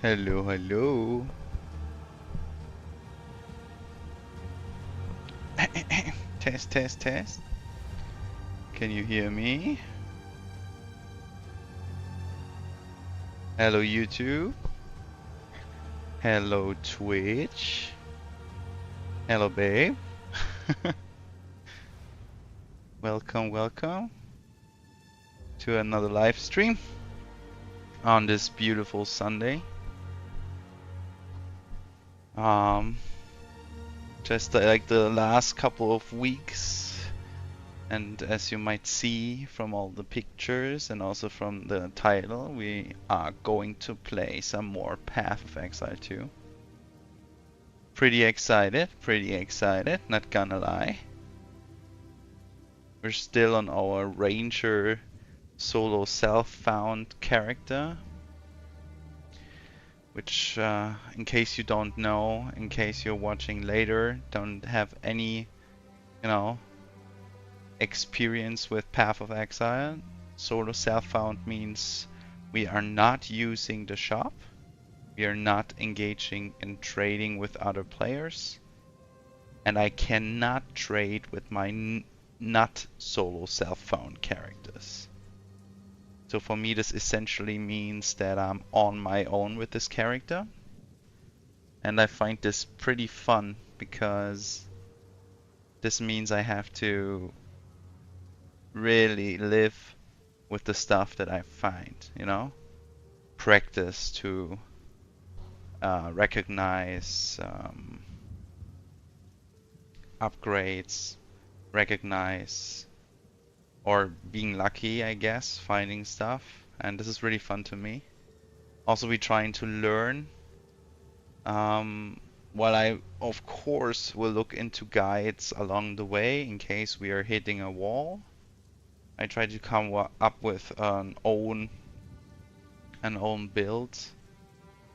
Hello, hello. Test, test, test. Can you hear me? Hello, YouTube. Hello, Twitch. Hello, babe. Welcome, welcome to another live stream on this beautiful Sunday. Just like the last couple of weeks, and as you might see from all the pictures and also from the title, we are going to play some more Path of Exile 2. Pretty excited, not gonna lie. We're still on our Ranger solo self-found character, which, in case you don't know, in case you're watching later, don't have any, experience with Path of Exile. Solo self-found means we are not using the shop. We are not engaging in trading with other players. And I cannot trade with my not solo self-found characters. So for me this essentially means that I'm on my own with this character. And I find this pretty fun because this means I have to really live with the stuff that I find, practice to recognize upgrades, recognize, or being lucky, I guess, finding stuff. And this is really fun to me. Also, we're trying to learn. While I, of course, will look into guides along the way in case we are hitting a wall, I try to come up with an own build.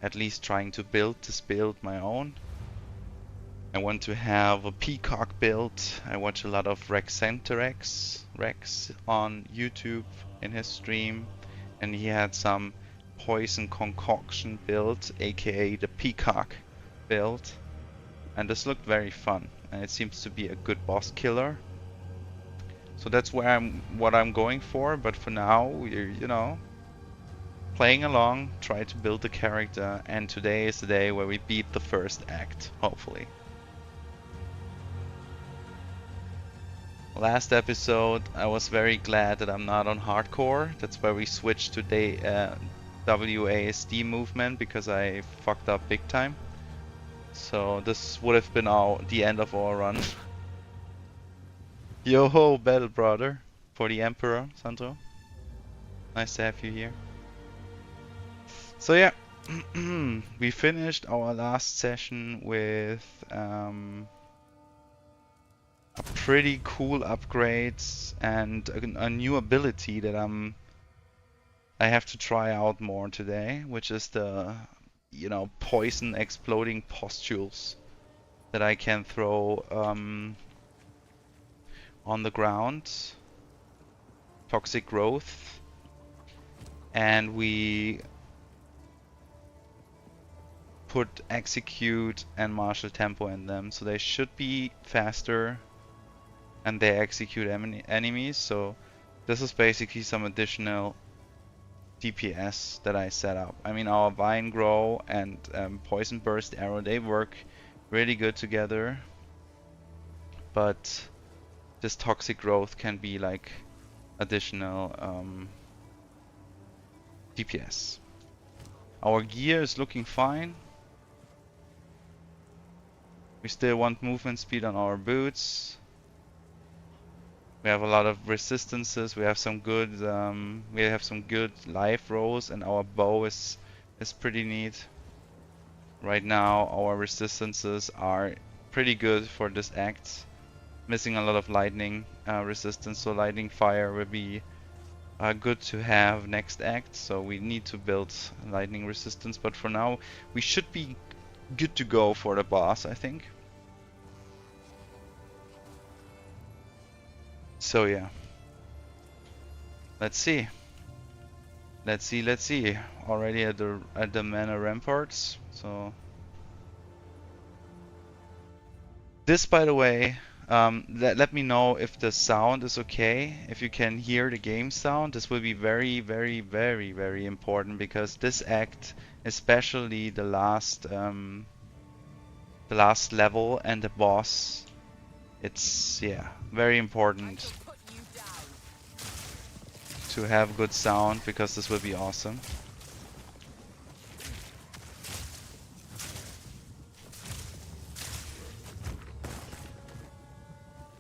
At least trying to build this build my own. I want to have a peacock build. I watch a lot of Rex on YouTube in his stream, and he had some poison concoction build, aka the peacock build, and this looked very fun, and it seems to be a good boss killer. So that's what I'm going for. But for now, we're playing along, try to build the character, and today is the day where we beat the first act, hopefully. Last episode, I was very glad that I'm not on hardcore. That's why we switched to the WASD movement, because I fucked up big time. So this would have been the end of our run. Yo ho, battle brother, for the Emperor, Sandro. Nice to have you here. So yeah, we finished our last session with a pretty cool upgrades and a new ability that I have to try out more today, which is the poison exploding pustules that I can throw on the ground. Toxic growth, and we put execute and martial tempo in them, so they should be faster and they execute enemies. So this is basically some additional DPS that I set up. I mean, our Vine Grow and Poison Burst Arrow, they work really good together, but this Toxic Growth can be like additional DPS. Our gear is looking fine. We still want movement speed on our boots. We have a lot of resistances. We have some good life rolls, and our bow is pretty neat. Right now our resistances are pretty good for this act. Missing a lot of lightning resistance, so lightning fire will be good to have next act. So we need to build lightning resistance, but for now we should be good to go for the boss, I think. So yeah, let's see. Let's see, let's see. Already at the mana ramparts. So this, by the way, let me know if the sound is okay. If you can hear the game sound, this will be very, very, very, very important because this act, especially the last level and the boss, it's yeah, very important to have good sound because this will be awesome.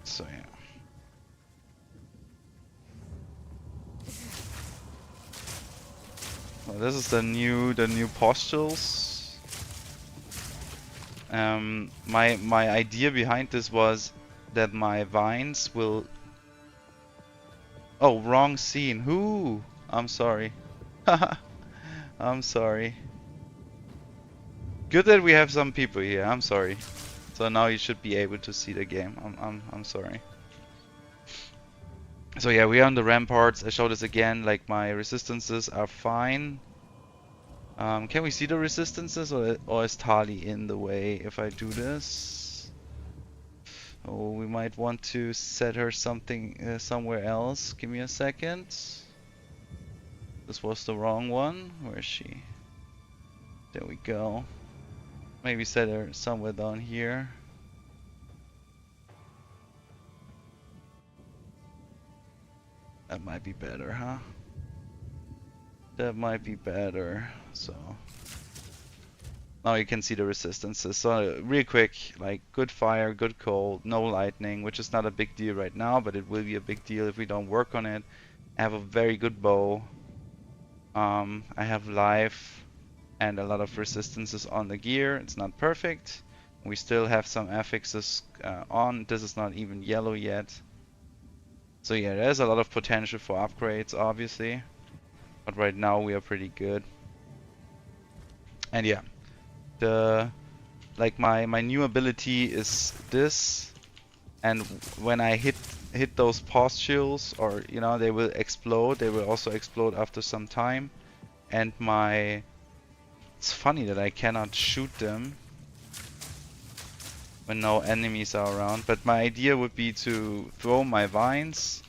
So yeah. Well, this is the new postules. My idea behind this was that my vines will. Oh, wrong scene. Who? I'm sorry. I'm sorry. Good that we have some people here. I'm sorry. So now you should be able to see the game. I'm sorry. So yeah, we are on the ramparts. I show this again. Like my resistances are fine. Can we see the resistances, or is Tali in the way if I do this? Oh, we might want to set her something somewhere else. Give me a second. This was the wrong one. Where is she? There we go. Maybe set her somewhere down here. That might be better, huh? That might be better. So now you can see the resistances. So real quick, like good fire, good cold, no lightning, which is not a big deal right now, but it will be a big deal if we don't work on it. I have a very good bow. I have life and a lot of resistances on the gear. It's not perfect. We still have some affixes on. This is not even yellow yet. So yeah, there's a lot of potential for upgrades, obviously. But right now we are pretty good. And yeah, my new ability is this, and when I hit those pustules, or you know, they will explode. They will also explode after some time. And it's funny that I cannot shoot them when no enemies are around. But my idea would be to throw my vines,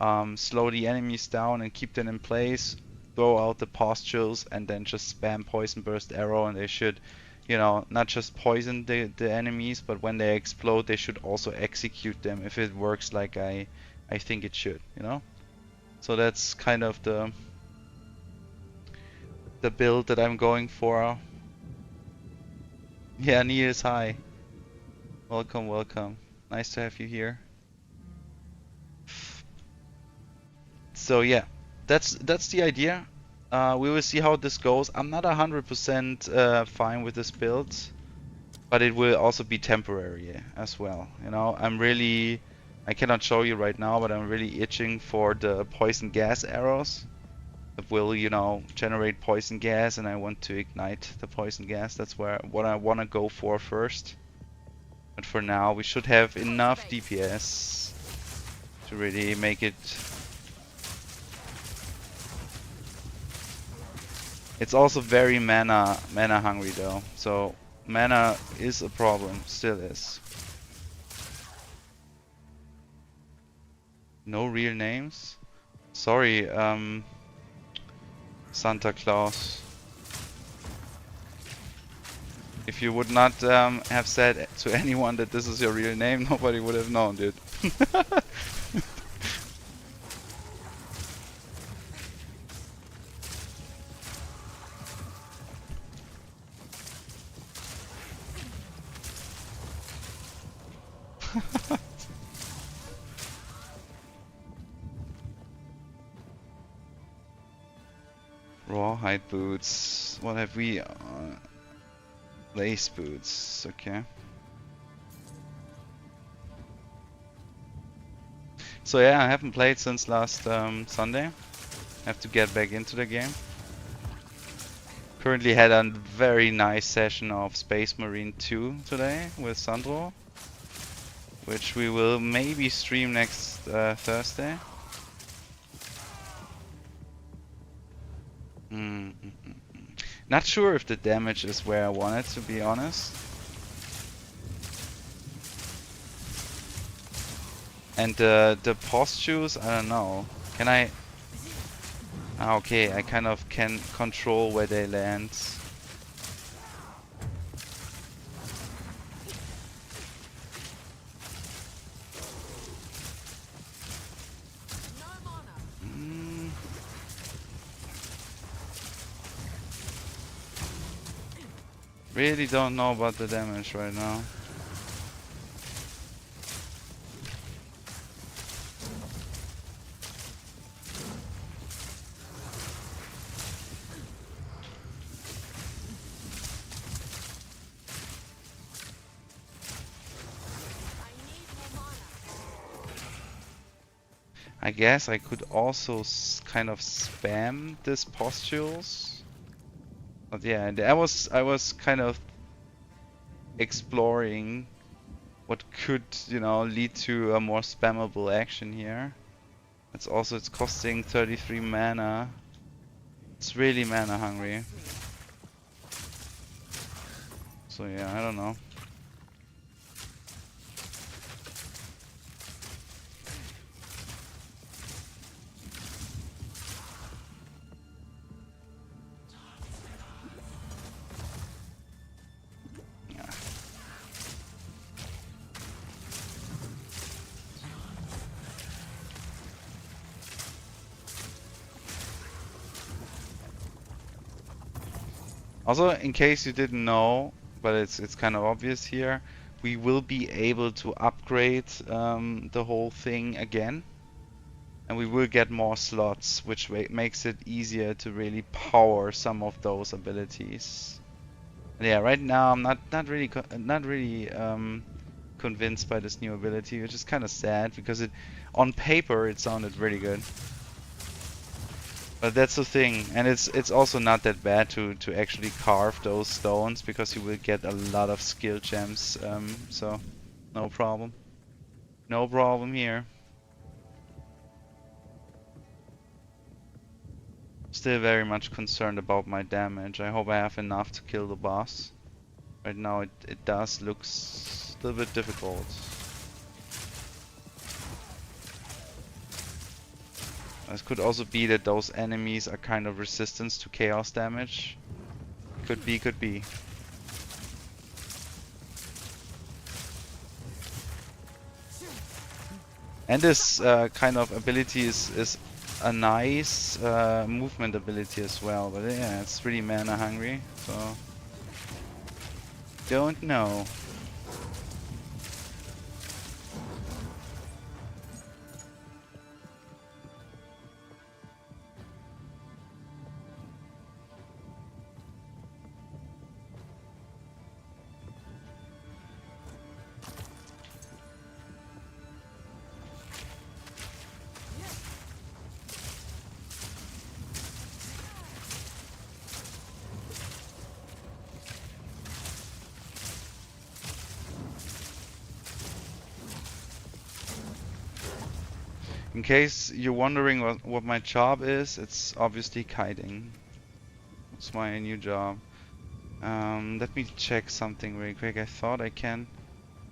slow the enemies down and keep them in place, throw out the pustules, and then just spam poison burst arrow, and they should, you know, not just poison the enemies, but when they explode they should also execute them if it works like I think it should, you know. So that's kind of the build that I'm going for. Yeah, Niels, hi. Welcome, welcome. Nice to have you here. So yeah, that's the idea. We will see how this goes. I'm not 100% fine with this build, but it will also be temporary as well. You know, I cannot show you right now, but I'm really itching for the poison gas arrows. It will, you know, generate poison gas, and I want to ignite the poison gas. That's what I want to go for first. But for now, we should have enough DPS to really make it. It's also very mana hungry though, so mana is a problem, still is. No real names? Sorry, Santa Claus. If you would not have said to anyone that this is your real name, nobody would have known, dude. Rawhide boots. What have we? Lace boots. Okay. So yeah, I haven't played since last Sunday. Have to get back into the game. Currently had a very nice session of Space Marine 2 today with Sandro, which we will maybe stream next Thursday. Mm, mm, mm, mm. Not sure if the damage is where I want it, to be honest. And the postures, I don't know. Can I? Ah, okay, I kind of can control where they land. Mm, really don't know about the damage right now. I guess I could also kind of spam this postules. But yeah, I was kind of exploring what could, you know, lead to a more spammable action here. It's costing 33 mana. It's really mana hungry. So yeah, I don't know. Yeah. Also, in case you didn't know, but it's kind of obvious here, we will be able to upgrade the whole thing again, and we will get more slots, which makes it easier to really power some of those abilities. And yeah, right now I'm not really convinced by this new ability, which is kind of sad because on paper it sounded really good. But that's the thing, and it's also not that bad to actually carve those stones because you will get a lot of skill gems. So no problem, no problem here. Still very much concerned about my damage. I hope I have enough to kill the boss. Right now it does looks a little bit difficult. This could also be that those enemies are kind of resistant to chaos damage. Could be, could be. And this kind of ability is a nice movement ability as well. But yeah, it's really mana hungry, so don't know. In case you're wondering what my job is, it's obviously kiting. It's my new job. Let me check something really quick. I thought I can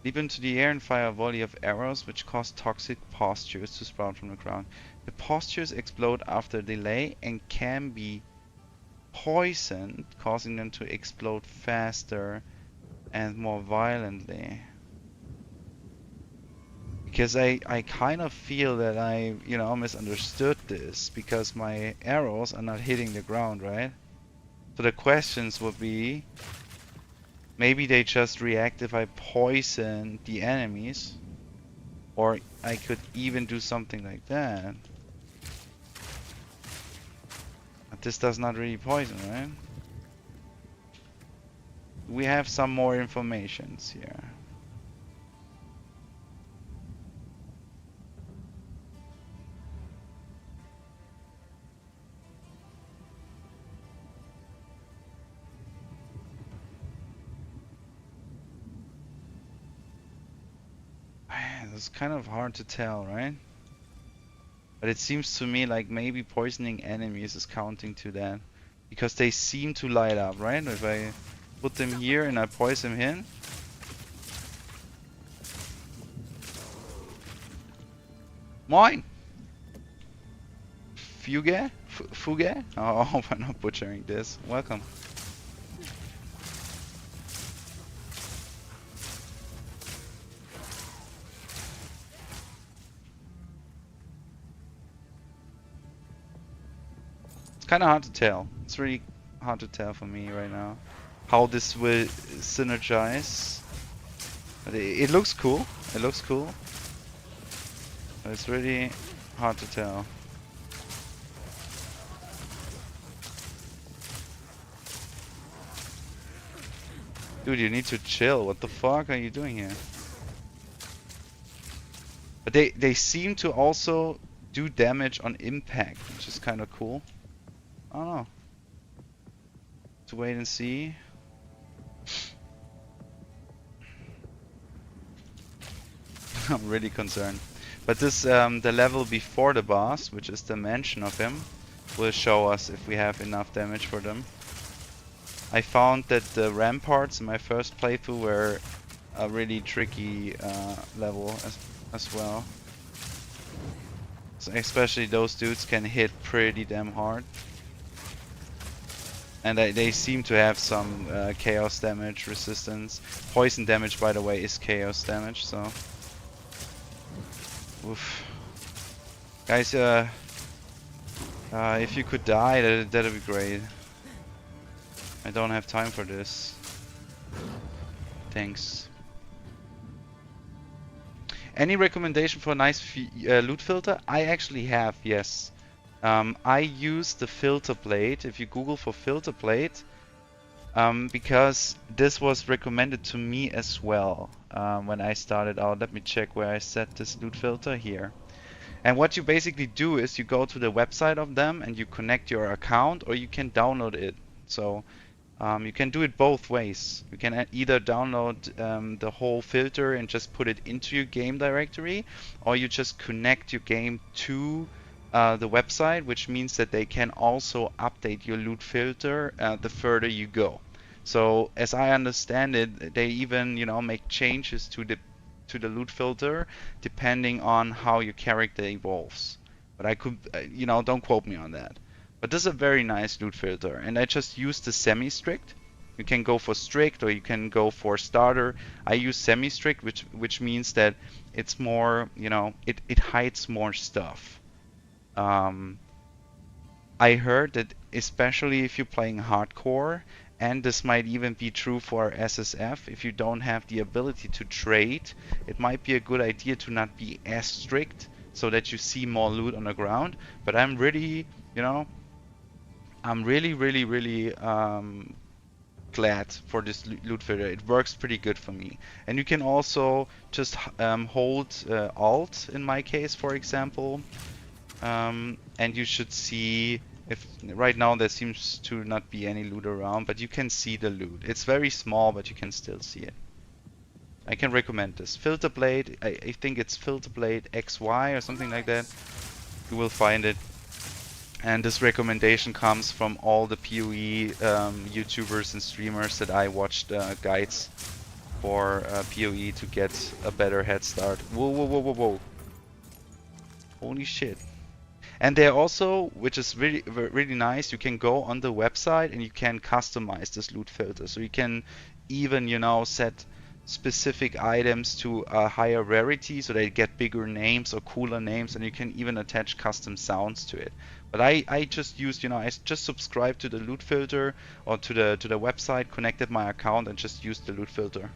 leap into the air and fire a volley of arrows which cause toxic postures to sprout from the ground. The postures explode after a delay and can be poisoned, causing them to explode faster and more violently. Because I kind of feel that I, you know, misunderstood this because my arrows are not hitting the ground, right? So the questions would be, maybe they just react if I poison the enemies, or I could even do something like that. But this does not really poison, right? We have some more informations here. It's kind of hard to tell, right? But it seems to me like maybe poisoning enemies is counting to that. because they seem to light up, right? If I put them here and I poison him in. Moin! Fuge? Fuge? Oh, I hope I'm not butchering this. Welcome. It's kind of hard to tell. It's really hard to tell for me right now how this will synergize. But it looks cool. It looks cool. But it's really hard to tell. Dude, you need to chill. What the fuck are you doing here? But they seem to also do damage on impact, which is kind of cool. I don't know. To wait and see. I'm really concerned. But this, the level before the boss, which is the mansion of him, will show us if we have enough damage for them. I found that the ramparts in my first playthrough were a really tricky level as well. So especially those dudes can hit pretty damn hard. And they seem to have some chaos damage resistance. Poison damage, by the way, is chaos damage, so... Oof. Guys, if you could die, that'd be great. I don't have time for this. Thanks. Any recommendation for a nice loot filter? I actually have, yes. I use the filter plate. If you Google for filter plate, because this was recommended to me as well when I started out. Let me check where I set this loot filter here. And what you basically do is you go to the website of them and you connect your account, or you can download it. So you can do it both ways. You can either download the whole filter and just put it into your game directory, or you just connect your game to the website, which means that they can also update your loot filter the further you go. So as I understand it, they even, you know, make changes to the loot filter depending on how your character evolves. But I could, you know, don't quote me on that. But this is a very nice loot filter, and I just use the semi-strict. You can go for strict or you can go for starter. I use semi-strict, which means that it's more, you know, it hides more stuff. I heard that especially if you're playing hardcore, and this might even be true for SSF, if you don't have the ability to trade, it might be a good idea to not be as strict so that you see more loot on the ground. But I'm really, you know, I'm really glad for this loot filter. It works pretty good for me. And you can also just hold Alt in my case, for example, and you should see if right now there seems to not be any loot around, but you can see the loot. It's very small, but you can still see it. I can recommend this filter blade. I think it's filter blade XY or something like that. You will find it. And this recommendation comes from all the PoE YouTubers and streamers that I watched guides for PoE to get a better head start. Whoa, whoa, whoa, whoa, whoa. Holy shit. And there also, which is really nice, you can go on the website and you can customize this loot filter. So you can even, you know, set specific items to a higher rarity so they get bigger names or cooler names, and you can even attach custom sounds to it. But I just used, you know, I just subscribed to the loot filter or to the website, connected my account and just used the loot filter.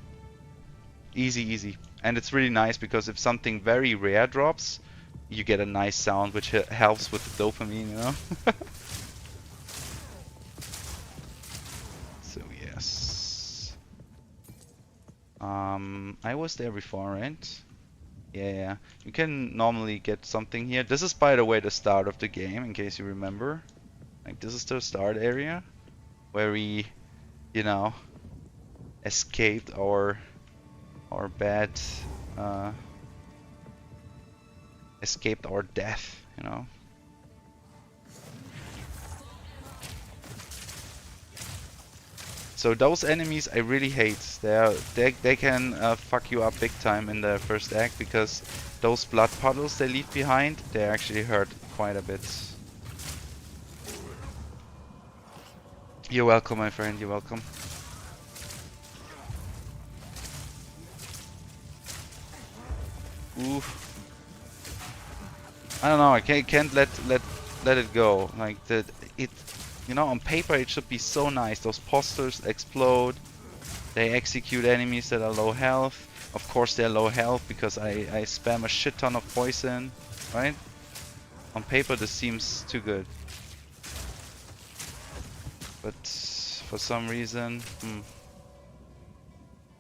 Easy. And it's really nice because if something very rare drops, you get a nice sound which helps with the dopamine, you know. So yes. I was there before, right? Yeah. You can normally get something here. This is, by the way, the start of the game, in case you remember. Like, this is the start area where we, you know, escaped our bad, escaped our death, you know. So those enemies I really hate. They can fuck you up big time in the first act, because those blood puddles they leave behind, they actually hurt quite a bit. You're welcome, my friend. You're welcome. Ooh. I don't know. I can't let it go. Like it, you know, on paper it should be so nice. Those posters explode. They execute enemies that are low health. Of course they're low health because I spam a shit ton of poison, right? On paper this seems too good. But for some reason,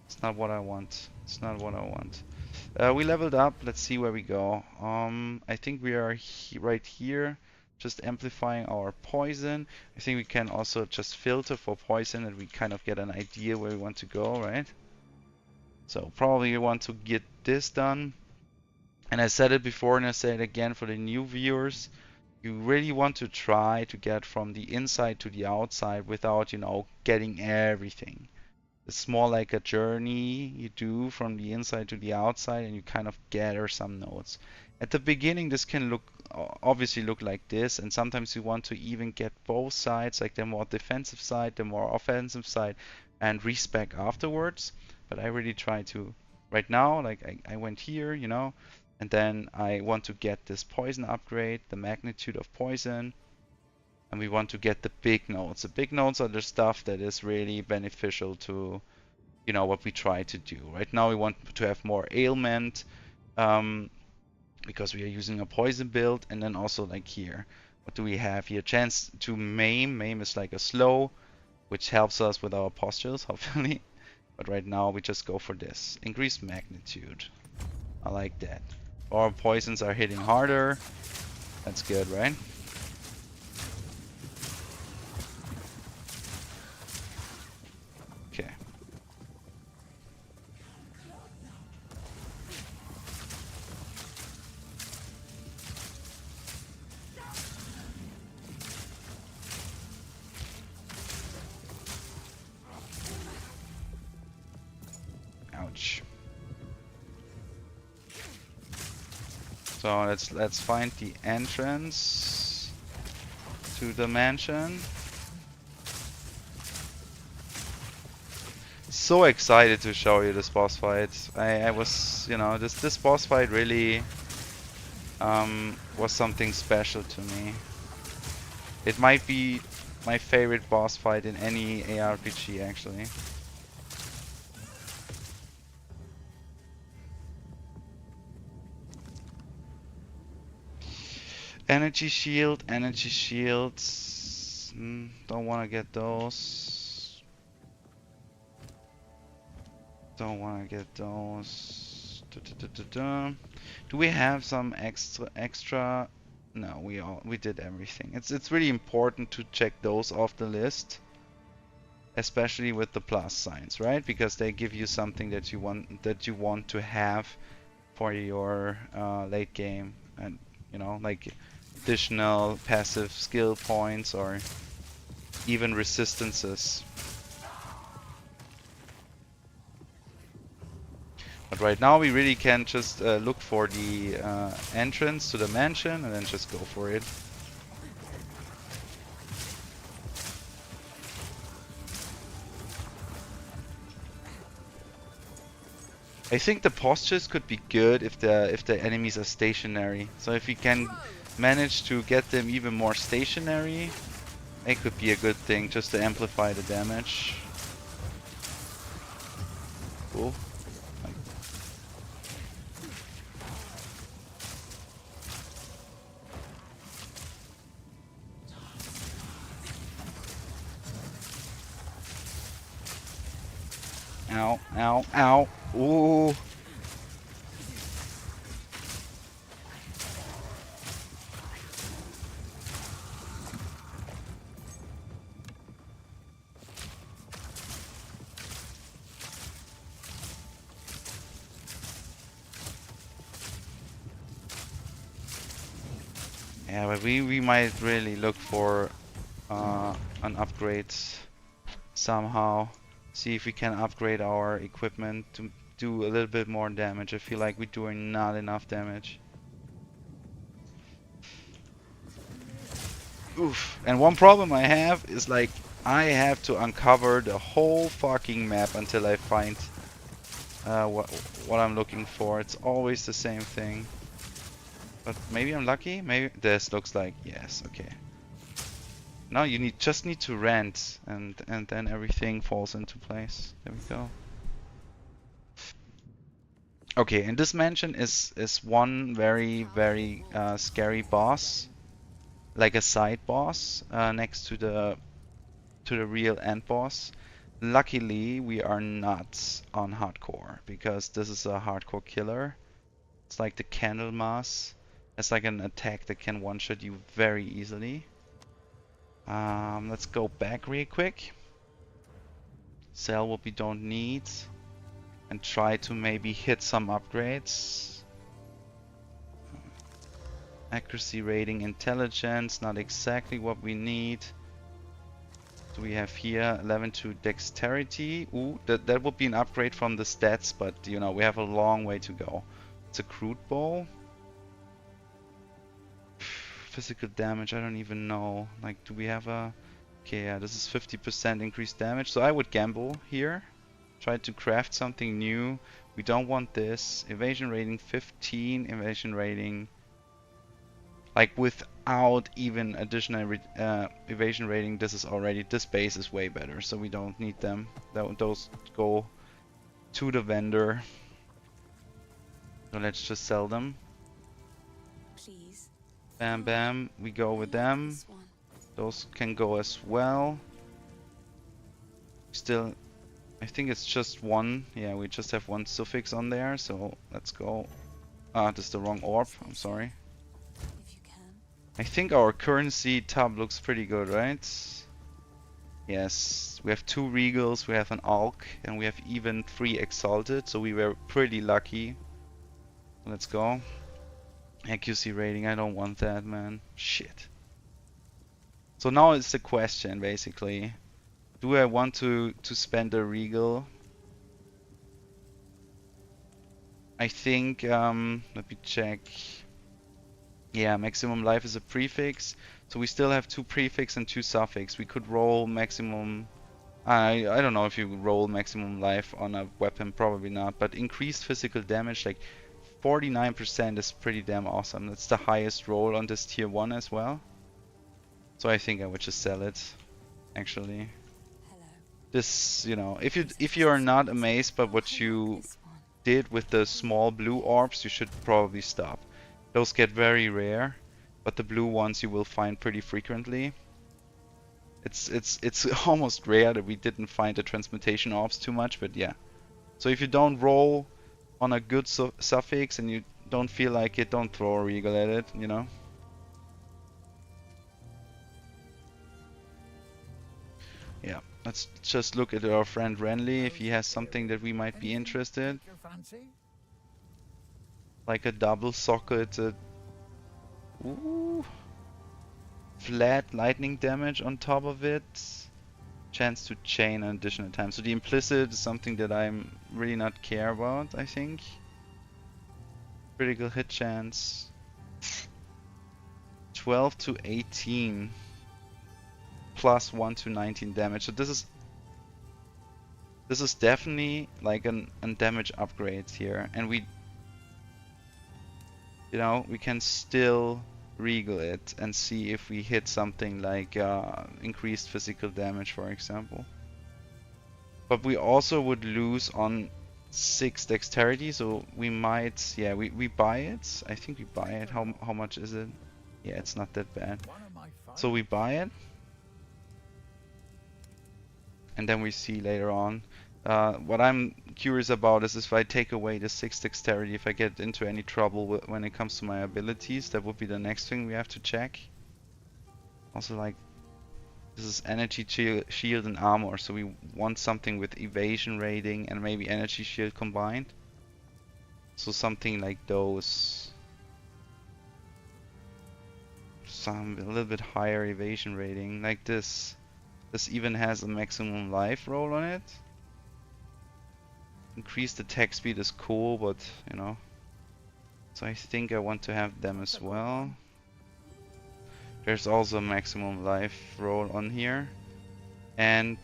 it's not what I want. It's not what I want. We leveled up. Let's see where we go. I think we are right here, just amplifying our poison. I think we can also just filter for poison, and we kind of get an idea where we want to go, right? So probably we want to get this done. And I said it before, and I say it again for the new viewers. You really want to try to get from the inside to the outside without, you know, getting everything. It's more like a journey you do from the inside to the outside, and you kind of gather some notes. At the beginning this can look obviously look like this, and sometimes you want to even get both sides, like the more defensive side, the more offensive side, and respec afterwards. But I really try to right now, like I went here, you know, and then I want to get this poison upgrade, the magnitude of poison. And we want to get the big nodes. The big nodes are the stuff that is really beneficial to, you know, what we try to do. Right now we want to have more ailment, because we are using a poison build. And then also like here, what do we have here? Chance to maim. Maim is like a slow, which helps us with our postures, hopefully. But right now we just go for this. Increased magnitude. I like that. Our poisons are hitting harder. That's good, right? Okay. Ouch. So let's find the entrance to the mansion. So excited to show you this boss fight. I was, you know, this boss fight really was something special to me. It might be my favorite boss fight in any ARPG actually. Energy shield, energy shields. Don't want to get those. Don't want to get those. Do we have some extra? No, we did everything. It's really important to check those off the list, especially with the plus signs, right? Because they give you something that you want to have for your late game, and you know, like additional passive skill points or even resistances. But right now we really can just look for the entrance to the mansion and then just go for it. I think the postures could be good if the enemies are stationary. So if we can manage to get them even more stationary, it could be a good thing just to amplify the damage. Cool. Ow, ow, ow. Ooh. Yeah, but we might really look for an upgrade somehow. See if we can upgrade our equipment to do a little bit more damage. I feel like we're doing not enough damage. Oof. And one problem I have is like I have to uncover the whole fucking map until I find what I'm looking for. It's always the same thing. But maybe I'm lucky. Maybe this looks like yes. Okay. Now you just need to rent, and then everything falls into place. There we go. Okay, and this mansion is one very scary boss, like a side boss next to the real end boss. Luckily, we are not on hardcore because this is a hardcore killer. It's like the candle mass. It's like an attack that can one-shot you very easily. Let's go back real quick. Sell what we don't need. And try to maybe hit some upgrades. Accuracy rating, intelligence, not exactly what we need. So we have here 11 to dexterity. Ooh, that would be an upgrade from the stats, but you know, we have a long way to go. It's a crude bow. Physical damage, I don't even know. Like, do we have a... Okay, yeah, this is 50% increased damage. So I would gamble here. Try to craft something new. We don't want this. Evasion rating 15, evasion rating... Like without even additional evasion rating, this base is way better, so we don't need them. Those go to the vendor. So let's just sell them. Please. Bam bam, we go with them. Those can go as well. Still, I think it's just one. Yeah, we just have one suffix on there, so let's go. Ah, this is the wrong orb, I'm sorry. I think our currency tab looks pretty good, right? Yes, we have 2 regals, we have an alk, and we have even 3 exalted, so we were pretty lucky. Let's go. Accuracy rating, I don't want that, man. Shit. So now it's the question, basically. Do I want to spend a regal? I think, let me check. Yeah, maximum life is a prefix, so we still have 2 prefix and 2 suffix. We could roll maximum... I don't know if you roll maximum life on a weapon, probably not, but increased physical damage, like 49% is pretty damn awesome. That's the highest roll on this tier 1 as well. So I think I would just sell it, actually. This, you know, if you are not amazed by what you did with the small blue orbs, you should probably stop. Those get very rare, but the blue ones you will find pretty frequently. It's almost rare that we didn't find the transmutation orbs too much, but yeah. So if you don't roll on a good suffix and you don't feel like it, don't throw a regal at it, you know. Yeah, let's just look at our friend Renly if he has something that we might be interested. Like a double socket, ooh, flat lightning damage on top of it. Chance to chain an additional time. So the implicit is something that I'm really not care about, I think. Critical hit chance. 12 to 18. Plus 1 to 19 damage. So this is definitely like an damage upgrade here. And we, you know, we can still regal it and see if we hit something like increased physical damage, for example. But we also would lose on 6 dexterity, so we might, yeah, we buy it. I think we buy it. How much is it? Yeah, it's not that bad. So we buy it. And then we see later on. What I'm curious about is if I take away the 6 dexterity, if I get into any trouble when it comes to my abilities, that would be the next thing we have to check. Also, like, this is energy shield and armor, so we want something with evasion rating and maybe energy shield combined. So something like those. A little bit higher evasion rating, like this. This even has a maximum life roll on it. Increased attack speed is cool, but you know. So I think I want to have them as well. There's also a maximum life roll on here. And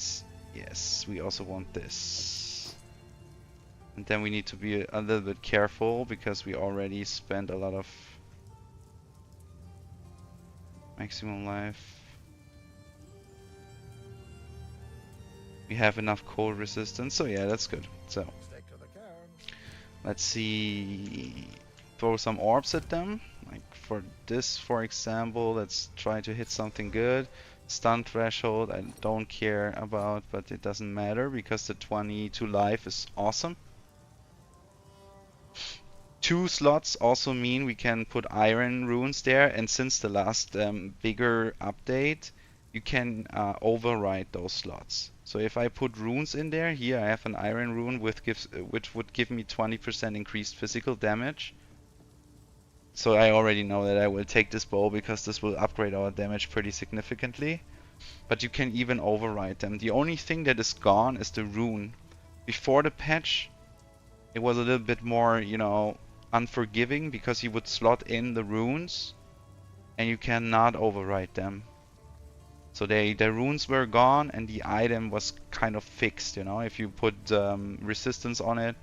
yes, we also want this. And then we need to be a little bit careful because we already spent a lot of maximum life. We have enough cold resistance, so yeah, that's good. So let's see, throw some orbs at them. Like for this, for example, let's try to hit something good. Stun threshold, I don't care about, but it doesn't matter because the 22 life is awesome. 2 slots also mean we can put iron runes there, and since the last bigger update, you can override those slots. So if I put runes in there, here I have an iron rune which would give me 20% increased physical damage. So I already know that I will take this bow because this will upgrade our damage pretty significantly. But you can even override them. The only thing that is gone is the rune. Before the patch, it was a little bit more, you know, unforgiving because you would slot in the runes and you cannot override them. So the runes were gone and the item was kind of fixed, you know. If you put resistance on it,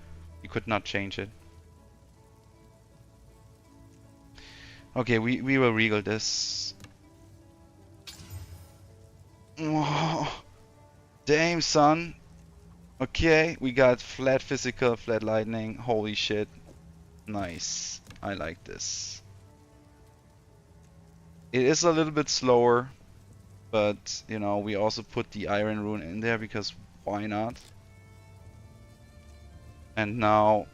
you could not change it. Okay, we will regal this. Whoa. Damn, son. Okay, we got flat physical, flat lightning. Holy shit. Nice. I like this. It is a little bit slower, but you know, we also put the iron rune in there because why not? And now,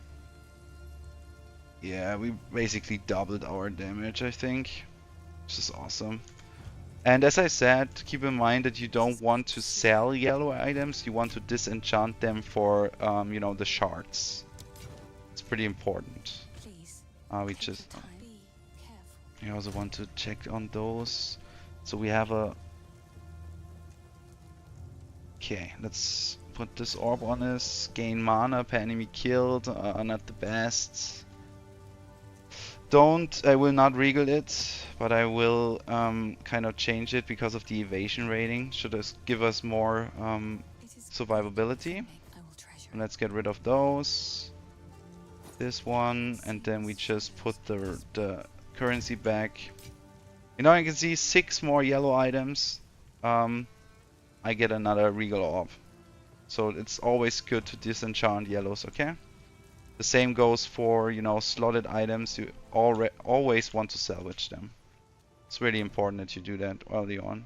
yeah, we basically doubled our damage, I think, which is awesome. And as I said, keep in mind that you don't want to sell yellow items, you want to disenchant them for, you know, the shards. It's pretty important. Please. We Take just, your time. Be careful. I also want to check on those. So we have a... Okay, let's put this orb on us. Gain mana per enemy killed, not the best. I will not regal it, but I will kind of change it because of the evasion rating. Should give us more survivability. And let's get rid of those. This one, and then we just put the currency back. You know, you can see 6 more yellow items. I get another regal orb. So it's always good to disenchant yellows, okay? The same goes for, you know, slotted items. You always want to salvage them. It's really important that you do that early on.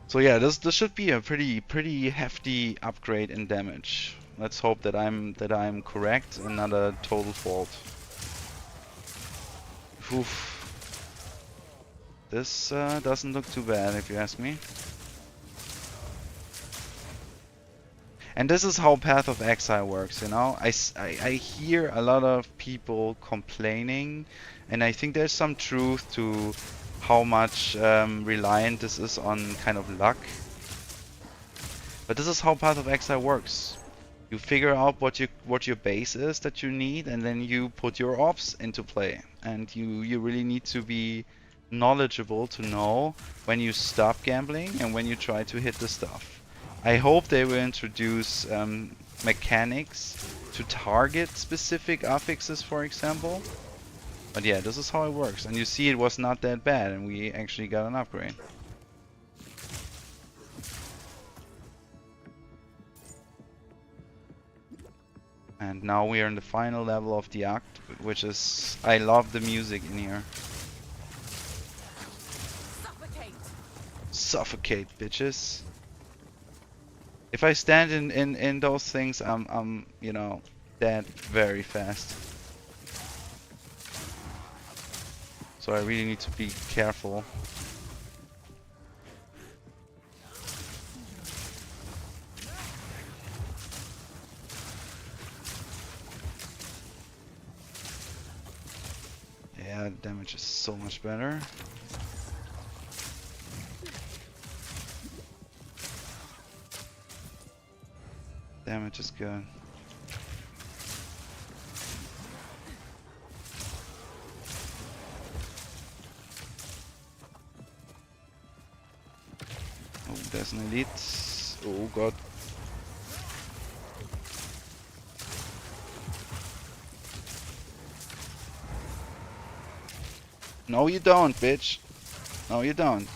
So yeah, this should be a pretty hefty upgrade in damage. Let's hope that I'm correct and not a total fault. Oof. This doesn't look too bad if you ask me. And this is how Path of Exile works, you know. I hear a lot of people complaining, and I think there's some truth to how much reliant this is on kind of luck. But this is how Path of Exile works. You figure out what your base is that you need, and then you put your ops into play. And you really need to be knowledgeable to know when you stop gambling and when you try to hit the stuff. I hope they will introduce mechanics to target specific affixes, for example. But yeah, this is how it works. And you see it was not that bad, and we actually got an upgrade. And now we are in the final level of the act, which is... I love the music in here. Suffocate. Suffocate, bitches. If I stand in those things, I'm you know, dead very fast. So I really need to be careful. Yeah, damage is so much better. damage is good. Oh, there's an elite. Oh god. No you don't, bitch. No you don't.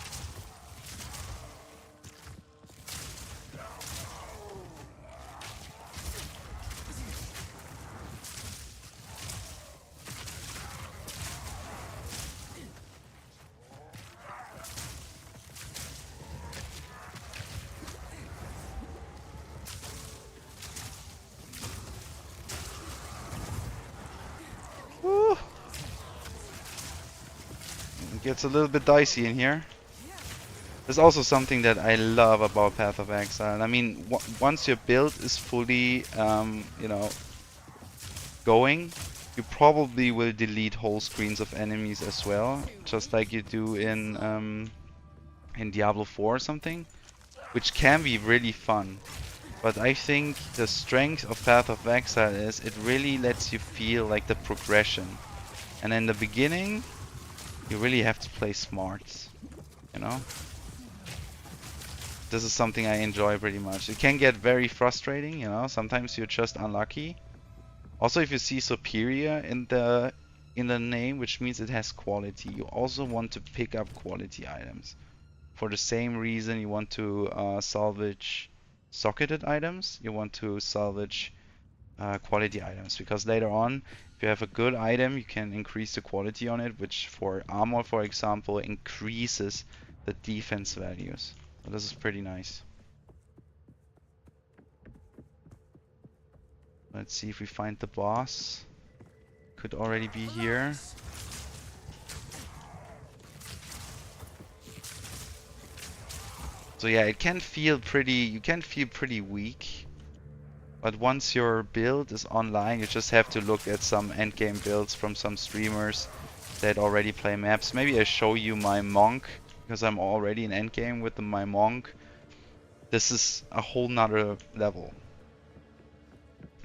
Woo. It gets a little bit dicey in here. There's also something that I love about Path of Exile. I mean, once your build is fully, you know, going, you probably will delete whole screens of enemies as well, just like you do in Diablo 4 or something, which can be really fun. But I think the strength of Path of Exile is it really lets you feel like the progression. And in the beginning, you really have to play smart, you know? This is something I enjoy pretty much. It can get very frustrating, you know, sometimes you're just unlucky. Also, if you see superior in the name, which means it has quality, you also want to pick up quality items. For the same reason you want to salvage socketed items, you want to salvage quality items, because later on, if you have a good item, you can increase the quality on it, which for armor, for example, increases the defense values. So this is pretty nice. Let's see if we find the boss. Could already be here. So yeah, it can feel pretty, you can feel pretty weak. But once your build is online, you just have to look at some endgame builds from some streamers that already play maps. Maybe I show you my monk, because I'm already in endgame with my monk. This is a whole nother level.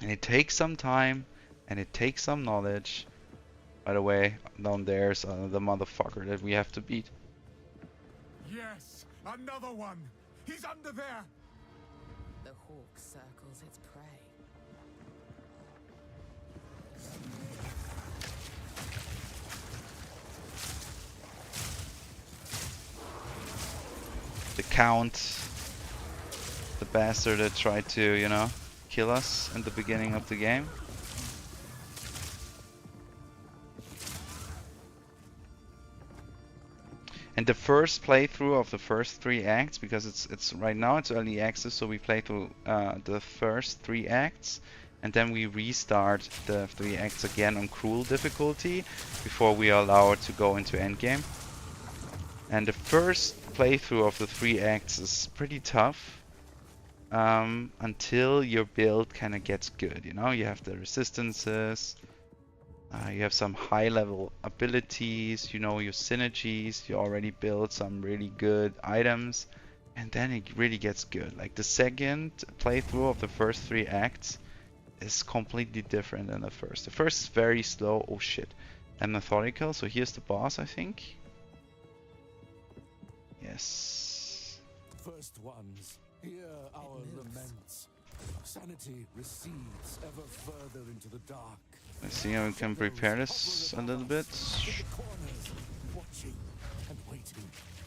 And it takes some time, and it takes some knowledge. By the way, down there's the motherfucker that we have to beat. Yes, another one. He's under there. The hawk circles its prey. The Count, the bastard that tried to, you know, kill us in the beginning of the game. And the first playthrough of the first 3 acts, because it's right now it's early access, so we play through the first 3 acts, and then we restart the 3 acts again on cruel difficulty before we are allowed to go into endgame. And the first playthrough of the 3 acts is pretty tough until your build kind of gets good. You know, you have the resistances. You have some high level abilities, you know your synergies, you already built some really good items, and then it really gets good. Like the second playthrough of the first 3 acts is completely different than the first. The first is very slow, oh shit, and methodical. So here's the boss, I think. Yes. First ones, hear our laments. Sanity recedes ever further into the dark. Let's see how we can prepare this a little bit.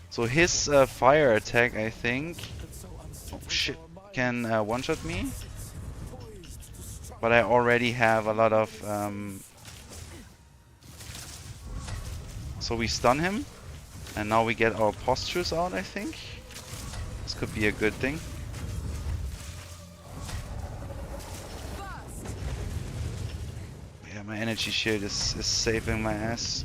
So his fire attack, I think, oh shit, can one-shot me. But I already have a lot of... So we stun him. And now we get our postures out, I think. This could be a good thing. My energy shield is saving my ass.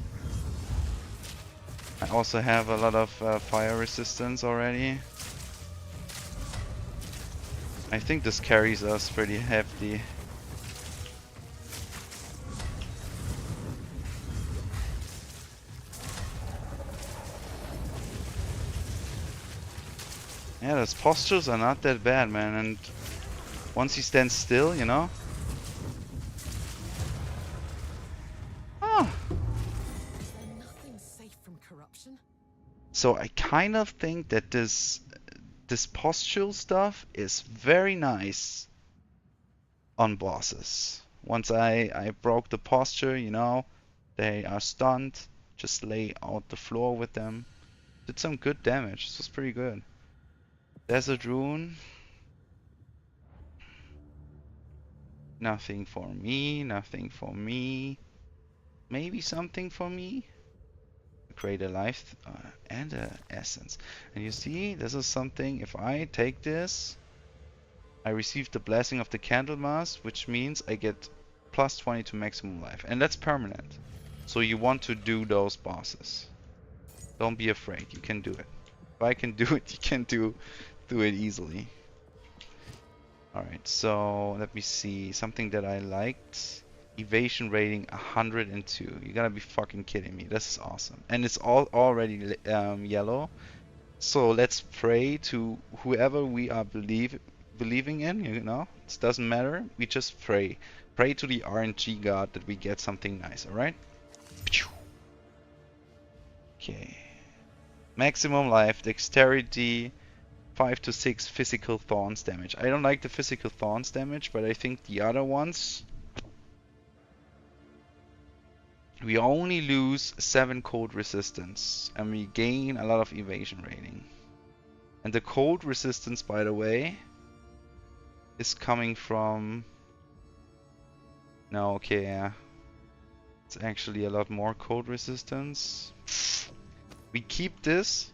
I also have a lot of fire resistance already. I think this carries us pretty hefty. Yeah, those postures are not that bad, man, and Once he stands still, you know? Ah. Is there nothing safe from corruption? So I kind of think that this postural stuff is very nice on bosses. Once I broke the posture, you know, they are stunned. Just lay out the floor with them. Did some good damage. This was pretty good. Desert Rune. Nothing for me, nothing for me. Maybe something for me. Create a life and a essence. And you see, this is something, if I take this, I receive the blessing of the Candlemas, which means I get plus 20 to maximum life. And that's permanent. So you want to do those bosses. Don't be afraid, you can do it. If I can do it, you can do it easily. Alright, so let me see. Something that I liked. Evasion rating 102. You gotta be fucking kidding me. This is awesome. And it's all already yellow. So let's pray to whoever we are believing in, you know? It doesn't matter. We just pray. Pray to the RNG god that we get something nice, alright? Okay. Maximum life, dexterity, 5 to 6 physical thorns damage. I don't like the physical thorns damage, but I think the other ones... We only lose 7 cold resistance, and we gain a lot of evasion rating. And the cold resistance, by the way, is coming from... No, okay, yeah. It's actually a lot more cold resistance. We keep this.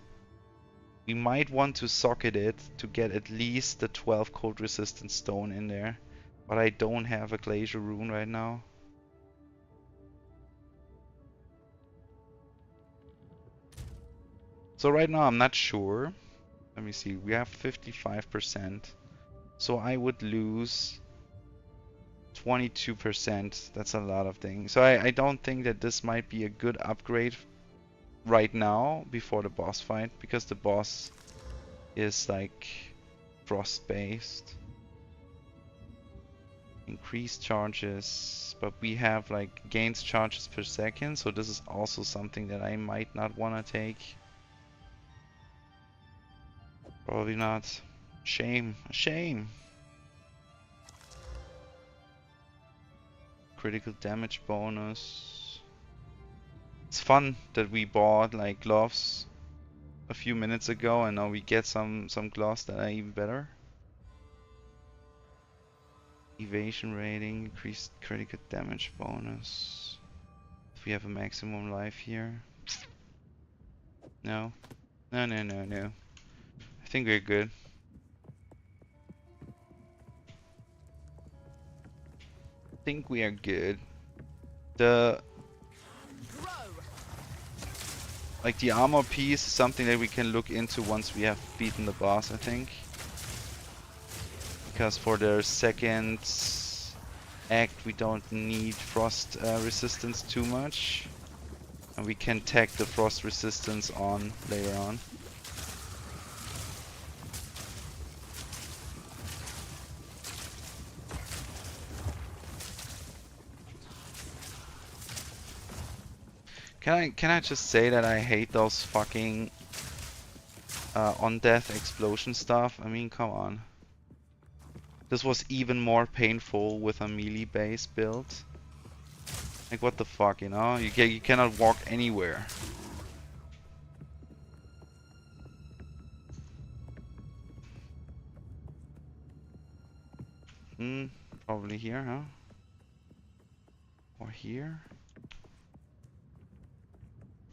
We might want to socket it to get at least the 12 cold resistance stone in there. But I don't have a glacier rune right now. So right now I'm not sure. Let me see, we have 55%. So I would lose 22%. That's a lot of things. So I don't think that this might be a good upgrade right now before the boss fight, because the boss is like frost based. Increased charges, but we have like gains charges per second, so this is also something that I might not want to take. Probably not. Shame. A shame. Critical damage bonus. It's fun that we bought like gloves a few minutes ago, and now we get some gloves that are even better. Evasion rating, increased critical damage bonus. If we have a maximum life here. No. No, no, no, no. I think we're good. I think we are good. The armor piece is something that we can look into once we have beaten the boss, I think. Because for the second act we don't need frost resistance too much. And we can tack the frost resistance on later on. Can I just say that I hate those fucking on death explosion stuff? I mean, come on. This was even more painful with a melee base build. Like what the fuck, you know? You cannot walk anywhere. Probably here, huh? Or here?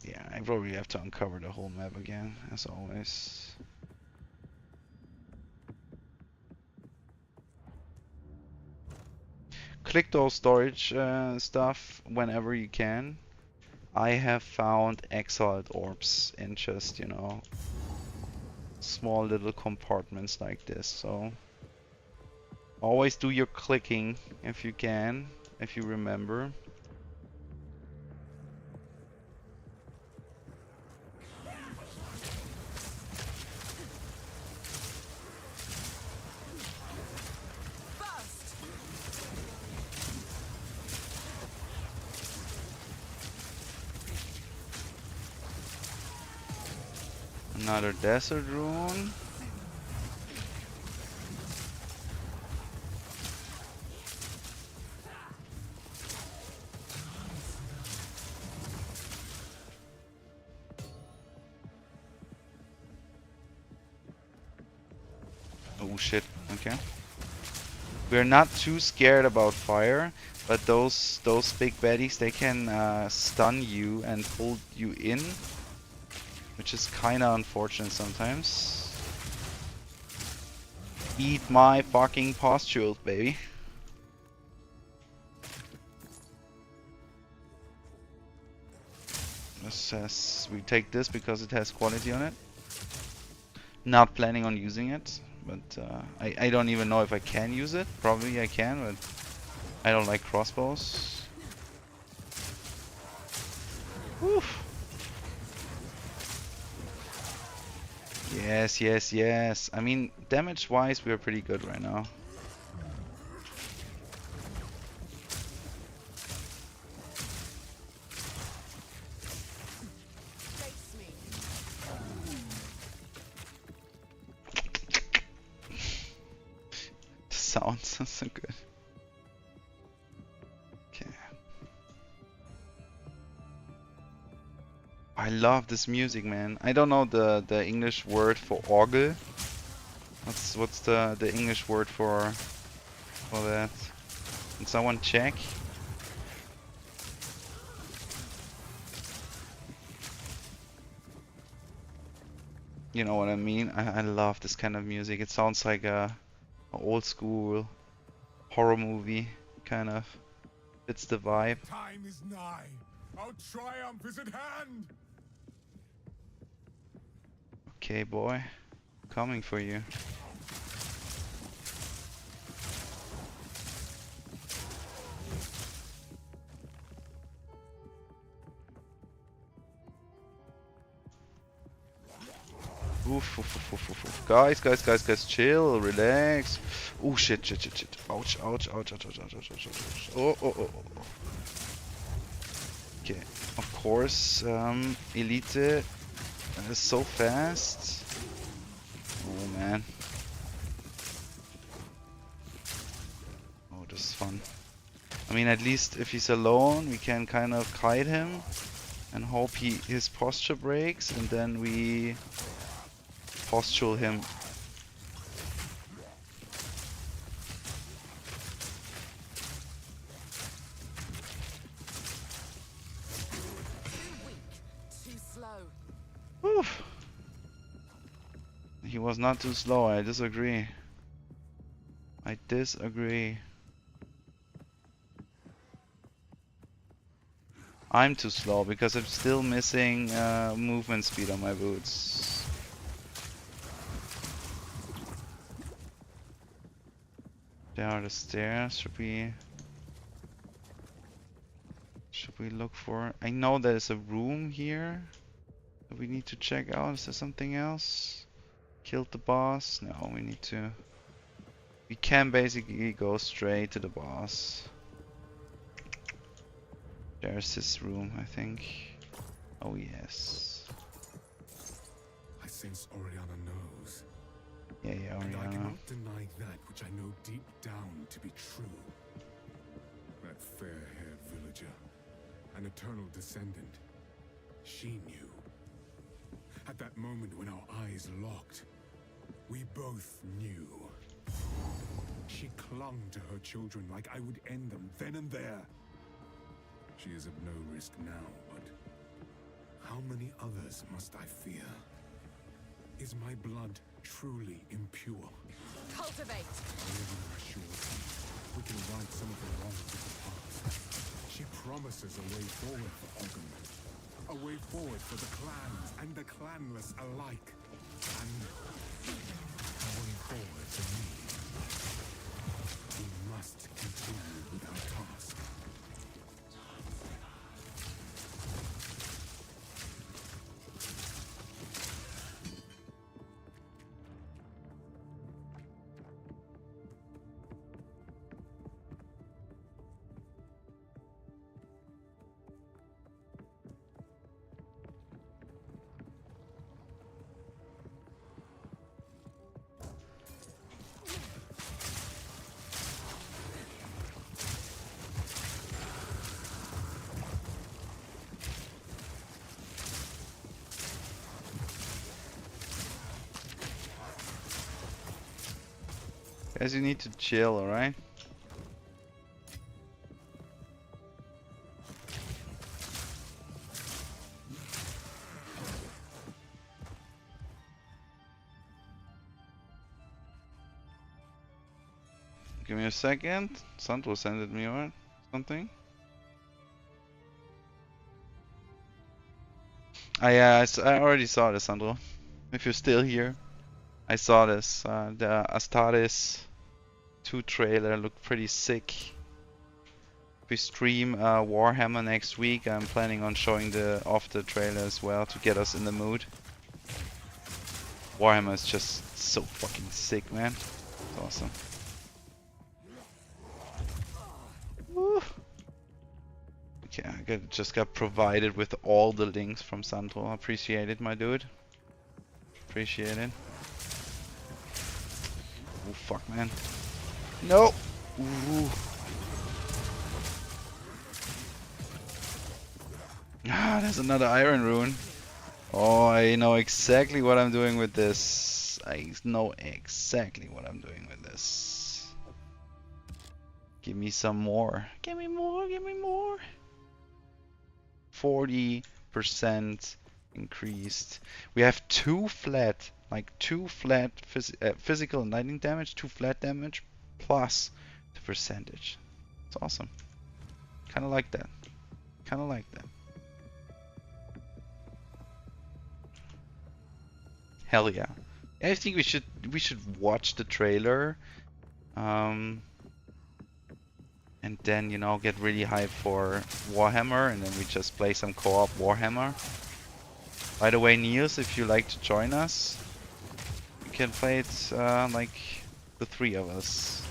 Yeah, I probably have to uncover the whole map again, as always. Click those storage stuff whenever you can. I have found exiled orbs in just, you know, small little compartments like this, so always do your clicking if you can, if you remember. Another desert rune. Oh shit, okay. We're not too scared about fire, but those big baddies, they can stun you and hold you in, which is kinda unfortunate sometimes. Eat my fucking pustules, baby. We take this because it has quality on it. Not planning on using it, but I don't even know if I can use it. Probably I can, but I don't like crossbows. Oof. Yes, yes, yes. I mean, damage-wise, we're pretty good right now. The sounds are so good. Okay. I love this music, man. I don't know the English word for orgel. What's the English word for that? Can someone check? You know what I mean? I love this kind of music. It sounds like a old school horror movie, kind of. It's the vibe. Time is nigh. Our triumph is at hand. Okay, boy. Coming for you. Oof, oof, oof, oof, oof, oof. Guys, chill, relax. Oh shit, shit. Ouch. Oh. Okay, of course, Elite is so fast. Oh man. Oh, this is fun. I mean, at least if he's alone, we can kind of kite him and hope his posture breaks, and then we postule him. Too slow. Oof. He was not too slow, I disagree. I'm too slow because I'm still missing movement speed on my boots. There are the stairs. Should we look for? I know there's a room here that we need to check out. Is there something else? Killed the boss? No, we need to. We can basically go straight to the boss. There's this room, I think. Oh yes. I sense Oriana knows. Yeah, And I Oriana. cannot deny that which I know deep down to be true. That fair-haired villager, an eternal descendant, she knew. At that moment when our eyes locked, we both knew. She clung to her children like I would end them then and there. She is of no risk now, but how many others must I fear? Is my blood truly impure? Cultivate. Oriana assures me we can right some of the wrongs of the past. She promises a way forward for Ogden. A way forward for the clans and the clanless alike. And a way forward for me. We must continue with our task. Guys, you need to chill, alright? Give me a second. Sandro sent me or something. Yeah, I already saw this, Sandro. If you're still here, I saw this. The Astartes 2 trailer looked pretty sick. If we stream Warhammer next week, I'm planning on showing off the trailer as well to get us in the mood. Warhammer is just so fucking sick, man. It's awesome. Woo. Okay, I just got provided with all the links from Sandro. Appreciate it, my dude. Appreciate it. Oh fuck, man. No! Ooh. Ah, there's another iron rune. Oh, I know exactly what I'm doing with this. I know exactly what I'm doing with this. Give me some more. Give me more, give me more. 40% increased. We have two flat physical and lightning damage, 2 flat damage, plus the percentage. It's awesome. Kinda like that. Kinda like that. Hell yeah. I think we should watch the trailer. And then, you know, get really hyped for Warhammer, and then we just play some co-op Warhammer. By the way, Niels, if you like to join us, we can play it like the 3 of us.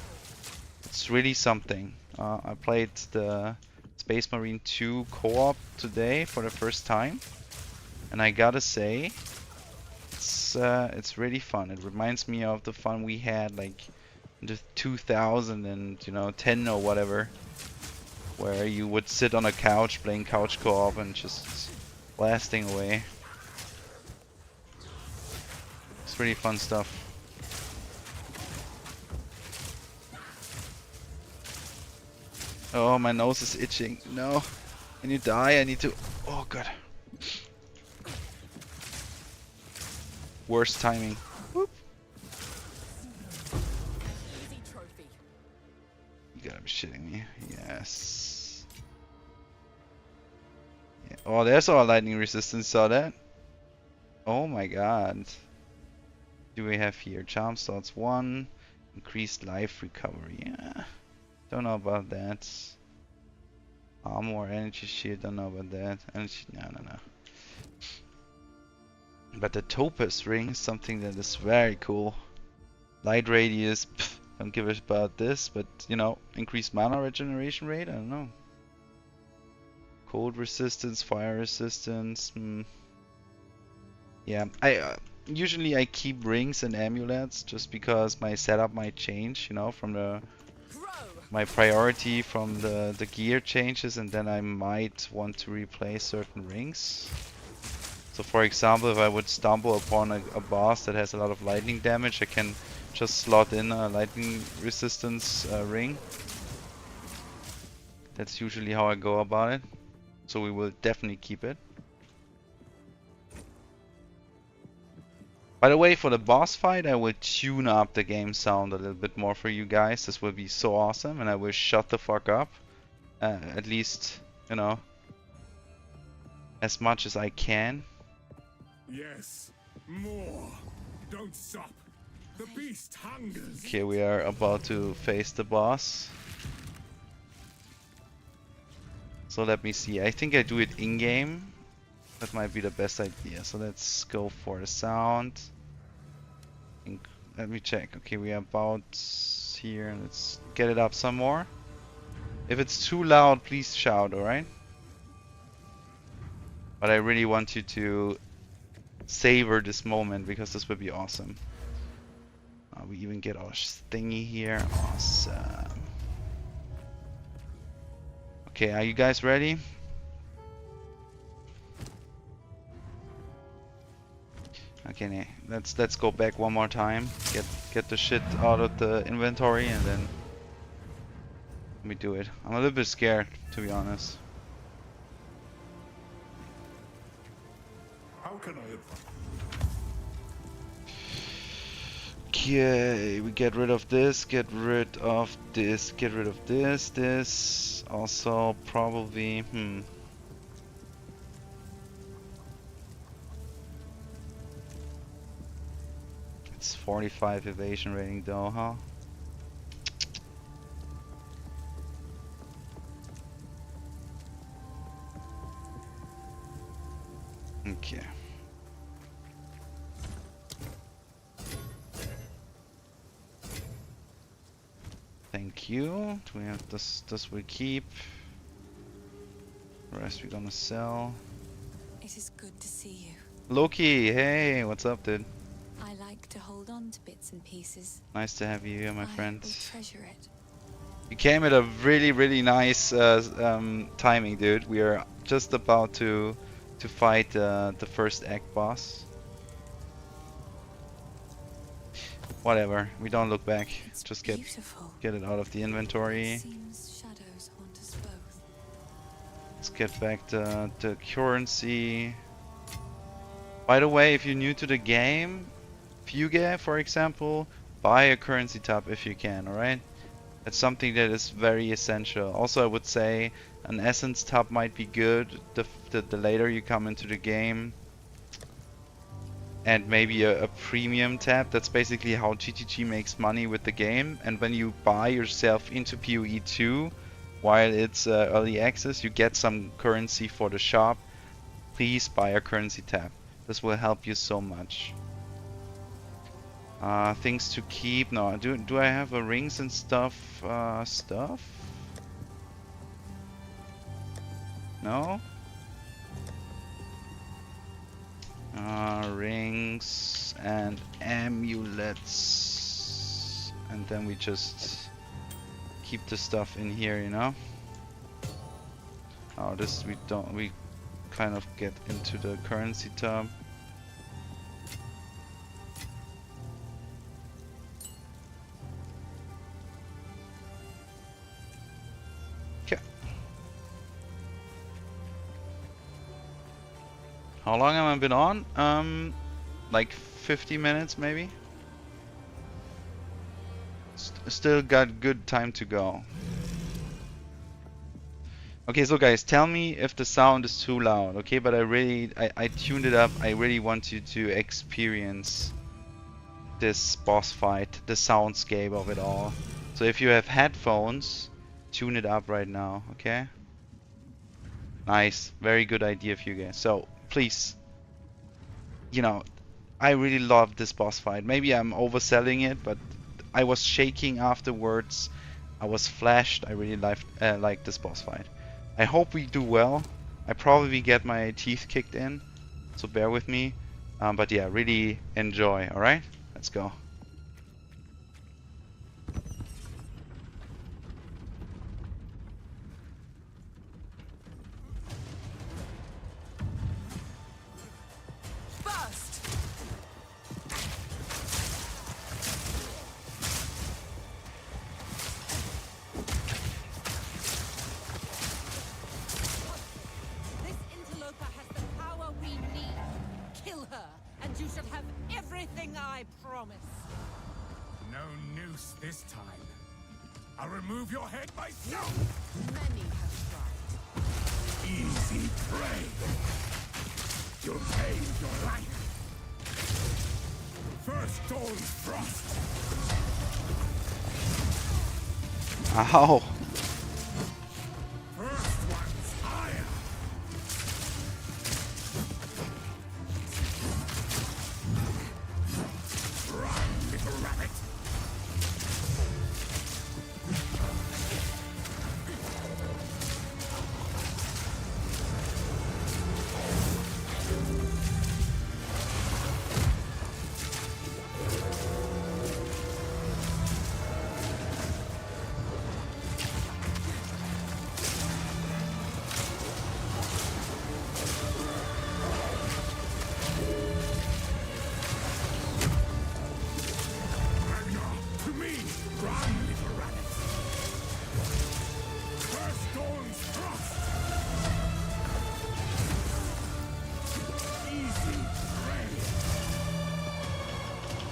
It's really something. I played the Space Marine 2 co-op today for the first time, and I gotta say, it's really fun. It reminds me of the fun we had like in the 2010 or whatever, where you would sit on a couch playing couch co-op and just blasting away. It's really fun stuff. Oh, my nose is itching. No. Can you die? I need to... Oh god. Worst timing. Whoop. Easy trophy. You gotta be shitting me. Yes. Yeah. Oh, there's our lightning resistance. Saw that? Oh my god. Do we have here? Charm slots 1. Increased life recovery. Yeah. Don't know about that. Armor, energy shield. Don't know about that. Energy. No. But the Topaz ring is something that is very cool. Light radius, pff, don't give a about this, but you know, increased mana regeneration rate, I don't know. Cold resistance, fire resistance. Yeah, I usually I keep rings and amulets just because my setup might change, you know, from my priority from the gear changes, and then I might want to replace certain rings. So for example, if I would stumble upon a boss that has a lot of lightning damage, I can just slot in a lightning resistance ring. That's usually how I go about it. So we will definitely keep it. By the way, for the boss fight, I will tune up the game sound a little bit more for you guys. This will be so awesome, and I will shut the fuck up. At least, you know, as much as I can. Yes, more. Don't stop. The beast hungers. Okay, we are about to face the boss. So let me see. I think I do it in-game. That might be the best idea. So let's go for the sound. Let me check. Okay, we are about here. Let's get it up some more. If it's too loud, please shout, alright? But I really want you to savor this moment because this would be awesome. We even get our thingy here. Awesome. Okay, are you guys ready? Okay, nee. Let's go back one more time. Get the shit out of the inventory and then we do it. I'm a little bit scared, to be honest. How can I advise? Okay, we get rid of this, get rid of this, get rid of this, this. Also probably, It's 45 evasion rating though, huh? Okay. Thank you. Do we have this? This we keep. The rest we're gonna sell. It is good to see you. Loki, hey, what's up, dude? I like to hold on to bits and pieces. Nice to have you here, my friend. I will treasure it. You came at a really nice timing, dude. We are just about to fight the first act boss. Whatever, we don't look back. It's Just beautiful. get it out of the inventory. Seems shadows haunt us both. Let's get back the currency. By the way, if you're new to the game, Fuge, for example, buy a currency tab if you can, alright? It's something that is very essential. Also, I would say an essence tab might be good the later you come into the game. And maybe a premium tab. That's basically how GTG makes money with the game. And when you buy yourself into PoE 2, while it's early access, you get some currency for the shop. Please buy a currency tab. This will help you so much. Things to keep. No, do I have a rings and stuff? No? Rings and amulets. And then we just keep the stuff in here, you know? Oh, this we don't. We kind of get into the currency tab. Okay. How long have I been on? Like 50 minutes maybe? Still got good time to go. Okay, so guys, tell me if the sound is too loud, okay? But I tuned it up. I really want you to experience this boss fight, the soundscape of it all. So if you have headphones, tune it up right now, okay? Nice, very good idea for you guys. So please, you know, I really love this boss fight. Maybe I'm overselling it, but I was shaking afterwards. I was flashed. I really liked this boss fight. I hope we do well. I probably get my teeth kicked in, so bear with me. But yeah, really enjoy, alright? Let's go. Burst! This interloper has the power we need. Kill her, and you shall have everything I promise. No noose this time. I'll remove your head myself. Many have tried. Easy prey. You'll pay with your life. First dawn's frost. Ow! First one's fire. Run, little rabbit.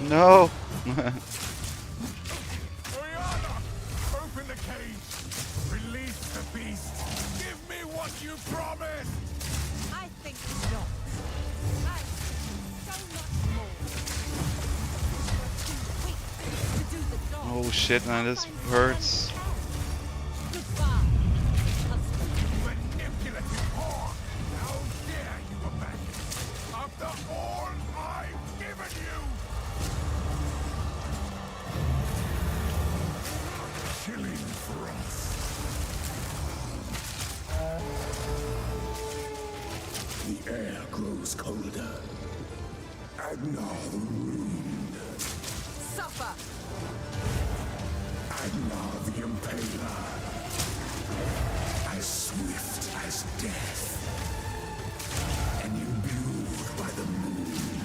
No! Oriana! Open the cage! Release the beast! Give me what you promised! I think not. I think so much more. You're too weak to do the job. Oh shit, man, this hurts. Goodbye, husband. Manipulative whore! How dare you abandon me after all I've given you! Killing for us. The air grows colder. Agnar the Ruined. Suffer. Agnar the Impaler. As swift as death. And imbued by the moon.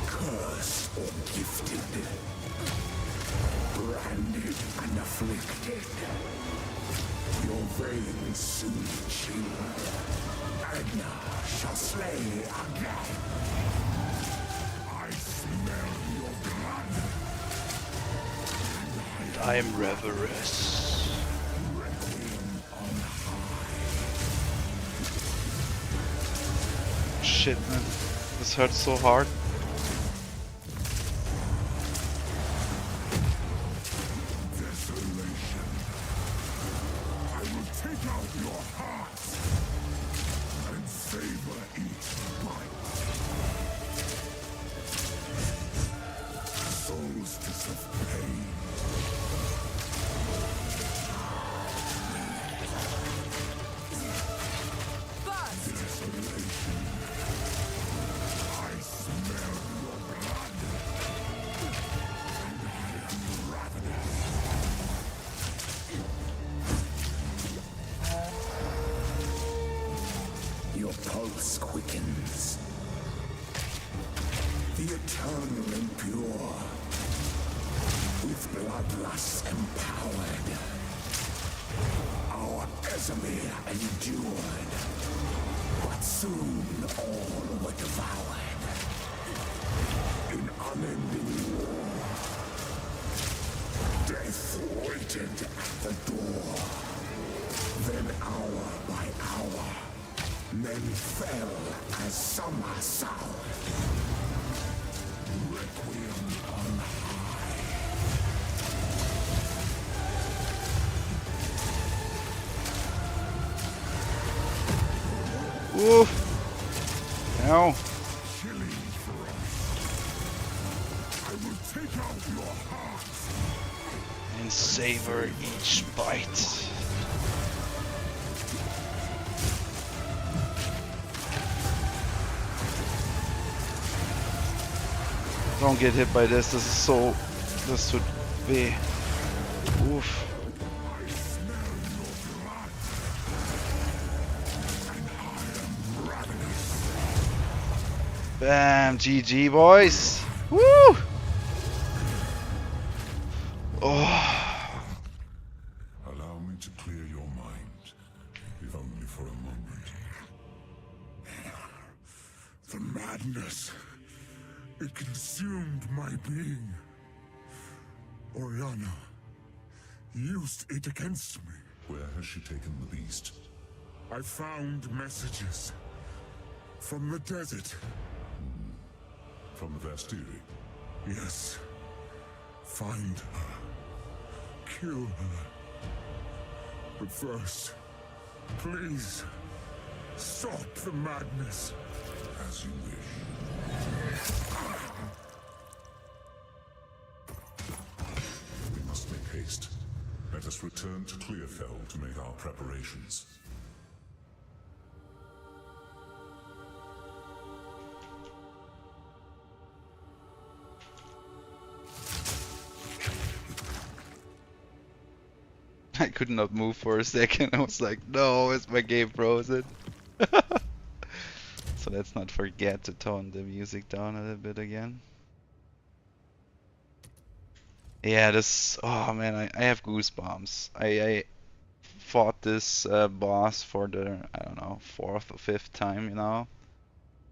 Cursed or gifted. Branded and afflicted. Your veins soon chill. Agnar shall slay again. I smell your blood. I am Reverus. Requiem on high. Shit, man. This hurts so hard. Desolation. I will take out your hearts and savor each bite. Solstice of pain. Burst. Desolation. I smell your blood. And I am ravenous. Your pulse quickens. The eternal impure. With bloodlust empowered. Our Exile endured. But soon all were devoured. In unending war. Death waited at the door. Then hour by hour. Men fell as summer soured. Requiem on high. Ooh. Ow. Killing for us. I will take out your hearts. And savor each bite. Don't get hit by this. This is so. This would be. Oof. I smell your blood. And I am ravenous. Bam. GG, boys. Woo. Oh. Allow me to clear your mind, if only for a moment. The madness. It consumed my being. Oriana used it against me. Where has she taken the beast? I found messages from the desert. From the Vastiri? Yes. Find her. Kill her. But first, please, stop the madness. As you wish. We must make haste. Let us return to Clearfell to make our preparations. I could not move for a second. I was like, no, is my game frozen? So let's not forget to tone the music down a little bit again. Yeah, this. Oh man, I have goosebumps. I fought this boss for the, I don't know, 4th or 5th time, you know?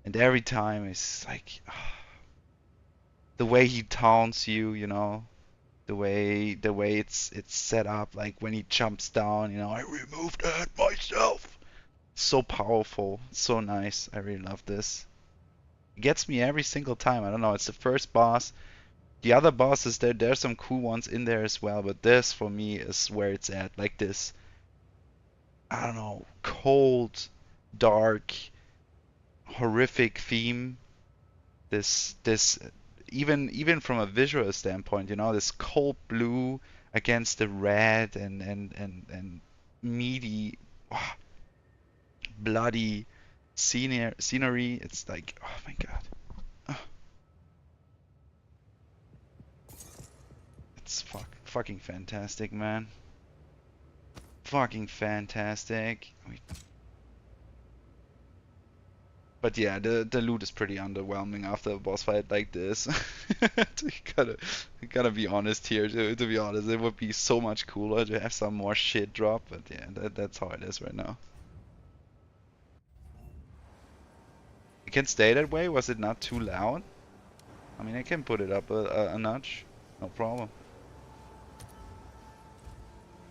And every time it's like, the way he taunts you, you know, the way it's set up, like when he jumps down, you know, I removed that myself. So powerful, so nice. I really love this. It gets me every single time. I don't know, it's the first boss. The other bosses, there's some cool ones in there as well, but this for me is where it's at. Like this, I don't know, cold, dark, horrific theme. This even from a visual standpoint, you know, this cold blue against the red and meaty, ah, bloody scenery. It's like, oh my god. Ah, it's fucking fantastic, man. Fucking fantastic. But yeah, the loot is pretty underwhelming after a boss fight like this. You gotta be honest here. To be honest, it would be so much cooler to have some more shit drop. But yeah, that's how it is right now. It can stay that way. Was it not too loud? I mean, I can put it up a notch. No problem.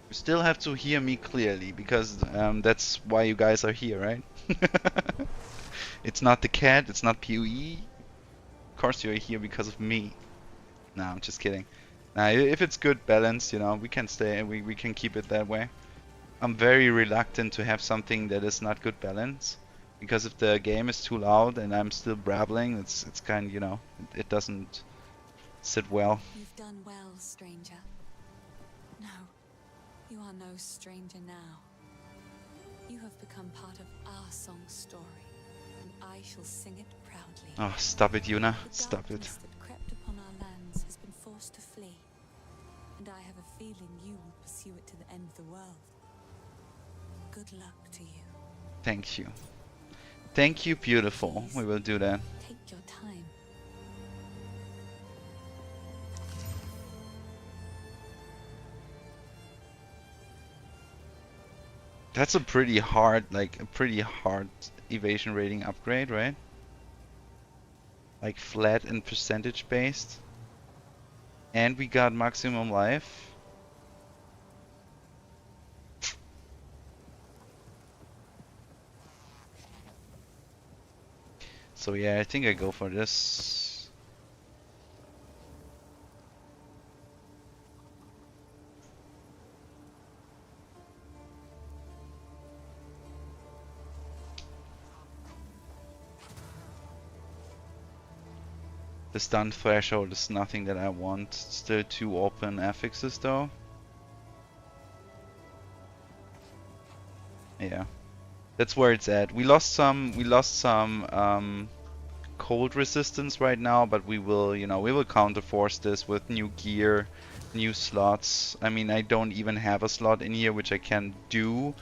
You still have to hear me clearly because that's why you guys are here, right? It's not the cat, it's not PoE. Of course you're here because of me. No, I'm just kidding. Nah, if it's good balance, you know, we can stay, we can keep it that way. I'm very reluctant to have something that is not good balance. Because if the game is too loud and I'm still brabbling, it's kind of, you know, it doesn't sit well. You've done well, stranger. No, you are no stranger now. You have become part of our song's story, and I shall sing it proudly. Oh, stop it, Yuna. The Stop it. darkness that crept upon our lands has been forced to flee, and I have a feeling you will pursue it to the end of the world. Good luck to you. Thank you. Thank you, beautiful. We will do that. Take your time. That's a pretty hard, evasion rating upgrade, right? Like flat and percentage based. And we got maximum life. So yeah, I think I go for this. The stun threshold is nothing that I want. Still two open affixes though. Yeah. That's where it's at. We lost some cold resistance right now, but we will, you know, we will counterforce this with new gear, new slots. I mean, I don't even have a slot in here, which I can do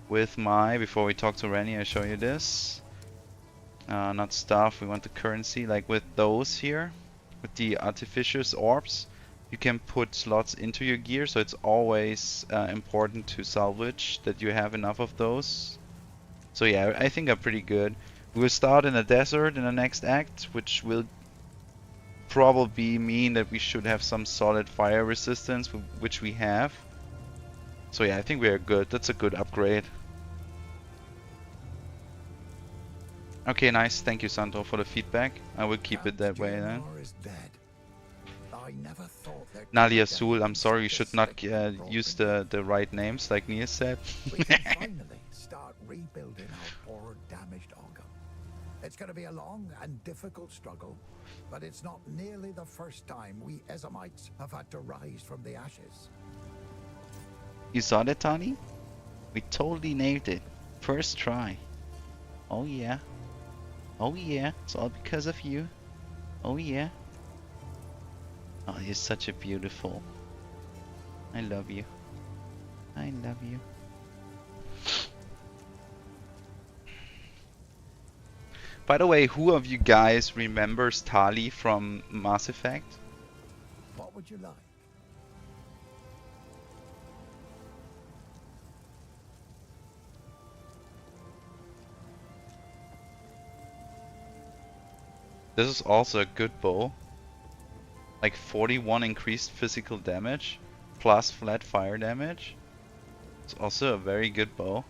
with my, before we talk to Rennie, I show you this. Not stuff, we want the currency, like with those here, with the artificious orbs, you can put slots into your gear, so it's always important to salvage that you have enough of those. So yeah, I think I'm pretty good. We will start in a desert in the next act, which will probably mean that we should have some solid fire resistance, which we have. So yeah, I think we are good. That's a good upgrade. Okay, nice. Thank you, Santo, for the feedback. I will keep it that way then. Nalia Sul, I'm sorry, you should not use the right names, like Niels said. We can finally start rebuilding our poor damaged Ogre. It's going to be a long and difficult struggle, but it's not nearly the first time we Ezamites have had to rise from the ashes. You saw that, Tani? We totally nailed it. First try. Oh yeah. Oh yeah, it's all because of you. Oh yeah. Oh, you're such a beautiful. I love you. I love you. By the way, who of you guys remembers Tali from Mass Effect? What would you like? This is also a good bow. like 41 increased physical damage plus flat fire damage. It's also a very good bow.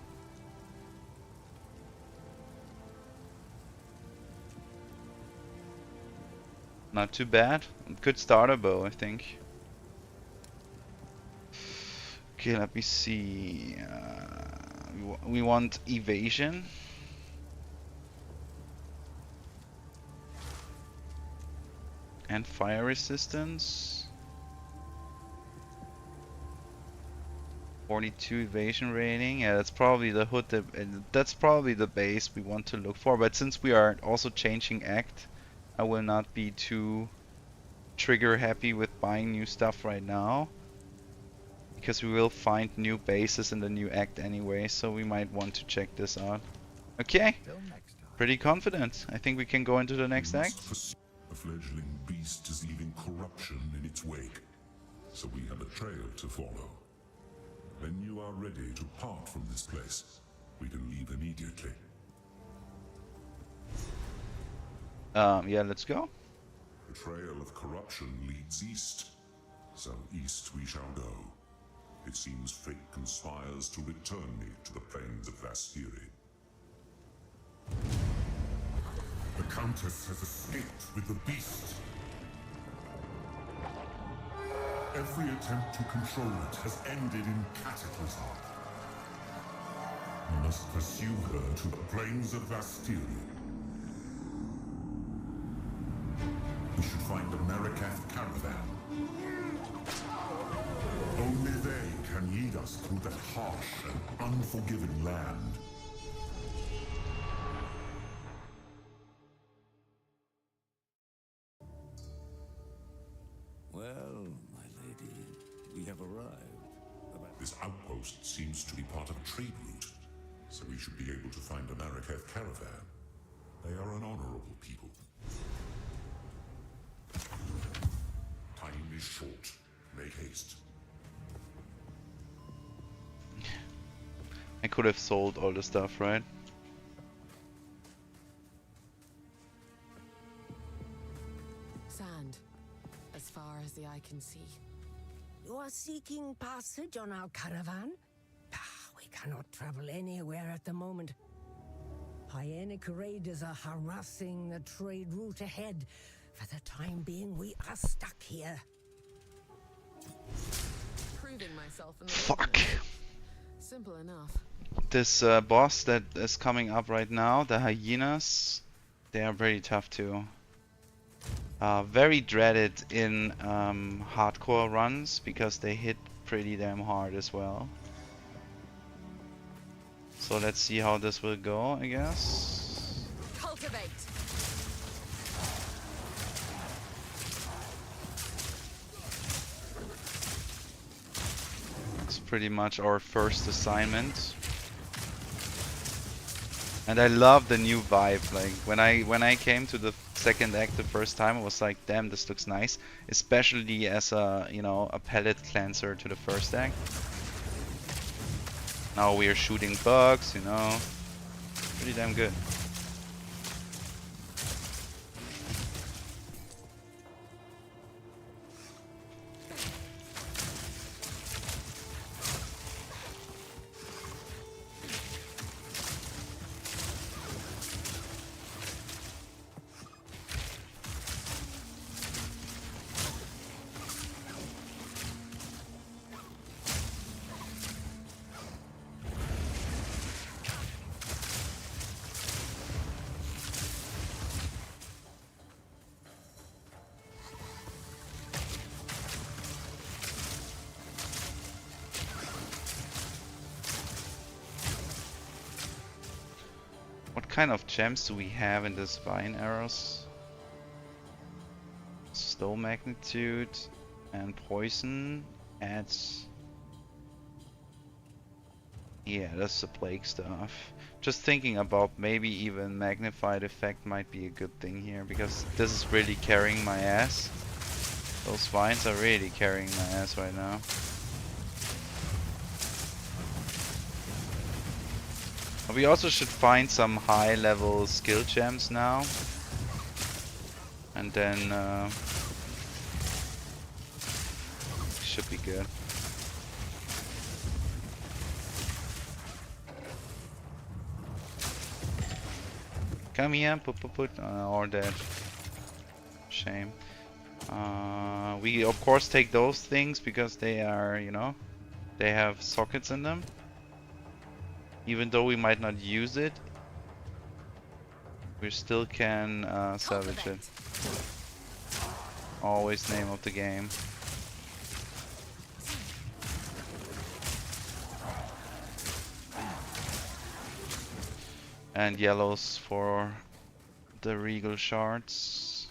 Not too bad. Good starter bow, I think. Okay, let me see. We want evasion. And fire resistance. 42 evasion rating. Yeah, that's probably the hood. That's probably the base we want to look for. But since we are also changing act, I will not be too trigger happy with buying new stuff right now, because we will find new bases in the new act anyway, so we might want to check this out. Okay, Till next time. pretty confident. I think we can go into the next We act. must pursue. The fledgling beast is leaving corruption in its wake, so we have a trail to follow. When you are ready to part from this place, we can leave immediately. Yeah, let's go. The trail of corruption leads east, so east we shall go. It seems fate conspires to return me to the plains of Vastiri. The Countess has escaped with the beast. Every attempt to control it has ended in cataclysm. We must pursue her to the plains of Vastiri. We should find a Marikath caravan. Only they can lead us through that harsh and unforgiving land. Well, my lady, we have arrived. This outpost seems to be part of a trade route, so we should be able to find a Marikath caravan. They are an honorable people. Time is short. Make haste. I could have sold all the stuff, right? Sand, as far as the eye can see. You are seeking passage on our caravan? We cannot travel anywhere at the moment. Hyenic raiders are harassing the trade route ahead. For the time being, we are stuck here. Proving myself in the Fuck. wilderness. Simple enough. This boss that is coming up right now, the hyenas, they are very tough too. Very dreaded in hardcore runs because they hit pretty damn hard as well. So let's see how this will go, I guess. Cultivate. It's pretty much our first assignment. And I love the new vibe. Like when I came to the second act the first time, I was like, damn, this looks nice. Especially as a, you know, a palette cleanser to the first act. Now we are shooting bugs, you know. Pretty damn good. What kind of gems do we have in this vine arrows? Slow magnitude and poison adds. Yeah, that's the plague stuff. Just thinking about maybe even magnified effect might be a good thing here, because this is really carrying my ass. Those vines are really carrying my ass right now. We also should find some high level skill gems now. And then should be good. Come here, put. Or dead. Shame. We of course take those things because they are, you know, they have sockets in them. Even though we might not use it, we still can salvage it. Always name of the game. And yellows for the regal shards.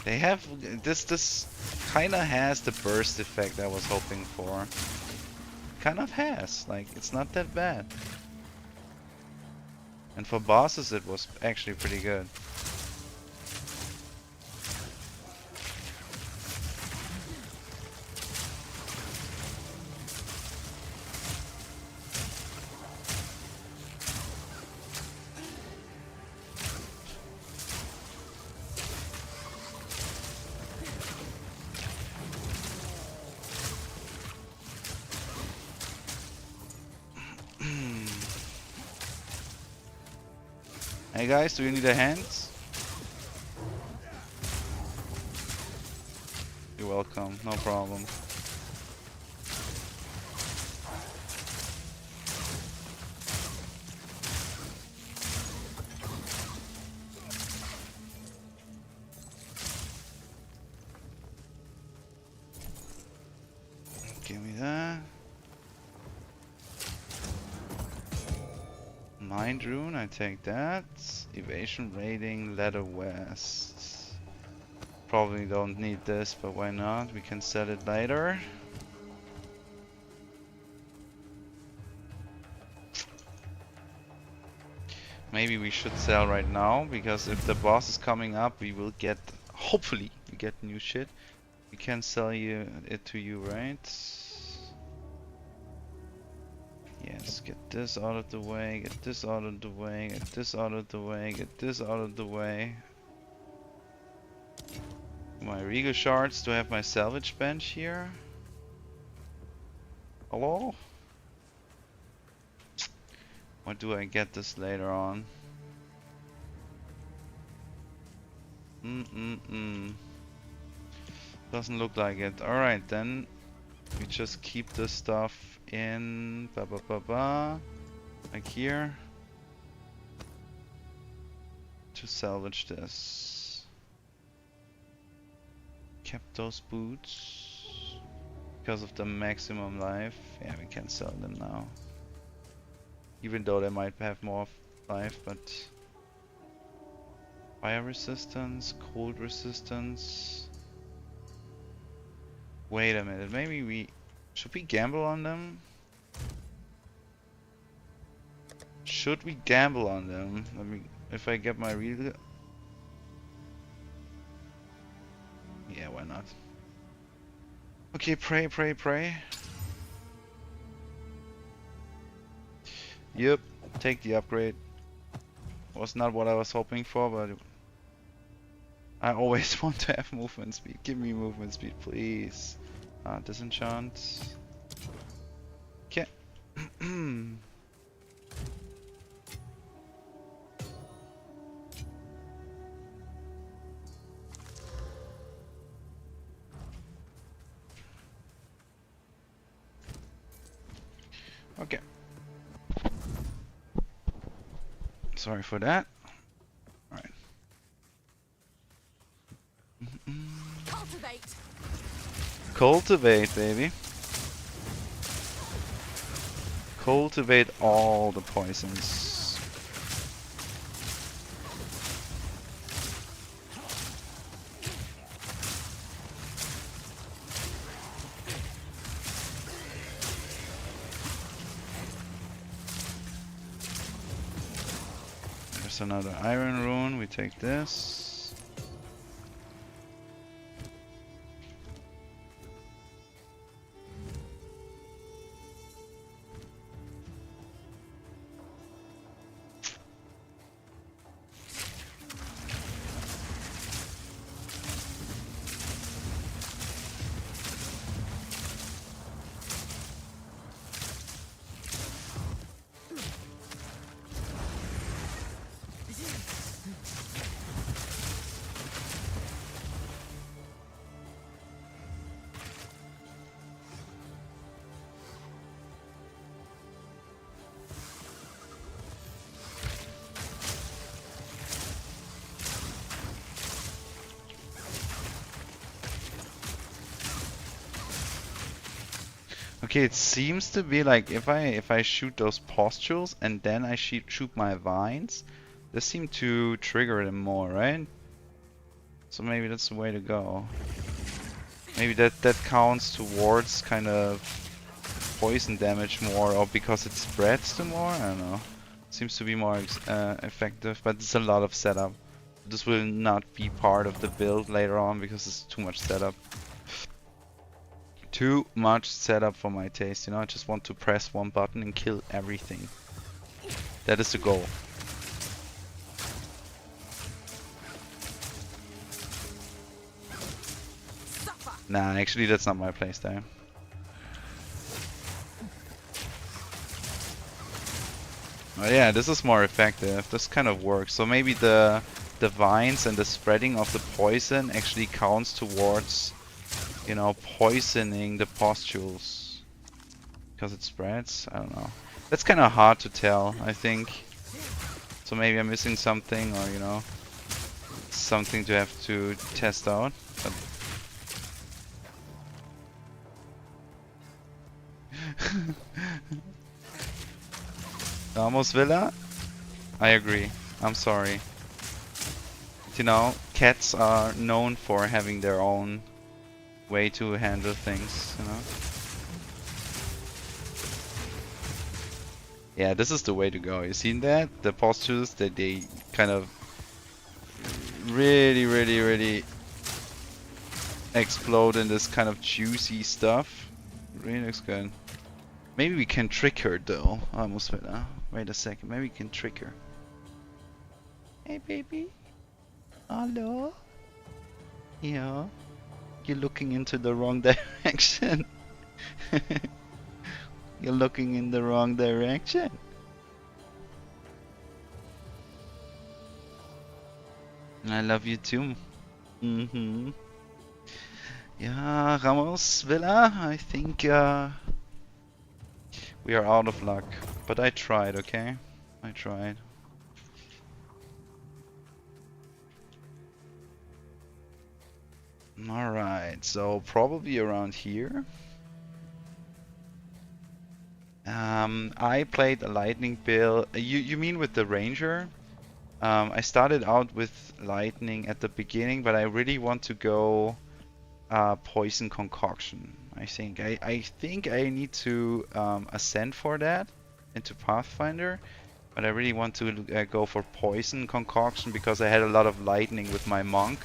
They have this kinda has the burst effect I was hoping for. Kind of has, like it's not that bad. And for bosses it was actually pretty good. Hey guys, do you need a hand? You're welcome, no problem. Give me that. Mind rune, I take that. Evasion rating, leather vest. Probably don't need this, but why not? We can sell it later. Maybe we should sell right now, because if the boss is coming up, we will get, hopefully, we get new shit. We can sell it to you, right? Yes, get this out of the way, get this out of the way, get this out of the way, get this out of the way. My regal shards, do I have my salvage bench here? Hello? Or do I get this later on? Doesn't look like it. Alright then. We just keep this stuff in like here to salvage this. Kept those boots because of the maximum life. Yeah, we can sell them now. Even though they might have more life, but fire resistance, cold resistance. Wait a minute, maybe should we gamble on them? Should we gamble on them? Let me, if I get my real... Yeah, why not? Okay, pray. Yep, take the upgrade. Was not what I was hoping for, but I always want to have movement speed. Give me movement speed, please. Disenchant. Okay. Okay. Sorry for that. Alright. Cultivate. Cultivate, baby. Cultivate all the poisons. There's another iron rune. We take this. Okay, it seems to be like if I shoot those pustules and then I shoot my vines, they seem to trigger them more, right? So maybe that's the way to go. Maybe that counts towards kind of poison damage more, or because it spreads to more. I don't know. Seems to be more effective, but it's a lot of setup. This will not be part of the build later on because it's too much setup. Too much setup for my taste, you know. I just want to press one button and kill everything. That is the goal. Nah, actually that's not my playstyle. Oh yeah, this is more effective. This kind of works. So maybe the vines and the spreading of the poison actually counts towards, you know, poisoning the pustules. Because it spreads? I don't know. That's kind of hard to tell, I think. So maybe I'm missing something, or, you know, something to have to test out. But Ramos Villa? I agree. I'm sorry. You know, cats are known for having their own way to handle things, you know? Yeah, this is the way to go. You seen that? The pustules that they kind of really explode in this kind of juicy stuff. Really looks good. Maybe we can trick her though. Almost wait a second. Maybe we can trick her. Hey baby. Hello? Yeah. You're looking into the wrong direction. You're looking in the wrong direction. I love you too. Mm-hmm. Yeah, Ramos Villa, I think we are out of luck. But I tried, okay? I tried. Alright, so probably around here. I played a lightning build. You mean with the ranger? I started out with lightning at the beginning, but I really want to go poison concoction. I think I need to ascend for that into Pathfinder, but I really want to go for poison concoction because I had a lot of lightning with my monk.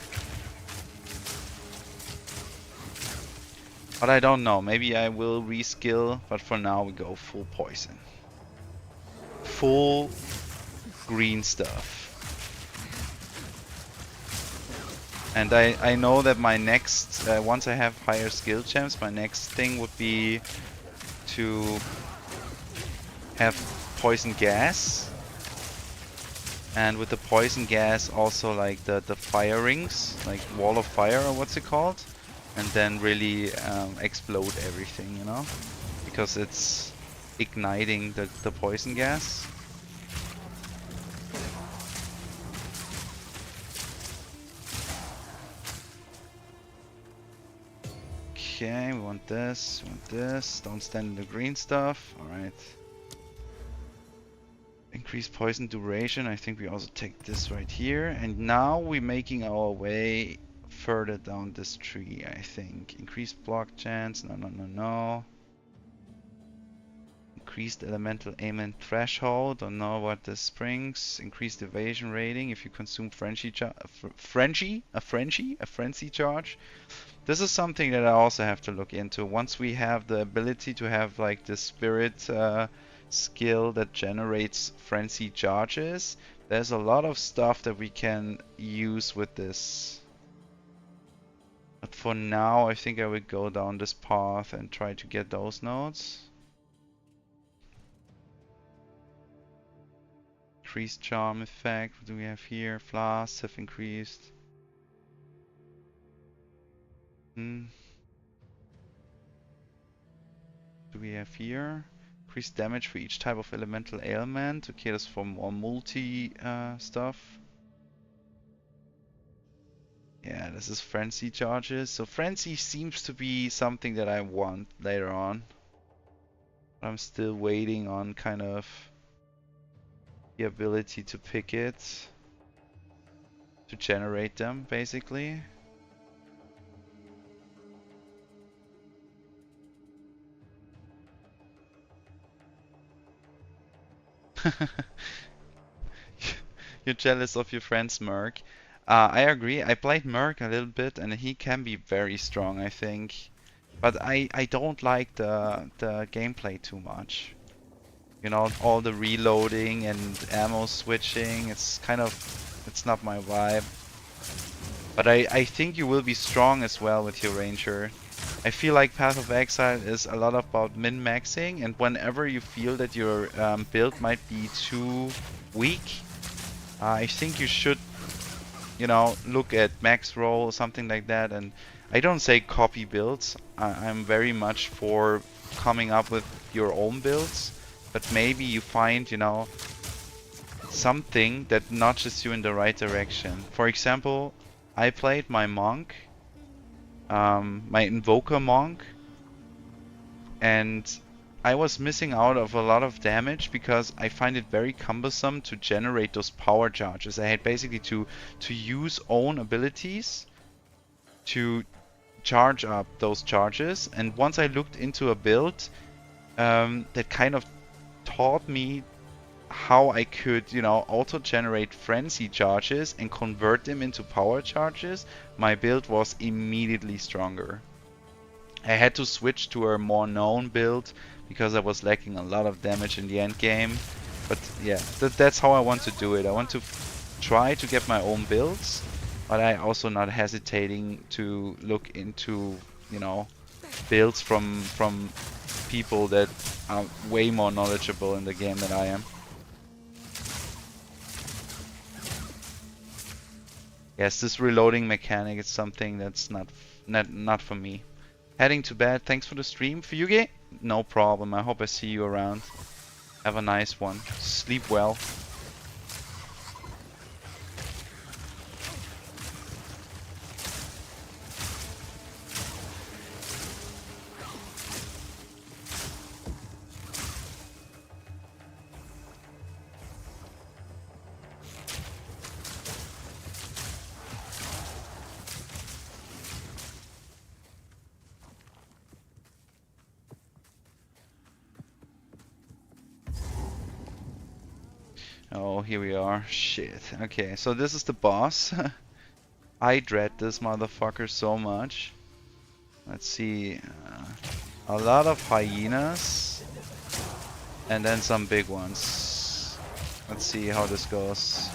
But I don't know, maybe I will reskill, but for now we go full poison. Full green stuff. And I know that my next, once I have higher skill champs, my next thing would be to have poison gas. And with the poison gas also like the fire rings, like wall of fire or what's it called? And then really explode everything, you know? Because it's igniting the poison gas. Okay, we want this, Don't stand in the green stuff. Alright. Increase poison duration. I think we also take this right here. And now we're making our way further down this tree, I think. Increase block chance. No. Increased elemental aim threshold. Don't know what this brings. Increased evasion rating if you consume frenzy charge. This is something that I also have to look into. Once we have the ability to have like the spirit skill that generates frenzy charges, there's a lot of stuff that we can use with this. But for now, I think I would go down this path and try to get those nodes. Increased charm effect. What do we have here? Flasks have increased. Do we have here? Increased damage for each type of elemental ailment. Okay, that's for more multi stuff. Yeah, this is frenzy charges. So frenzy seems to be something that I want later on. I'm still waiting on kind of the ability to pick it. To generate them, basically. You're jealous of your friend's Merc. I agree. I played Merc a little bit and he can be very strong, I think. But I don't like the gameplay too much. You know, all the reloading and ammo switching, it's not my vibe. But I think you will be strong as well with your Ranger. I feel like Path of Exile is a lot about min-maxing, and whenever you feel that your build might be too weak, I think you should, you know, look at max roll or something like that. And I don't say copy builds. I'm very much for coming up with your own builds, but maybe you find, you know, something that nudges you in the right direction. For example, I played my monk, my invoker monk, and I was missing out of a lot of damage because I find it very cumbersome to generate those power charges. I had basically to use own abilities to charge up those charges, and once I looked into a build that kind of taught me how I could, you know, auto-generate frenzy charges and convert them into power charges, my build was immediately stronger. I had to switch to a more known build because I was lacking a lot of damage in the end game. But yeah, that's how I want to do it. I want to try to get my own builds, but I also not hesitating to look into, you know, builds from people that are way more knowledgeable in the game than I am. Yes, this reloading mechanic is something that's not for me. Heading to bed. Thanks for the stream, Fuyuge. No problem. I hope I see you around. Have a nice one. Sleep well. Oh, here we are. Shit. Okay, so this is the boss. I dread this motherfucker so much. Let's see. A lot of hyenas. And then some big ones. Let's see how this goes.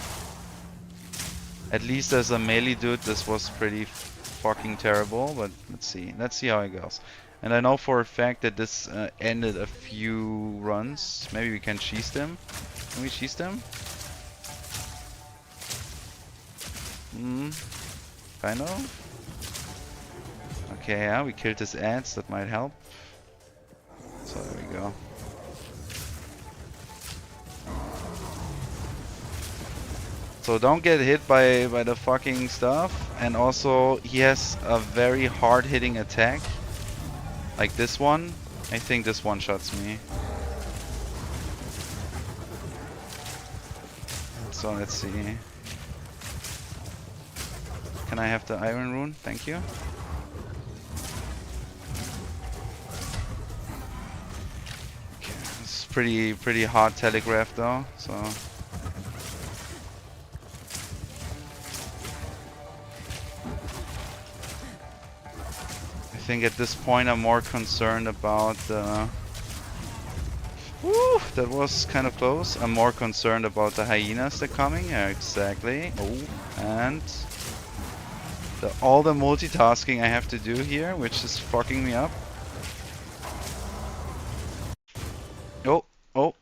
At least as a melee dude, this was pretty fucking terrible. But let's see. Let's see how it goes. And I know for a fact that this ended a few runs. Maybe we can cheese them. Can we cheese them? Kind of. Okay, yeah, we killed his ads. That might help. So there we go. So don't get hit by the fucking stuff. And also, he has a very hard-hitting attack. Like this one. I think this one shots me. So let's see. Can I have the iron rune? Thank you. Okay, let's pretty hard telegraph though, so. I think at this point I'm more concerned about the... Woo, that was kind of close. I'm more concerned about the hyenas that are coming. Yeah, exactly. Oh, and all the multitasking I have to do here, which is fucking me up. Oh, oh.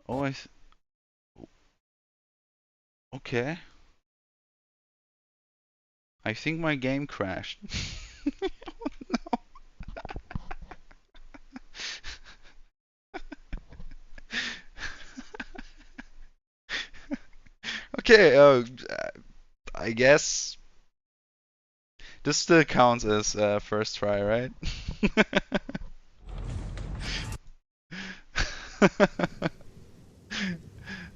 Oh, okay. I think my game crashed. No. Okay, I guess this still counts as first try, right?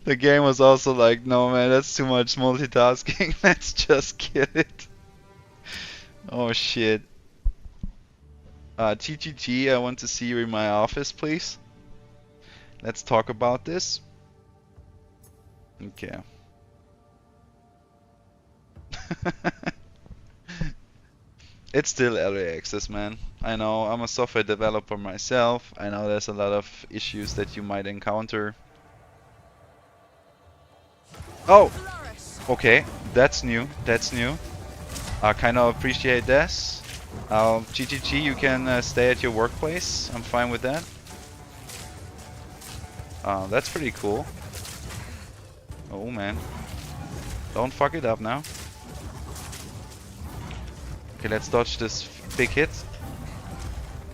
The game was also like, no man, that's too much multitasking. Let's just kill it. Oh shit. TGT, I want to see you in my office, please. Let's talk about this. Okay. It's still early access, man. I know, I'm a software developer myself. I know there's a lot of issues that you might encounter. Oh! Okay, that's new, that's new. I kind of appreciate this. GGG, you can stay at your workplace. I'm fine with that. That's pretty cool. Oh man. Don't fuck it up now. Okay, let's dodge this big hit.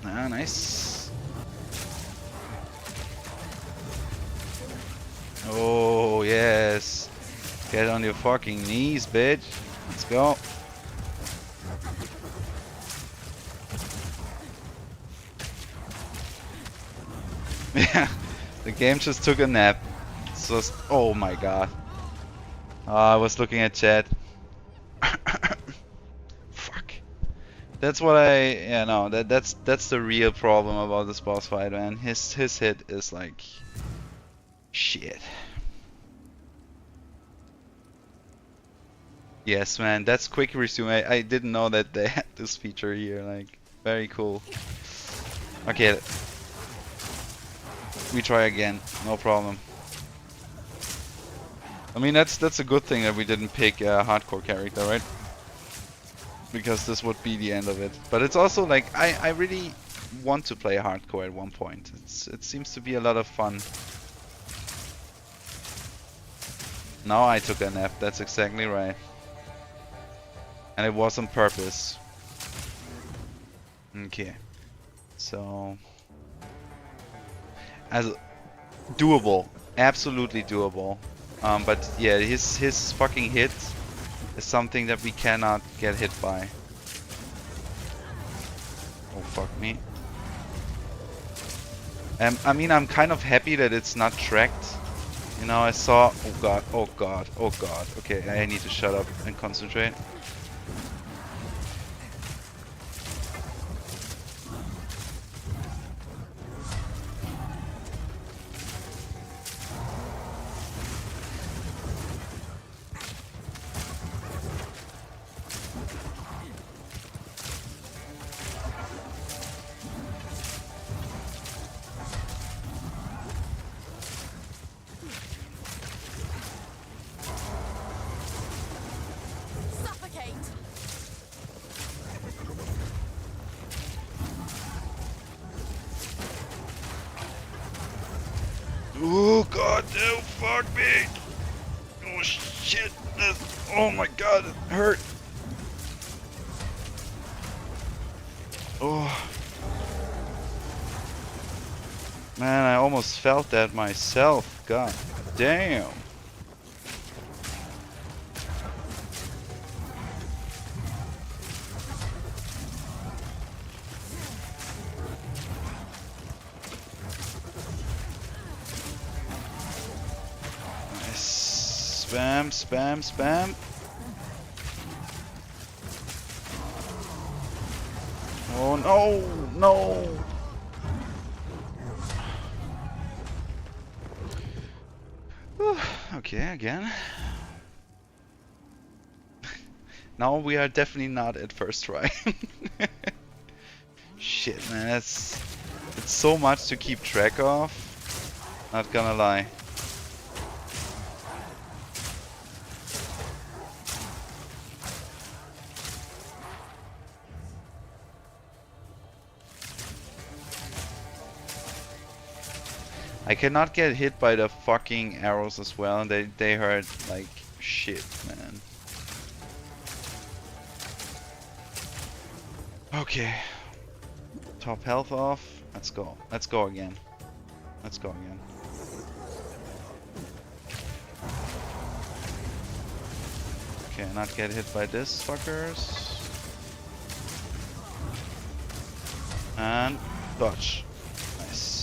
Ah, nice. Oh, yes. Get on your fucking knees, bitch. Let's go. Yeah, the game just took a nap. It's just, oh my god. I was looking at chat. Fuck. That's what yeah, no, that's the real problem about this boss fight, man. His hit is like shit. Yes, man, that's quick resume. I didn't know that they had this feature here, like very cool. Okay. We try again, no problem. I mean, that's a good thing that we didn't pick a hardcore character, right? Because this would be the end of it. But it's also like, I really want to play hardcore at one point. It seems to be a lot of fun. Now I took a nap, that's exactly right. And it was on purpose. Okay. So... as doable. Absolutely doable. But yeah, his fucking hit is something that we cannot get hit by. Oh fuck me. I mean, I'm kind of happy that it's not tracked. You know, I saw... oh god, oh god, oh god. Okay, I need to shut up and concentrate. Oh god, no, fuck me! Oh shit, oh my god, it hurt! Oh. Man, I almost felt that myself, god damn! Spam, spam, spam. Oh no, no. Okay, again. Now we are definitely not at first try. Shit, man, it's so much to keep track of. Not gonna lie. I cannot get hit by the fucking arrows as well, and they hurt like shit, man. Okay. Top health off. Let's go. Let's go again. Let's go again. Okay, not get hit by this fuckers. And dodge. Nice.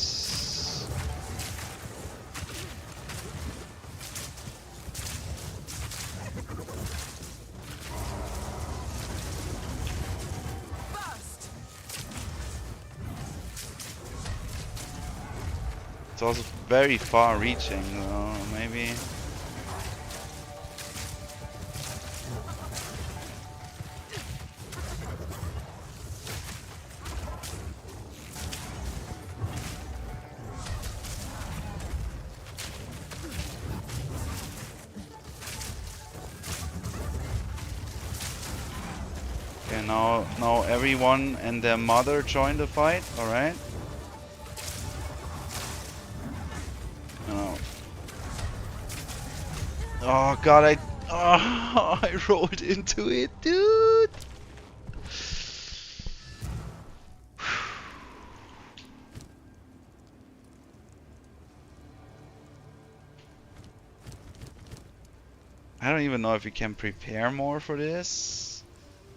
It's also very far reaching, though, maybe. Okay, now everyone and their mother join the fight, alright? Oh god, I rolled into it, dude. I don't even know if we can prepare more for this,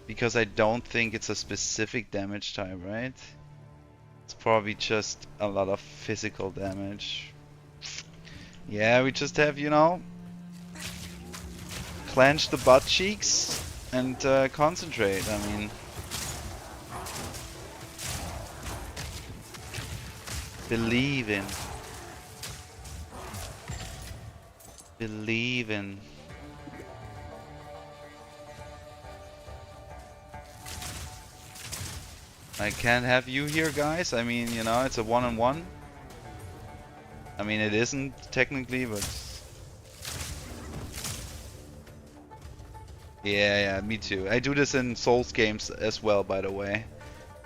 because I don't think it's a specific damage type, right? It's probably just a lot of physical damage. Yeah, we just have, you know, clench the butt cheeks and concentrate. I mean, believe in. Believe in. I can't have you here, guys. I mean, you know, it's a one-on-one. I mean, it isn't technically, but yeah, me too. I do this in Souls games as well, by the way.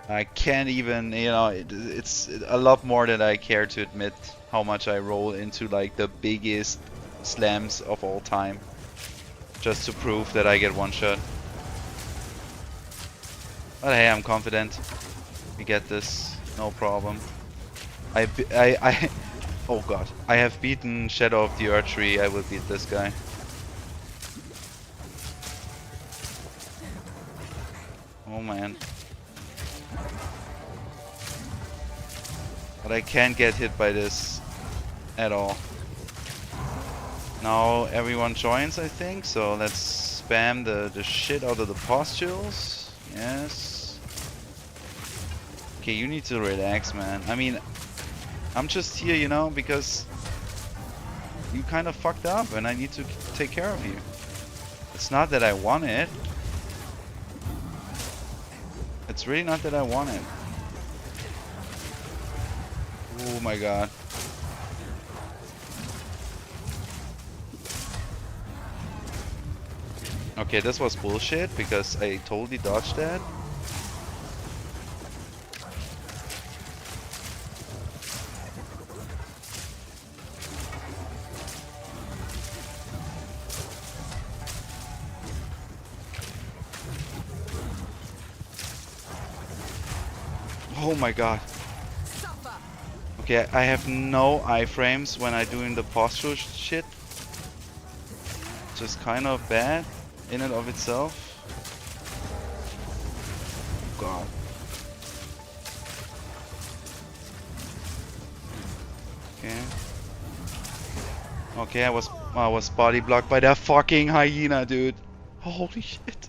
I can't even, you know, it's a lot more than I care to admit how much I roll into like the biggest slams of all time, just to prove that I get one shot. But hey, I'm confident. We get this, no problem. Oh god, I have beaten Shadow of the Archery. I will beat this guy. Oh man. But I can't get hit by this at all. Now everyone joins, I think, so let's spam the shit out of the postules. Yes. Okay, you need to relax, man. I mean, I'm just here, you know, because you kind of fucked up and I need to take care of you. It's not that I want it. It's really not that I want it. Oh my god. Okay, this was bullshit because I totally dodged that. Oh my god. Okay, I have no iframes when I doing the posture shit. Just kind of bad in and of itself. God. Okay. Okay, I was body blocked by that fucking hyena, dude. Holy shit.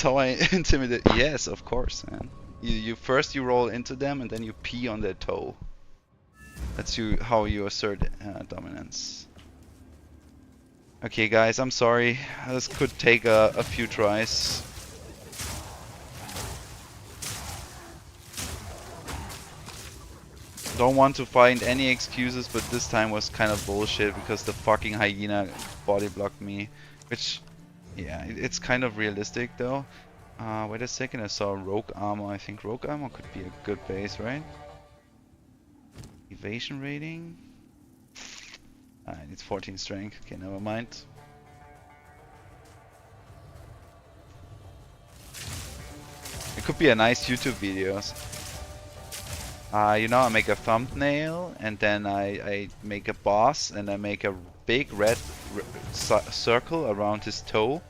That's how I intimidate. Yes, of course, man. You first you roll into them and then you pee on their toe. That's how you assert dominance. Okay, guys, I'm sorry. This could take a few tries. Don't want to find any excuses, but this time was kind of bullshit because the fucking hyena body blocked me. Which, yeah, it's kind of realistic though. Wait a second, I saw rogue armor. I think rogue armor could be a good base, right? Evasion rating? It needs 14 strength. Okay, never mind. It could be a nice YouTube videos. You know, I make a thumbnail and then I make a boss and I make a big red circle around his toe.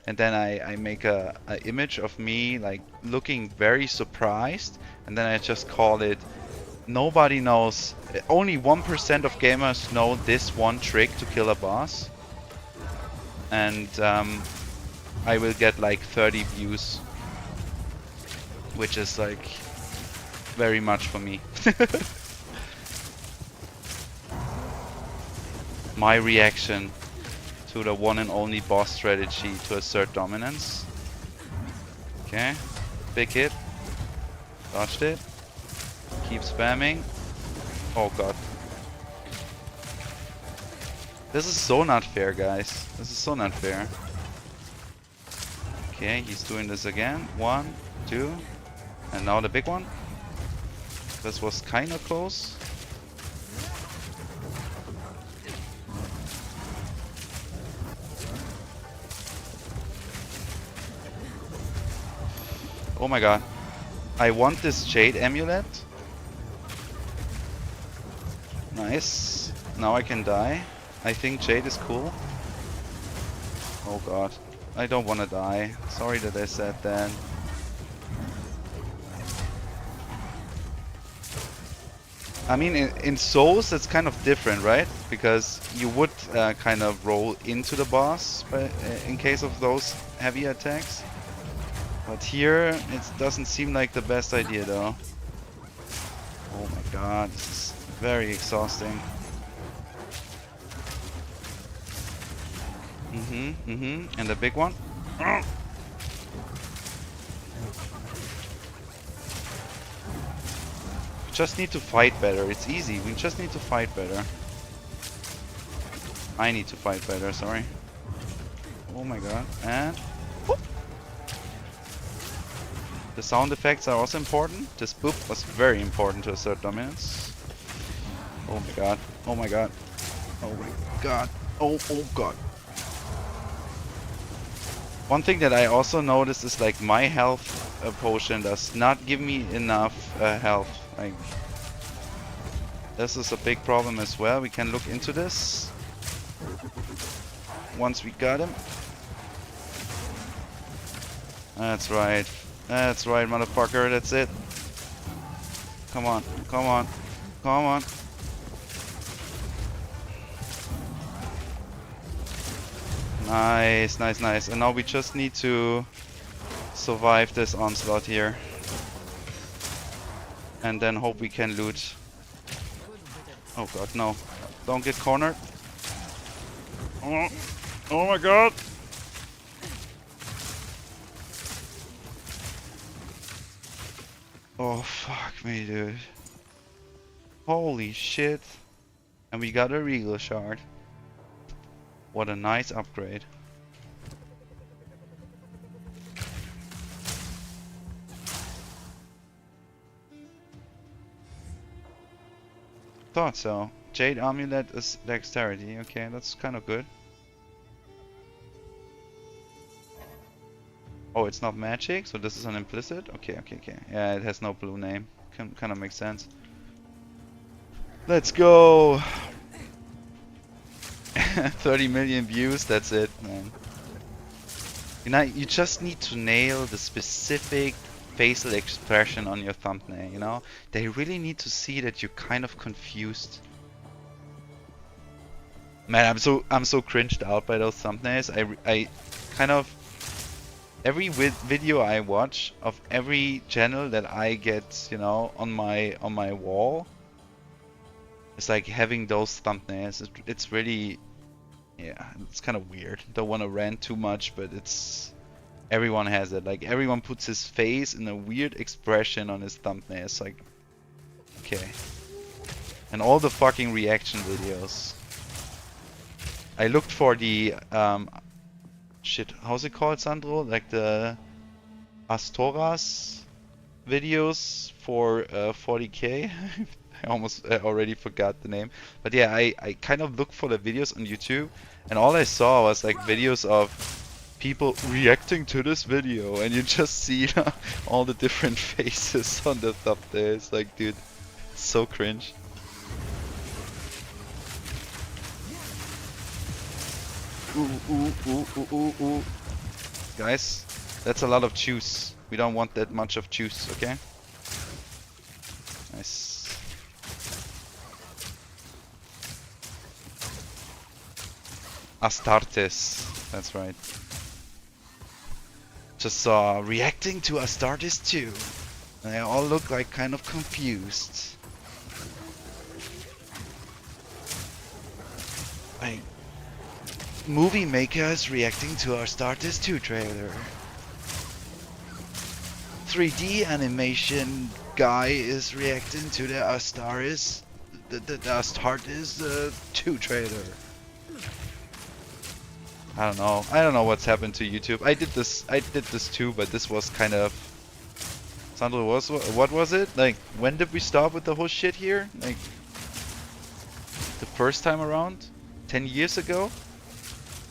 And then I make a image of me like looking very surprised, and then I just call it nobody knows, only 1% of gamers know this one trick to kill a boss. And I will get like 30 views, which is like very much for me. My reaction to the one and only boss strategy to assert dominance. Okay, big hit. Dodged it. Keep spamming. Oh god. This is so not fair, guys. This is so not fair. Okay, he's doing this again. 1, 2, and now the big one. This was kinda close. Oh my god. I want this Jade amulet. Nice. Now I can die. I think Jade is cool. Oh god. I don't want to die. Sorry that I said that. I mean, in Souls it's kind of different, right? Because you would kind of roll into the boss in case of those heavy attacks. But here, it doesn't seem like the best idea though. Oh my god, this is very exhausting. And the big one. We just need to fight better, it's easy, we just need to fight better. I need to fight better, sorry. Oh my god, and... whoop. The sound effects are also important. This boop was very important to assert dominance. Oh my god. Oh my god. Oh my god. Oh god. One thing that I also noticed is like my health potion does not give me enough health. Like, this is a big problem as well. We can look into this once we got him. That's right. That's right, motherfucker, that's it. Come on, come on, come on. Nice, nice, nice. And now we just need to survive this onslaught here. And then hope we can loot. Oh god, no. Don't get cornered. Oh, oh my god. Oh fuck me, dude. Holy shit. And we got a Regal shard. What a nice upgrade. Thought so. Jade amulet is dexterity. Okay, that's kind of good. Oh, it's not magic, so this is an implicit? Okay, okay, okay. Yeah, it has no blue name. Kind of makes sense. Let's go! 30 million views, that's it, man. You know, you just need to nail the specific facial expression on your thumbnail, you know? They really need to see that you're kind of confused. Man, I'm so cringed out by those thumbnails. I kind of every video I watch of every channel that I get, you know, on my wall, it's like having those thumbnails. It's really, yeah, it's kind of weird. Don't want to rant too much, but it's everyone has it. Like everyone puts his face in a weird expression on his thumbnail. It's like, okay. And all the fucking reaction videos. I looked for the shit, how's it called, Sandro? Like the Astoras videos for 40k. I almost already forgot the name. But yeah, I kind of looked for the videos on YouTube, and all I saw was like videos of people reacting to this video, and you just see all the different faces on the top there. It's like, dude, it's so cringe. Ooh. Guys, that's a lot of juice. We don't want that much of juice, okay? Nice. Astartes, that's right. Just saw reacting to Astartes 2. And they all look like kind of confused. Like, movie makers reacting to our Astartes 2 trailer. 3D animation guy is reacting to the Astartes 2 trailer. I don't know what's happened to YouTube. I did this too, but this was kind of, Sandro, what was it? Like, when did we stop with the whole shit here? Like, the first time around? 10 years ago?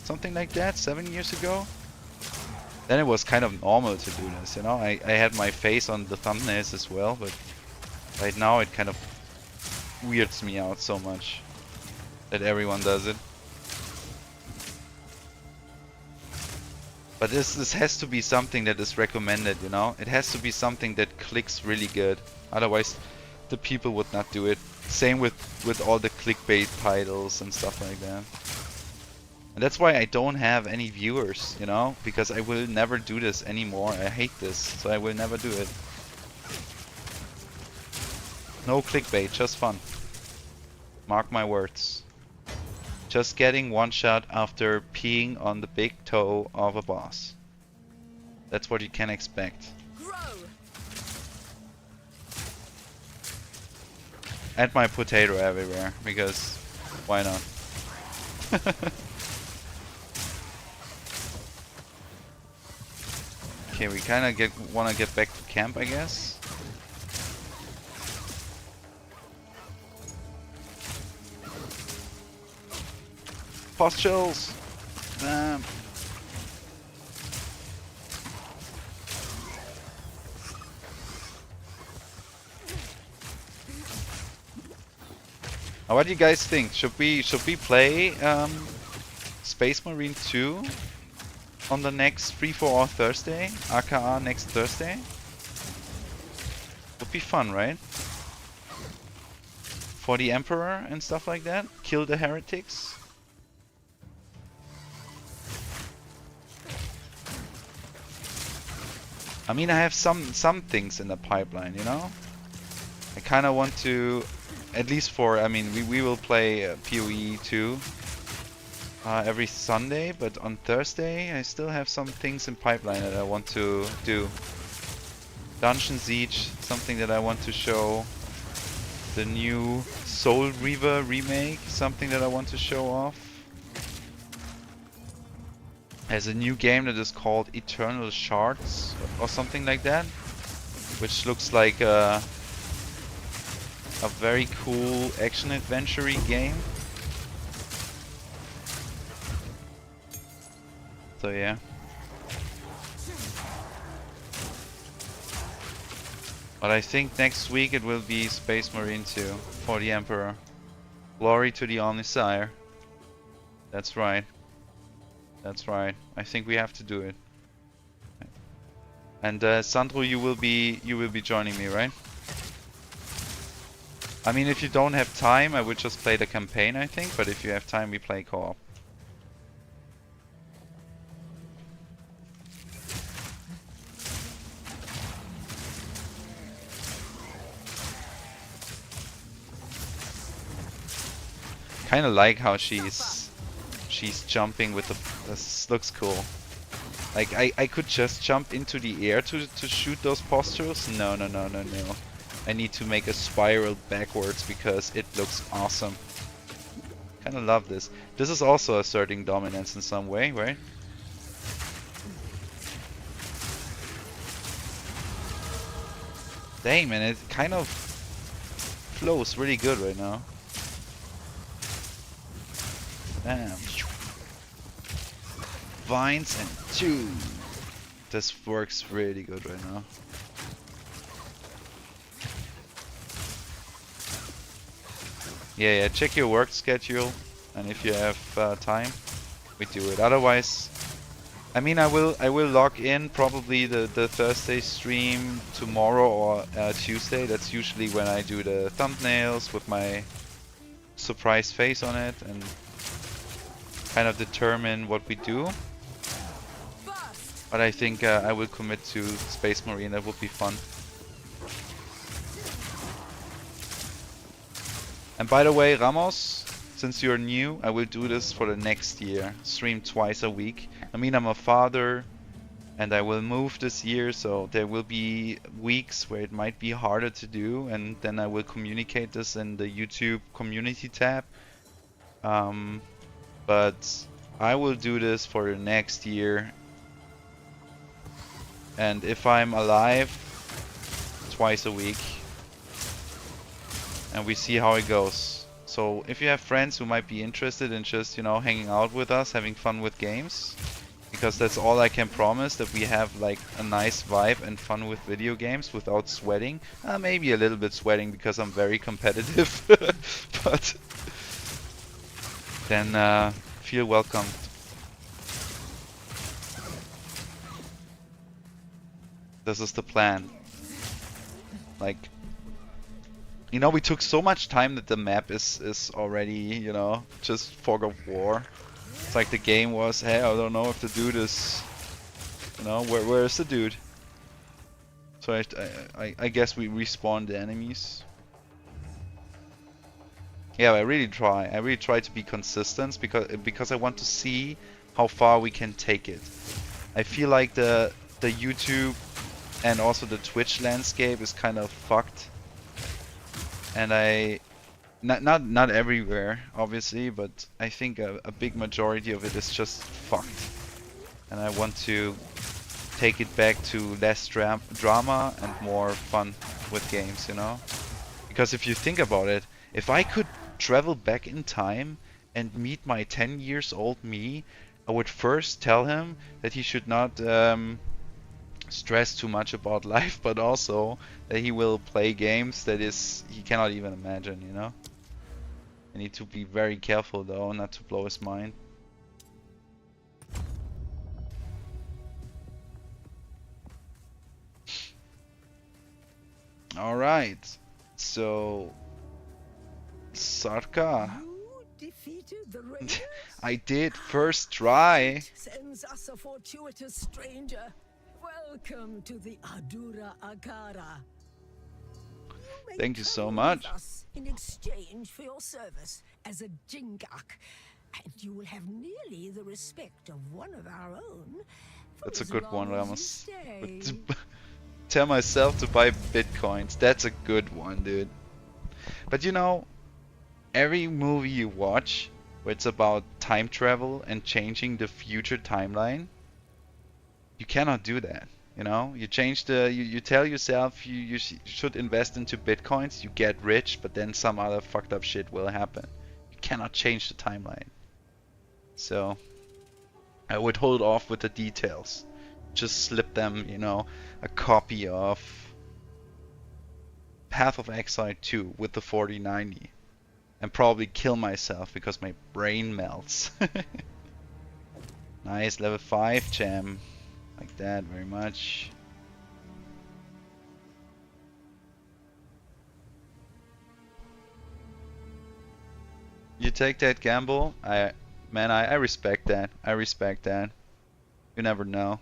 Something like that? 7 years ago? Then it was kind of normal to do this, you know? I had my face on the thumbnails as well, but right now it kind of weirds me out so much that everyone does it. But this has to be something that is recommended, you know? It has to be something that clicks really good. Otherwise, the people would not do it. Same with all the clickbait titles and stuff like that. And that's why I don't have any viewers, you know? Because I will never do this anymore. I hate this, so I will never do it. No clickbait, just fun. Mark my words. Just getting one shot after peeing on the big toe of a boss. That's what you can expect. Grow. And my potato everywhere, because why not? Okay, we kind of want to get back to camp, I guess. Pustules! Bam! Now, what do you guys think? Should we play Space Marine 2 on the next Free for All Thursday, aka next Thursday? Would be fun, right? For the Emperor and stuff like that. Kill the heretics. I mean, I have some things in the pipeline, you know? I kind of want to, at least for, I mean, we will play PoE 2 every Sunday, but on Thursday I still have some things in pipeline that I want to do. Dungeon Siege, something that I want to show. The new Soul Reaver remake, something that I want to show off. There's a new game that is called Eternal Shards or something like that, which looks like a very cool action adventure-y game. So yeah. But I think next week it will be Space Marine 2 for the Emperor. Glory to the Omnisire. That's right. That's right. I think we have to do it. And Sandro, you will be joining me, right? I mean, if you don't have time, I would just play the campaign, I think. But if you have time, we play co-op. Kind of like how she's jumping with the. This looks cool. Like I could just jump into the air to shoot those postures. No. I need to make a spiral backwards because it looks awesome. Kind of love this. This is also asserting dominance in some way, right? Dang, man, it kind of flows really good right now. Damn. Vines and 2. This works really good right now. Yeah, check your work schedule, and if you have time, we do it. Otherwise, I mean, I will log in probably the Thursday stream tomorrow or Tuesday. That's usually when I do the thumbnails with my surprise face on it and kind of determine what we do. But I think I will commit to Space Marine. That would be fun. And by the way, Ramos, since you're new, I will do this for the next year. Stream twice a week. I mean, I'm a father and I will move this year, so there will be weeks where it might be harder to do, and then I will communicate this in the YouTube community tab. But I will do this for the next year. And if I'm alive, twice a week. And we see how it goes. So if you have friends who might be interested in just, you know, hanging out with us, having fun with games, because that's all I can promise, that we have like a nice vibe and fun with video games without sweating. Maybe a little bit sweating because I'm very competitive, but then feel welcome. This is the plan. Like, you know, we took so much time that the map is already, you know, just fog of war. It's like the game was, hey, I don't know if the dude is, you know, where is the dude? So I guess we respawn the enemies. Yeah, I really try to be consistent because I want to see how far we can take it. I feel like the YouTube and also the Twitch landscape is kind of fucked. And not everywhere, obviously, but I think a big majority of it is just fucked. And I want to take it back to less drama and more fun with games, you know? Because if you think about it, if I could travel back in time and meet my 10 years old me, I would first tell him that he should not stress too much about life, but also that he will play games that he cannot even imagine, you know? I need to be very careful though, not to blow his mind. Alright, so Sarka. You defeated the raiders? I did, first try. Sends us a fortuitous stranger. Welcome to the Adura Akara. Thank you so Come much. with us in exchange for your service as a Jingak, and you will have nearly the respect of one of our own. for That's a as good long one, as you Ramos. stay. Tell myself to buy bitcoins. That's a good one, dude. But you know, every movie you watch where it's about time travel and changing the future timeline, you cannot do that. You know, you change you tell yourself you should invest into bitcoins, you get rich, but then some other fucked up shit will happen. You cannot change the timeline. So I would hold off with the details. Just slip them, you know, a copy of Path of Exile 2 with the 4090 and probably kill myself because my brain melts. Nice, level 5 gem. Like that, very much. You take that gamble? I respect that. I respect that. You never know.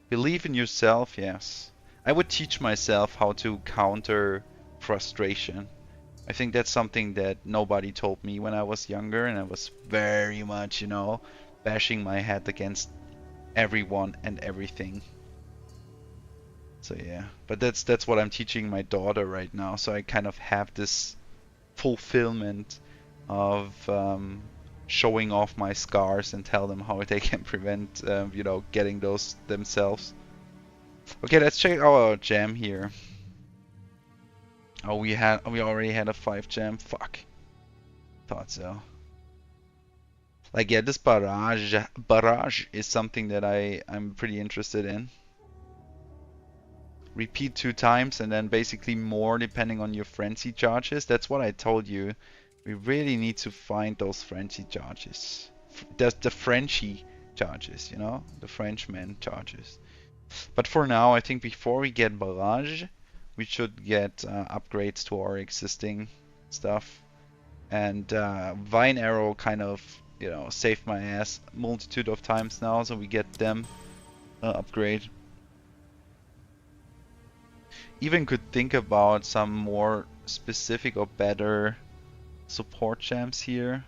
Believe in yourself, yes. I would teach myself how to counter frustration. I think that's something that nobody told me when I was younger, and I was very much, you know, bashing my head against everyone and everything. So yeah, but that's what I'm teaching my daughter right now. So I kind of have this fulfillment of showing off my scars and tell them how they can prevent, you know, getting those themselves. Okay, let's check our jam here. Oh, we already had a 5 jam. Fuck. Thought so. Like, yeah, this barrage is something that I'm pretty interested in. Repeat 2 times and then basically more depending on your frenzy charges. That's what I told you. We really need to find those frenzy charges. The Frenchy charges, you know? The Frenchman charges. But for now, I think before we get barrage, we should get upgrades to our existing stuff. And Vine Arrow kind of, you know, saved my ass multitude of times now, so we get them upgrade. Even could think about some more specific or better support gems here.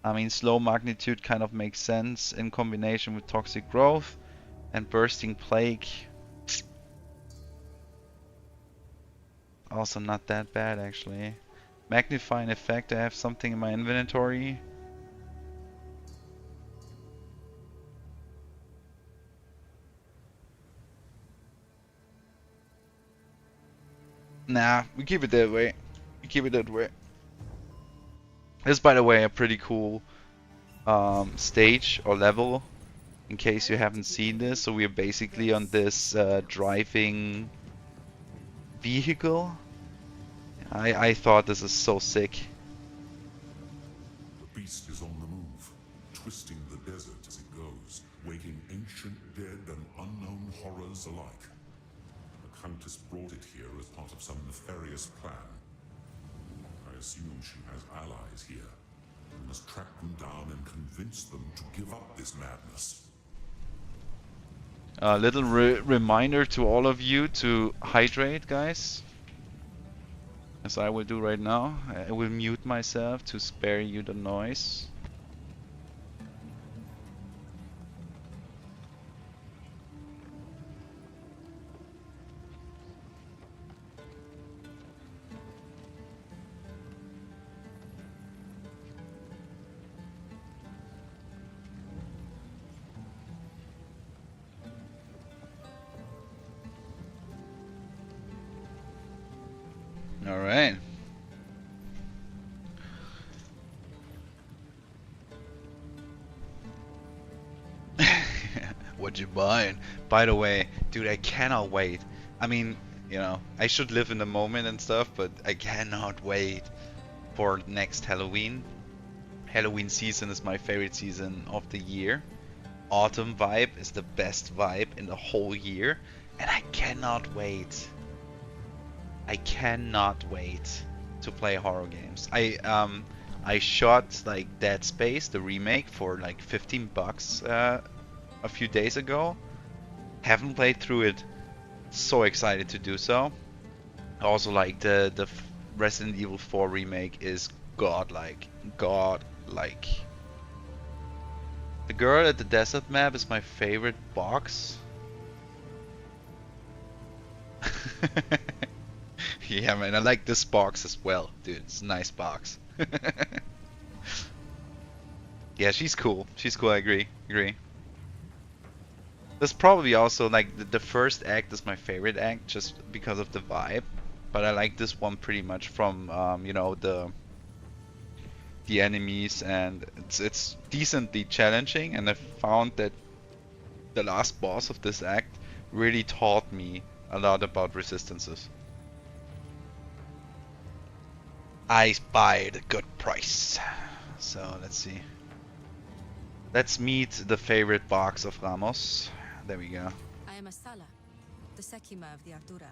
I mean, slow magnitude kind of makes sense in combination with toxic growth, and bursting plague. Also not that bad actually. Magnifying effect, I have something in my inventory. Nah, we keep it that way. We keep it that way. This, by the way, a pretty cool stage or level, in case you haven't seen this. So we're basically on this driving vehicle. I thought this is so sick. The beast is on the move, twisting the desert as it goes, waking ancient dead and unknown horrors alike. The Countess brought it here as part of some nefarious plan. I assume she has allies here. We must track them down and convince them to give up this madness. A little reminder to all of you to hydrate, guys. As I will do right now. I will mute myself to spare you the noise. All right. What you buying? By the way, dude, I cannot wait. I mean, you know, I should live in the moment and stuff, but I cannot wait for next Halloween. Halloween season is my favorite season of the year. Autumn vibe is the best vibe in the whole year, and I cannot wait. I cannot wait to play horror games. I shot like Dead Space, the remake, for like $15 a few days ago. Haven't played through it. So excited to do so. Also, like the Resident Evil 4 remake is godlike. Godlike. The girl at the desert map is my favorite box. Yeah, man, I like this box as well, dude. It's a nice box. Yeah, she's cool. She's cool. I agree. There's probably also like the first act is my favorite act just because of the vibe, but I like this one pretty much from you know, the enemies, and it's decently challenging, and I found that the last boss of this act really taught me a lot about resistances. I buy at a good price. So let's see. Let's meet the favorite box of Ramos. There we go. I am Asala, the Sekima of the Ardura.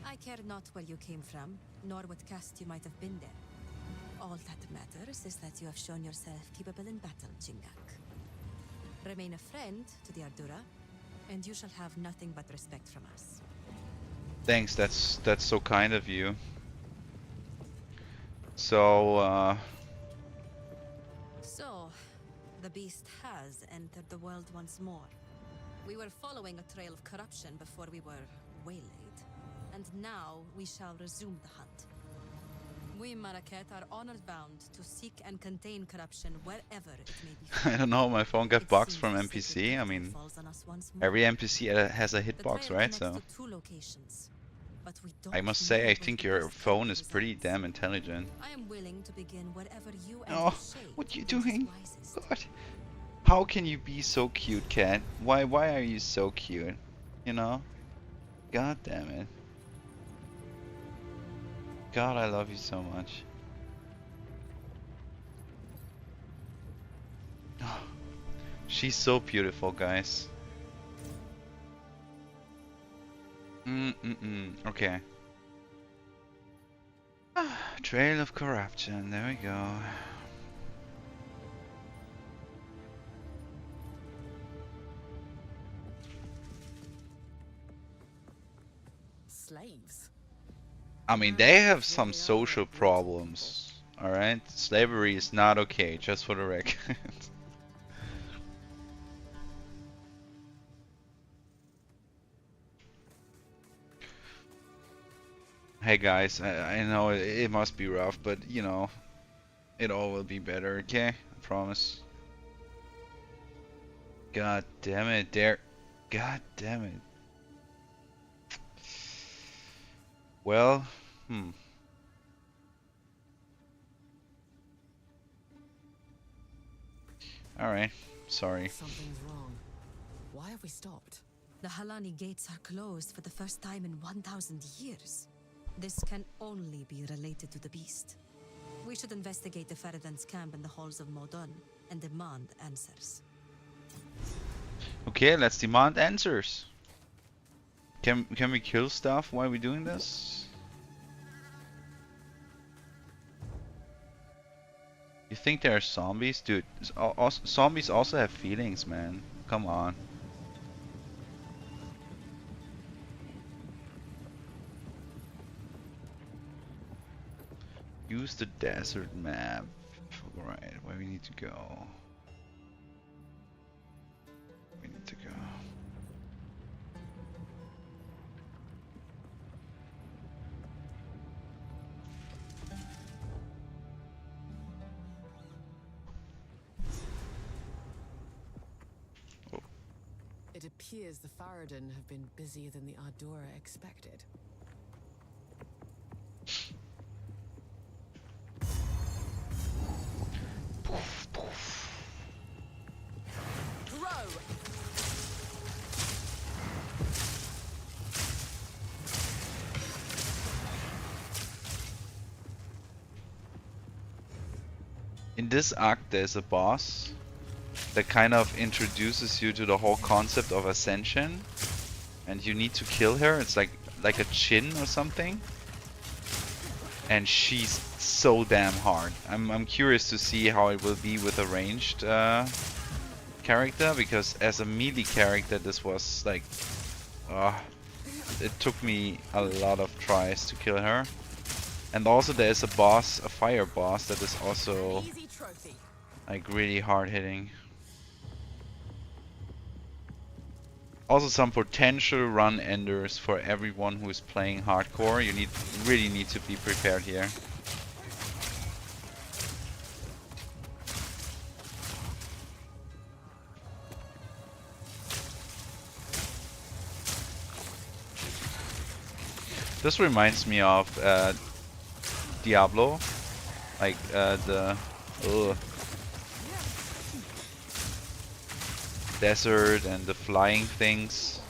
I care not where you came from, nor what caste you might have been there. All that matters is that you have shown yourself capable in battle, Chingak. Remain a friend to the Ardura, and you shall have nothing but respect from us. Thanks, that's so kind of you. So, So, the beast has entered the world once more. We were following a trail of corruption before we were waylaid, and now we shall resume the hunt. We Maraket are honored bound to seek and contain corruption wherever it may be found. I don't know, my phone got It bugs seems from the sacred NPC. I burden mean, falls on us once more. every NPC has a The hitbox, trail right? connects So, to 2 locations, but we don't I must know say, I where think the your beast phone resides. is pretty damn intelligent. I am willing to begin wherever you and Oh, your shade what you think is doing? wisest. God. How can you be so cute, cat? Why are you so cute? You know? God damn it. God, I love you so much. She's so beautiful, guys. Okay. Trail of corruption. There we go. Slaves. I mean, they have some social problems. Alright? Slavery is not okay, just for the record. Hey guys, I know it must be rough, but you know, it all will be better, okay? I promise. God damn it, there. God damn it. Well, Alright, sorry. Something's wrong. Why have we stopped? The Halani gates are closed for the first time in 1,000 years. This can only be related to the beast. We should investigate the Feridan's camp in the halls of Modon and demand answers. Okay, let's demand answers. Can we kill stuff while we're doing this? You think there are zombies? Dude, zombies also have feelings, man. Come on. Use the desert map. Right, where we need to go. We need to go. It appears the Faradan have been busier than the Ardura expected. Throw! In this arc, there's a boss that kind of introduces you to the whole concept of ascension, and you need to kill her. It's like a Chin or something, and she's so damn hard. I'm curious to see how it will be with a ranged character, because as a melee character, this was like, it took me a lot of tries to kill her. And also there is a boss, a fire boss, that is also Easy trophy. like really hard hitting. Also some potential run enders for everyone who is playing hardcore. You really need to be prepared here. This reminds me of Diablo, like the desert and the flying things.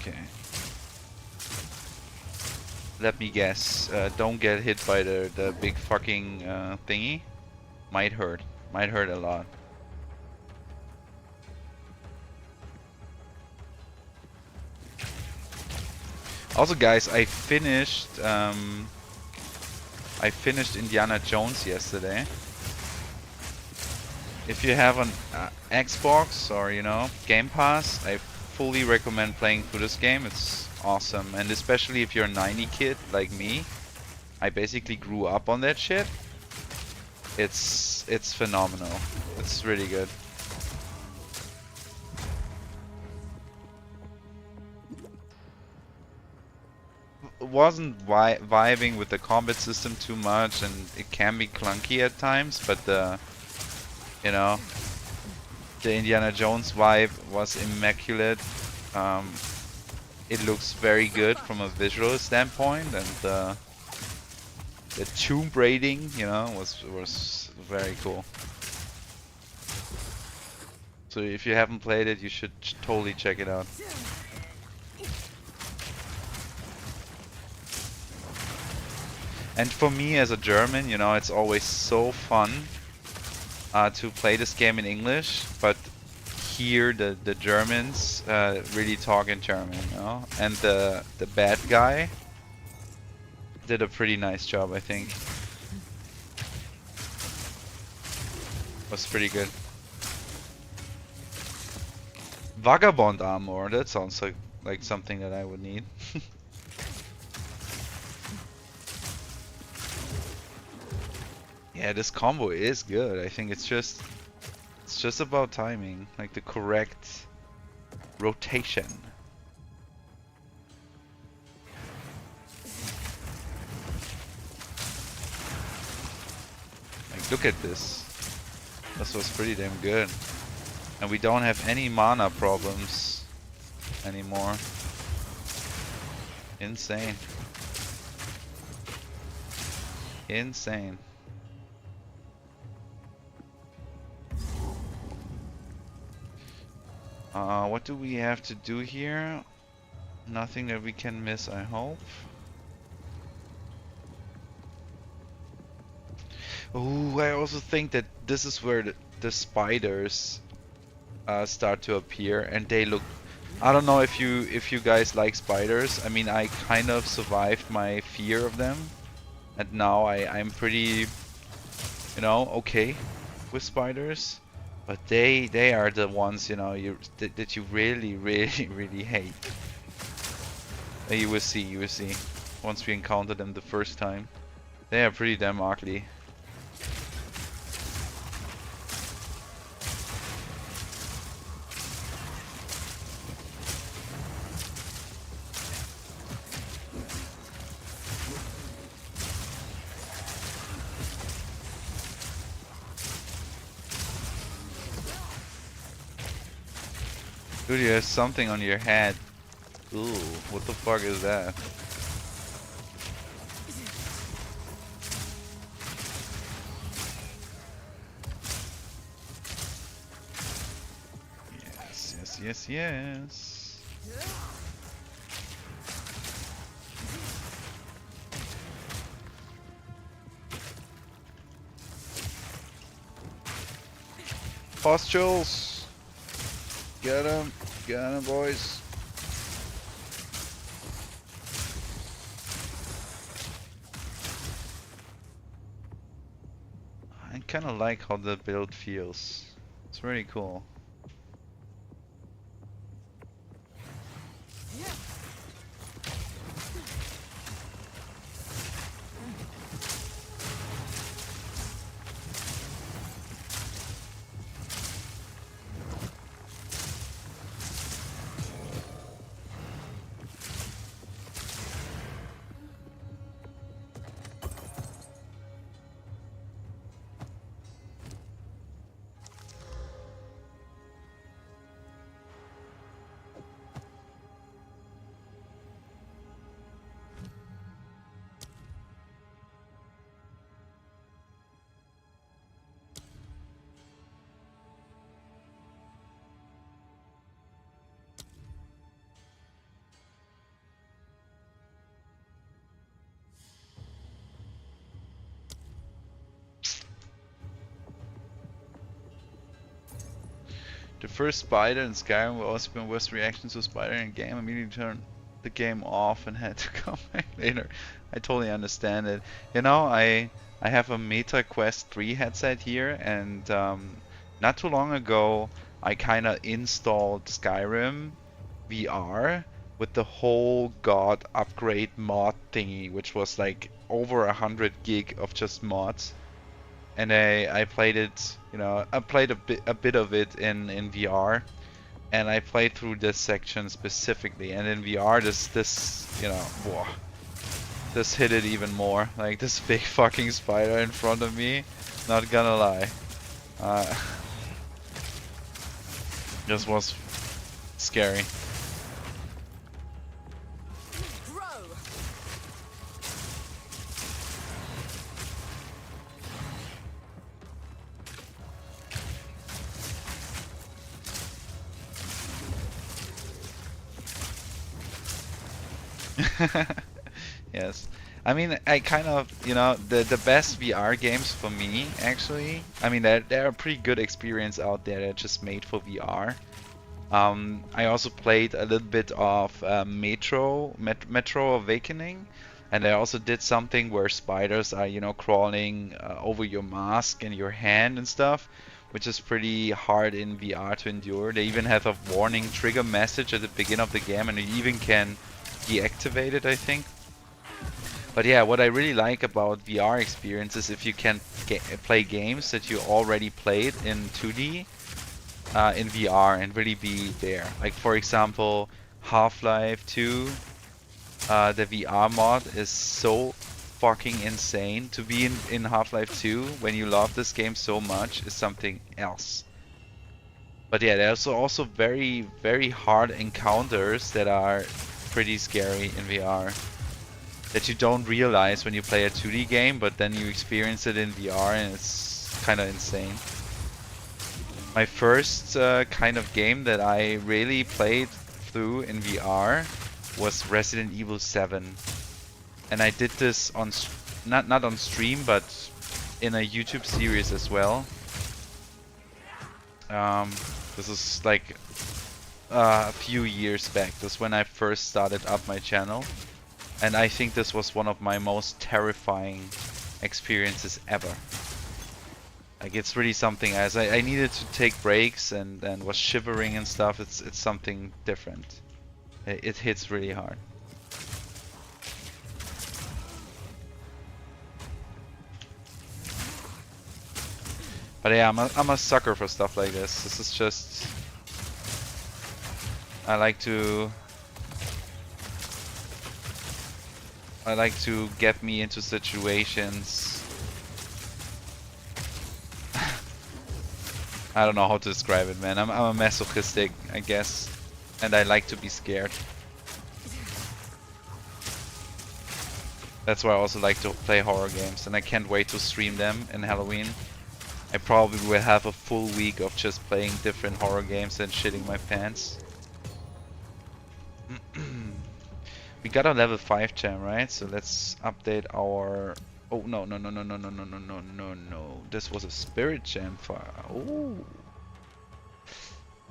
Okay. Let me guess. Don't get hit by the big fucking thingy. Might hurt. Might hurt a lot. Also, guys, I finished Indiana Jones yesterday. If you have an Xbox or, you know, Game Pass, I fully recommend playing through this game. It's awesome, and especially if you're a 90 kid like me, I basically grew up on that shit. It's phenomenal. It's really good. Wasn't vibing with the combat system too much, and it can be clunky at times, but the, you know, the Indiana Jones vibe was immaculate. It looks very good from a visual standpoint, and the tomb raiding, you know, was very cool. So if you haven't played it, you should totally check it out. And for me as a German, you know, it's always so fun to play this game in English, but hear the Germans really talk in German, you know? And the bad guy did a pretty nice job, I think. Was pretty good. Vagabond armor, that sounds like something that I would need. Yeah, this combo is good. I think it's just about timing, like the correct rotation. Like, look at this. This was pretty damn good. And we don't have any mana problems anymore. Insane. Insane. What do we have to do here? Nothing that we can miss, I hope. Oh, I also think that this is where the spiders start to appear, and they look. I don't know if you guys like spiders. I mean, I kind of survived my fear of them, and now I'm pretty, you know, okay with spiders. But they are the ones, you know, that you really hate. You will see once we encounter them the first time. They are pretty damn ugly. Dude, you have something on your head. Ooh, what the fuck is that? Yes. Pustules! Get him, boys. I kind of like how the build feels. It's really cool. The first spider in Skyrim will also be my worst reaction to a spider in a game. I immediately turned the game off and had to come back later. I totally understand it. You know, I have a Meta Quest 3 headset here, and not too long ago I kinda installed Skyrim VR with the whole God upgrade mod thingy, which was like over 100 gig of just mods. And I played it, you know, I played a bit of it in VR, and I played through this section specifically. And in VR, this you know, whoa, this hit it even more. Like this big fucking spider in front of me. Not gonna lie, this was scary. Yes. I mean, I kind of, you know, the best VR games for me, actually, I mean, there are pretty good experience out there that just made for VR. I also played a little bit of Metro Awakening, and I also did something where spiders are, you know, crawling over your mask and your hand and stuff, which is pretty hard in VR to endure. They even have a warning trigger message at the beginning of the game, and you even can deactivate it, I think. But yeah, what I really like about VR experiences, if you can play games that you already played in 2D in VR and really be there. Like for example, Half-Life 2, the VR mod is so fucking insane. To be in Half-Life 2 when you love this game so much is something else. But yeah, there's also very, very hard encounters that are pretty scary in VR. That you don't realize when you play a 2D game, but then you experience it in VR and it's kind of insane. My first kind of game that I really played through in VR was Resident Evil 7. And I did this on, not on stream, but in a YouTube series as well. This is like a few years back. This is when I first started up my channel. And I think this was one of my most terrifying experiences ever. Like it's really something else. I needed to take breaks and was shivering and stuff. It's something different. It hits really hard. But yeah, I'm a sucker for stuff like this. This is just, I like to get me into situations. I don't know how to describe it, man. I'm a masochistic, I guess, and I like to be scared. That's why I also like to play horror games, and I can't wait to stream them in Halloween. I probably will have a full week of just playing different horror games and shitting my pants. We got a level 5 gem, right? So let's update our... Oh, no. This was a spirit gem for... Oh.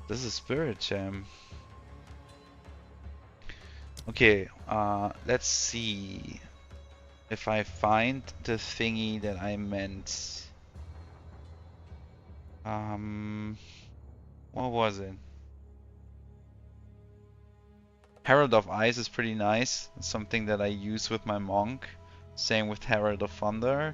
This is a spirit gem. Okay, let's see if I find the thingy that I meant. What was it? Herald of Ice is pretty nice. It's something that I use with my monk. Same with Herald of Thunder.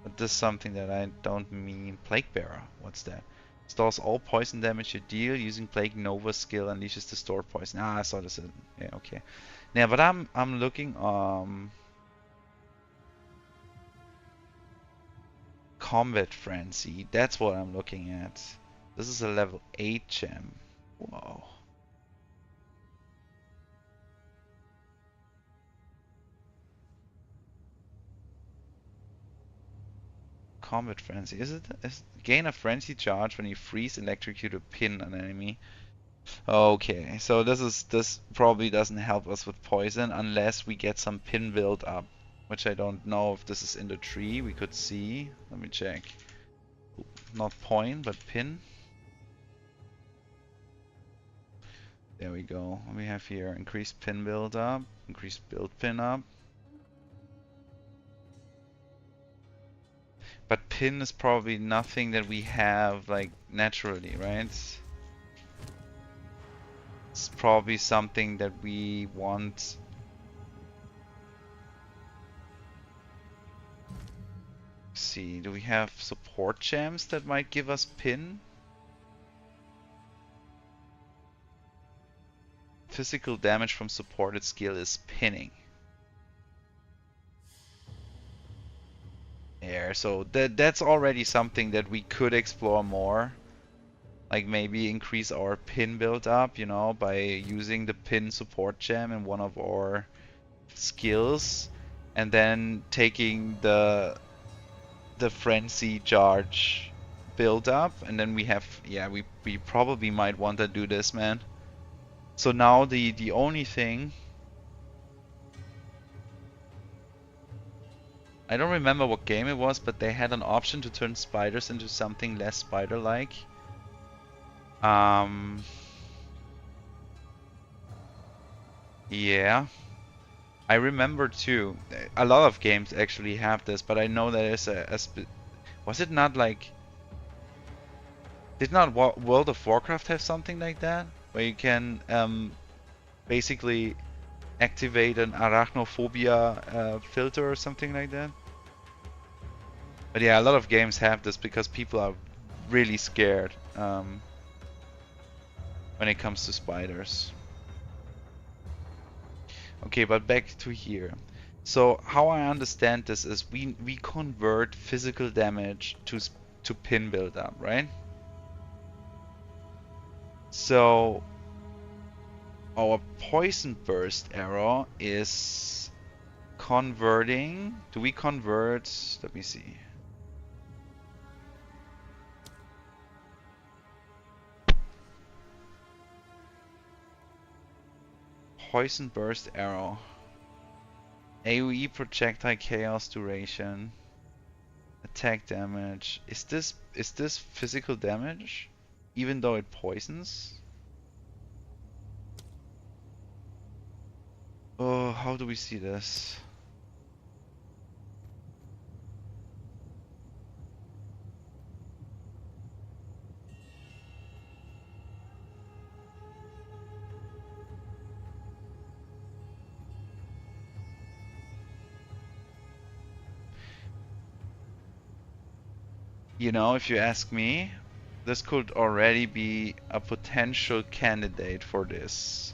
But this is something that I don't mean. Plague Bearer. What's that? Stores all poison damage you deal using Plague Nova skill, unleashes the stored poison. Ah, I saw this. Yeah, okay. Yeah, but I'm looking Combat Frenzy. That's what I'm looking at. This is a level 8 gem. Whoa. Combat Frenzy. Is gain a frenzy charge when you freeze electrocute a pin an enemy. Okay, so this probably doesn't help us with poison unless we get some pin build up, which I don't know if this is in the tree. We could see. Let me check. Not point, but pin. There we go. We have here increased pin build up, increased build pin up. But pin is probably nothing that we have like naturally, right? It's probably something that we want. Let's see, do we have support gems that might give us pin? Physical damage from supported skill is pinning. There, so that's already something that we could explore more. Like maybe increase our pin build up, you know, by using the pin support gem in one of our skills, and then taking the frenzy charge build up, and then we have, yeah, we probably might want to do this, man. So now the only thing, I don't remember what game it was, but they had an option to turn spiders into something less spider-like. Yeah, I remember too. A lot of games actually have this, but I know that is was it not like, did not World of Warcraft have something like that, where you can basically activate an arachnophobia filter or something like that? But yeah, a lot of games have this because people are really scared when it comes to spiders. Okay, but back to here. So how I understand this is we convert physical damage to pin build up, right? So our poison burst arrow is converting. Do we convert? Let me see. Poison burst arrow. AoE projectile chaos duration. Attack damage. Is this physical damage? Even though it poisons? Oh, how do we see this? You know, if you ask me, this could already be a potential candidate for this.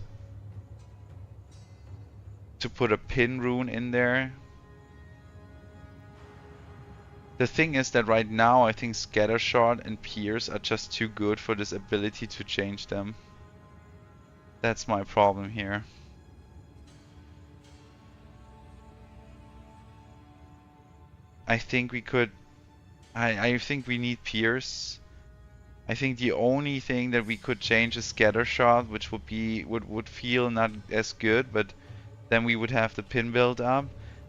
To put a pin rune in there. The thing is that right now I think Scattershot and Pierce are just too good for this ability to change them. That's my problem here. I think we could... I think we need Pierce. I think the only thing that we could change is Scattershot, which would feel not as good, but then we would have the pin build up.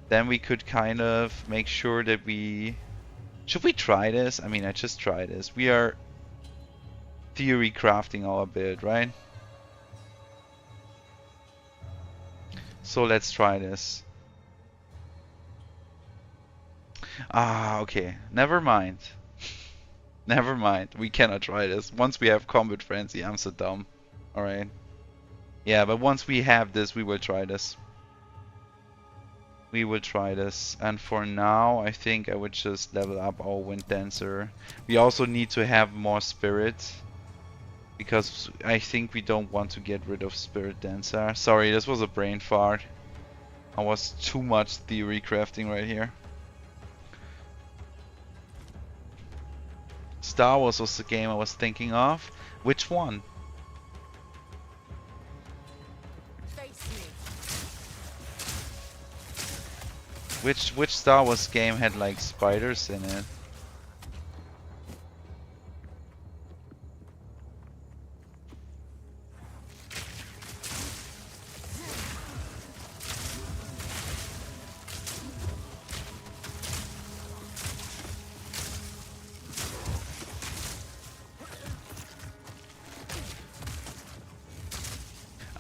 Then we could kind of make sure that we... Should we try this? I mean, I just try this. We are theory crafting our build, right? So let's try this. Ah, okay. Never mind. Never mind. We cannot try this. Once we have Combat Frenzy, I'm so dumb. Alright. Yeah, but once we have this, we will try this. We will try this. And for now, I think I would just level up our Wind Dancer. We also need to have more Spirit. Because I think we don't want to get rid of Spirit Dancer. Sorry, this was a brain fart. I was too much theory crafting right here. Star Wars was the game I was thinking of. Which one? Which Star Wars game had like spiders in it?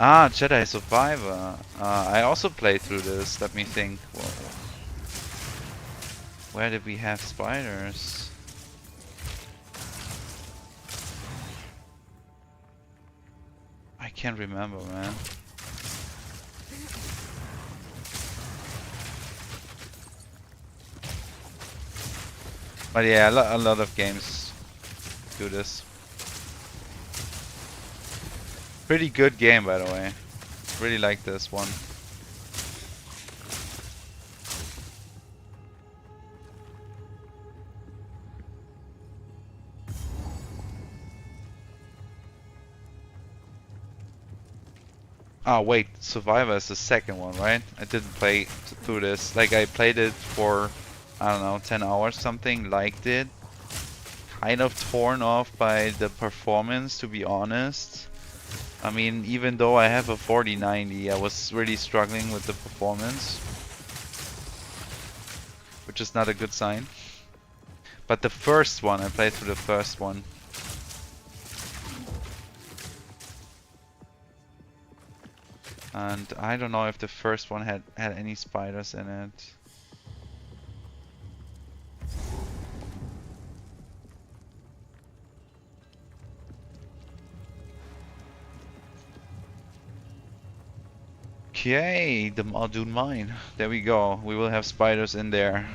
Ah, Jedi Survivor. I also played through this. Let me think. Whoa. Where did we have spiders? I can't remember, man. But yeah, a lot of games do this. Pretty good game, by the way. Really like this one. Oh wait, Survivor is the second one, right? I didn't play through this. Like I played it for, I don't know, 10 hours something, liked it. Kind of torn off by the performance, to be honest. I mean, even though I have a 4090, I was really struggling with the performance. Which is not a good sign. But the first one, I played through the first one. And I don't know if the first one had any spiders in it. Okay, the Muldoon mine. There we go. We will have spiders in there.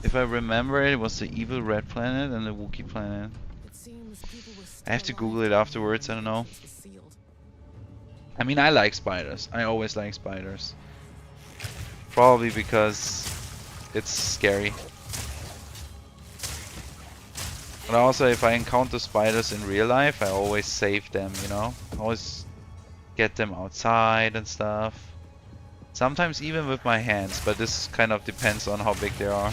If I remember, it was the evil red planet and the Wookiee planet. I have to Google it afterwards, I don't know. I mean, I like spiders. I always like spiders. Probably because it's scary. But also, if I encounter spiders in real life, I always save them, you know? I always get them outside and stuff. Sometimes even with my hands, but this kind of depends on how big they are.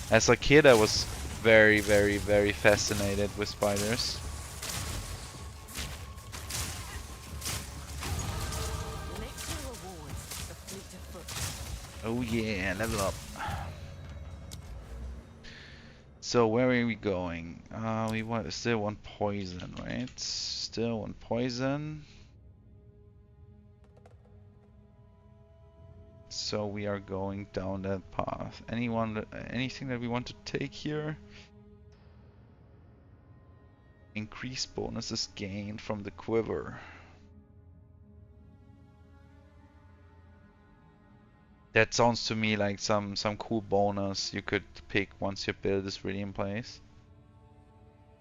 As a kid, I was very fascinated with spiders. Oh yeah, level up. So where are we going? We still want poison, right? Still want poison. So we are going down that path. Anything that we want to take here? Increased bonuses gained from the quiver. That sounds to me like some cool bonus you could pick once your build is really in place.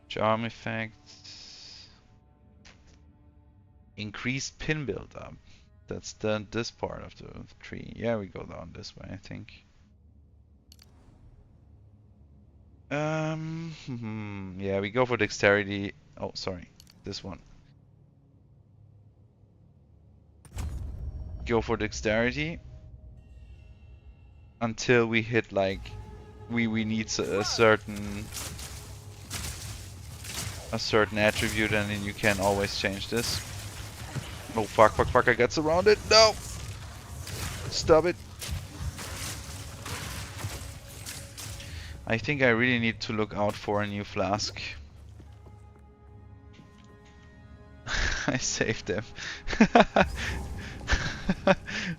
Charm effects. Increased pin build up. That's this part of the tree. Yeah, we go down this way, I think. Yeah, we go for dexterity. Oh, sorry, this one. Go for dexterity until we hit like we need a certain attribute, and then you can always change this. Oh fuck, I got surrounded. No! Stop it. I think I really need to look out for a new flask. I saved them.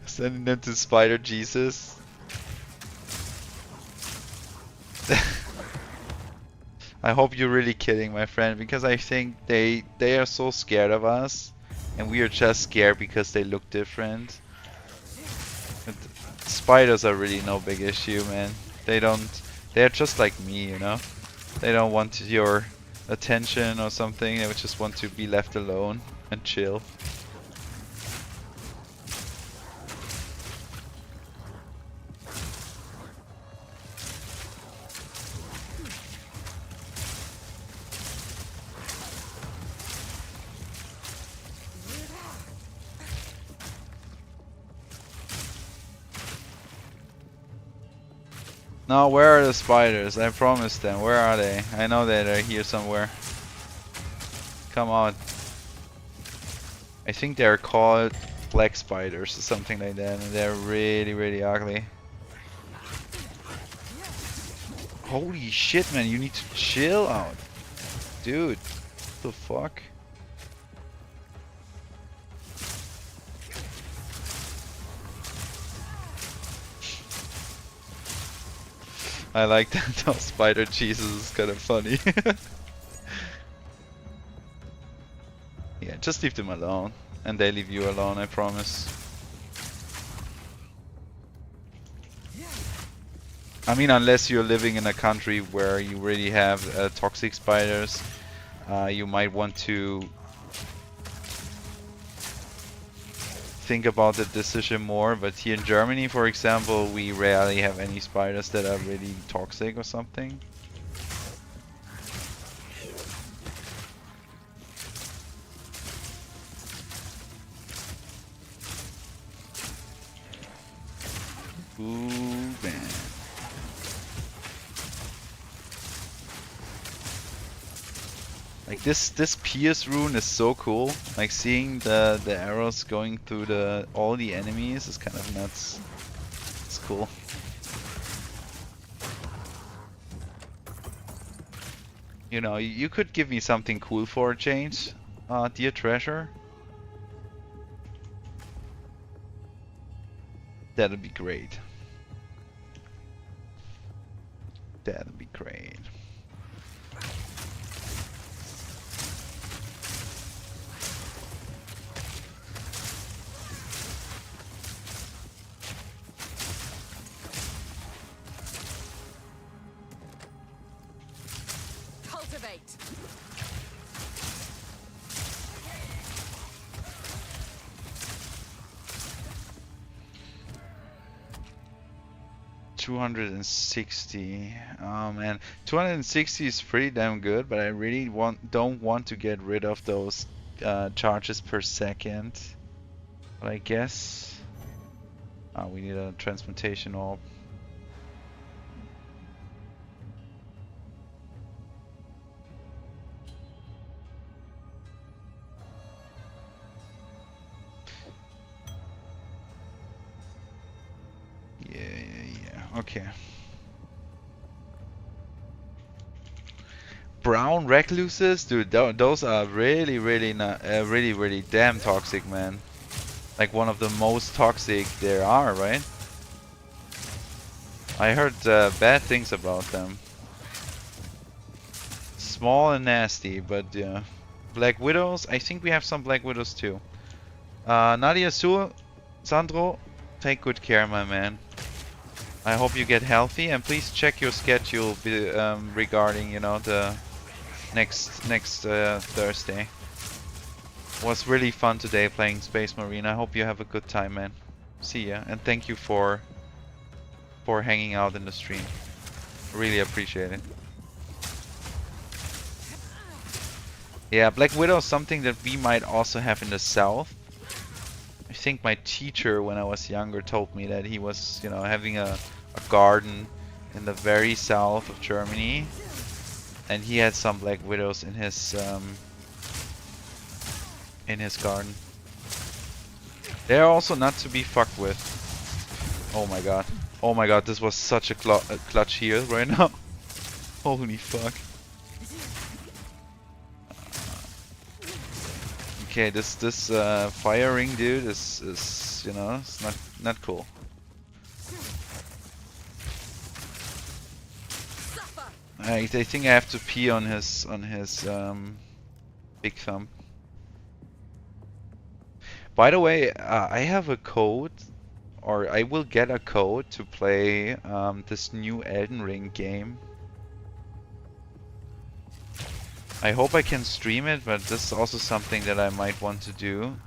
Sending them to Spider Jesus. I hope you're really kidding, my friend, because I think they are so scared of us, and we are just scared because they look different. But spiders are really no big issue, man. They're just like me, you know? They don't want your attention or something, they would just want to be left alone and chill. No, where are the spiders? I promised them. Where are they? I know that they're here somewhere. Come on. I think they're called black spiders or something like that, and they're really ugly. Holy shit, man, you need to chill out. Dude, what the fuck? I like that those spider cheeses is kind of funny. Yeah, just leave them alone. And they leave you alone, I promise. I mean, unless you're living in a country where you really have toxic spiders, you might want to think about the decision more. But here in Germany, for example, we rarely have any spiders that are really toxic or something. Ooh, man. Like this Pierce rune is so cool. Like seeing the arrows going through all the enemies is kind of nuts. It's cool. You know, you could give me something cool for a change, dear treasure. That'd be great. That'd be great. Cultivate. 260. Oh man, 260 is pretty damn good, but I really don't want to get rid of those charges per second. But I guess we need a transmutation orb. Yeah. Okay. Brown recluses, dude, those are really not really damn toxic, man. Like one of the most toxic there are, right? I heard bad things about them. Small and nasty, but yeah. Black Widows, I think we have some Black Widows too. Nadia Sur, Sandro, take good care, my man. I hope you get healthy, and please check your schedule regarding, you know, the next Thursday. Was really fun today playing Space Marine. I hope you have a good time, man. See ya, and thank you for hanging out in the stream. Really appreciate it. Yeah, Black Widow is something that we might also have in the south. I think my teacher when I was younger told me that he was, you know, having a garden in the very south of Germany, and he had some Black Widows in his garden. They're also not to be fucked with. Oh my god. Oh my god, this was such a clutch heal right now. Holy fuck. Okay, this firing dude is you know, it's not cool. I think I have to pee on his big thumb. By the way, I have a code, or I will get a code to play this new Elden Ring game. I hope I can stream it, but this is also something that I might want to do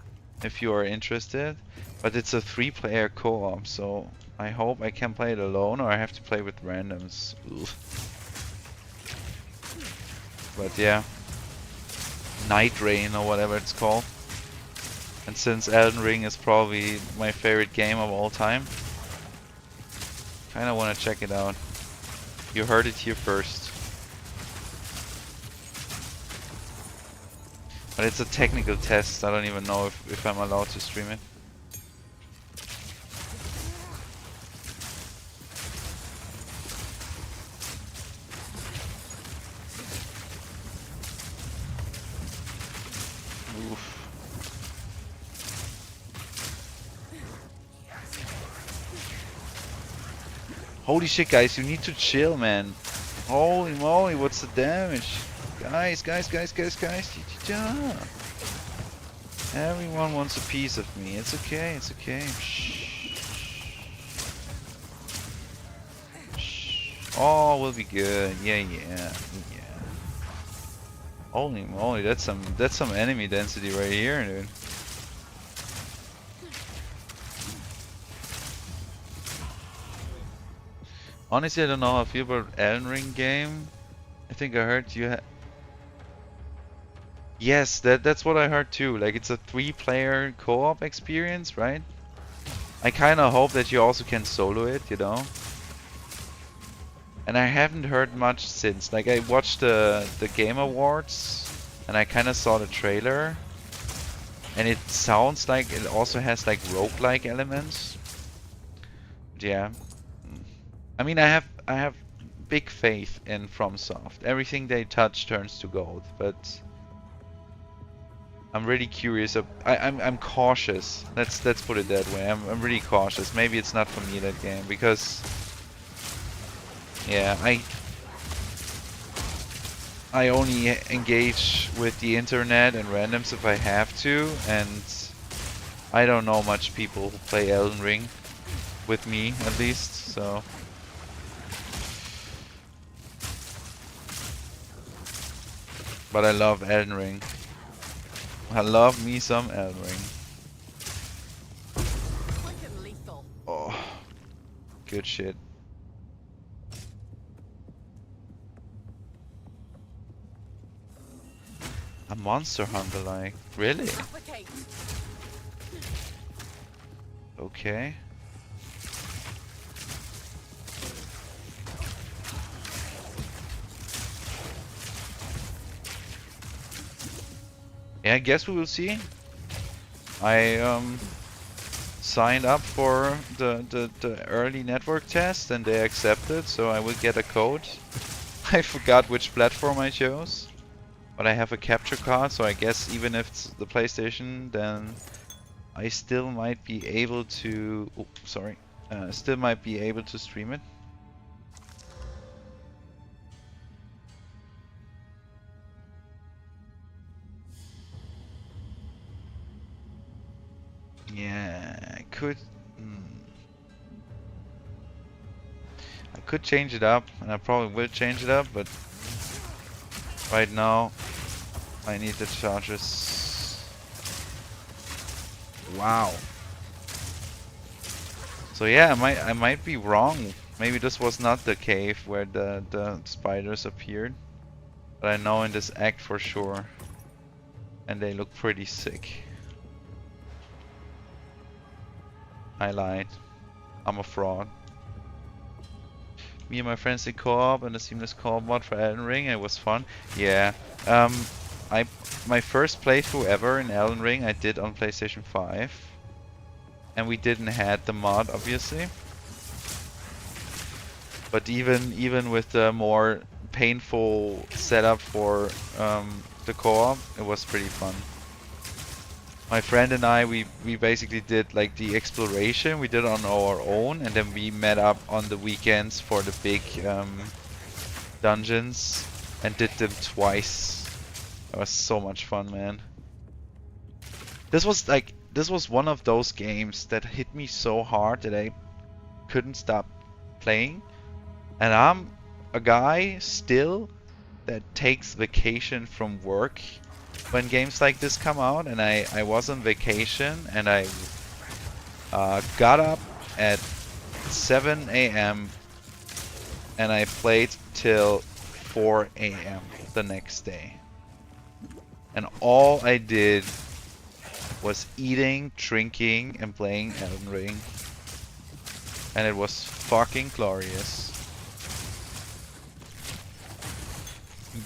if you are interested. But it's a 3-player co-op, so I hope I can play it alone, or I have to play with randoms. Ugh. But yeah, Night Rain or whatever it's called. And since Elden Ring is probably my favorite game of all time, kinda wanna check it out. You heard it here first. But it's a technical test, I don't even know if I'm allowed to stream it. Oof. Holy shit, guys, you need to chill, man. Holy moly, what's the damage? Guys. Yeah. Everyone wants a piece of me. It's okay, it's okay. Shh. Shh. All will be good. Yeah. Holy moly, that's some enemy density right here, dude. Honestly, I don't know how I feel about Elden Ring game. I think I heard you Yes, that's what I heard too. Like, it's a 3-player co-op experience, right? I kind of hope that you also can solo it, you know? And I haven't heard much since. Like, I watched the Game Awards and I kind of saw the trailer. And it sounds like it also has like roguelike elements. Yeah. I mean, I have big faith in FromSoft. Everything they touch turns to gold, but I'm really curious. I'm cautious. Let's put it that way. I'm really cautious. Maybe it's not for me, that game, because yeah, I only engage with the internet and randoms if I have to, and I don't know much people who play Elden Ring with me, at least, so. But I love Elden Ring. I love me some Elden Ring. Oh, good shit. A monster hunter, like, really? Okay. Yeah, I guess we will see. I signed up for the early network test and they accepted, so I will get a code. I forgot which platform I chose, but I have a capture card, so I guess even if it's the PlayStation, then I still might be able to. Oh, sorry. Still might be able to stream it. Yeah, I could. I could change it up, and I probably will change it up, but right now I need the charges. Wow. So yeah, I might be wrong. Maybe this was not the cave where the spiders appeared, but I know in this act for sure, and they look pretty sick. I lied. I'm a fraud. Me and my friends did co-op and a seamless co-op mod for Elden Ring. It was fun. Yeah. My first playthrough ever in Elden Ring I did on PlayStation 5, and we didn't had the mod, obviously. But even with the more painful setup for the co-op, it was pretty fun. My friend and I, we basically did like the exploration, we did it on our own, and then we met up on the weekends for the big dungeons and did them twice. That was so much fun, man. This was one of those games that hit me so hard that I couldn't stop playing. And I'm a guy still that takes vacation from work when games like this come out, and I was on vacation and I got up at 7 AM and I played till 4 AM the next day. And all I did was eating, drinking, and playing Elden Ring. And it was fucking glorious.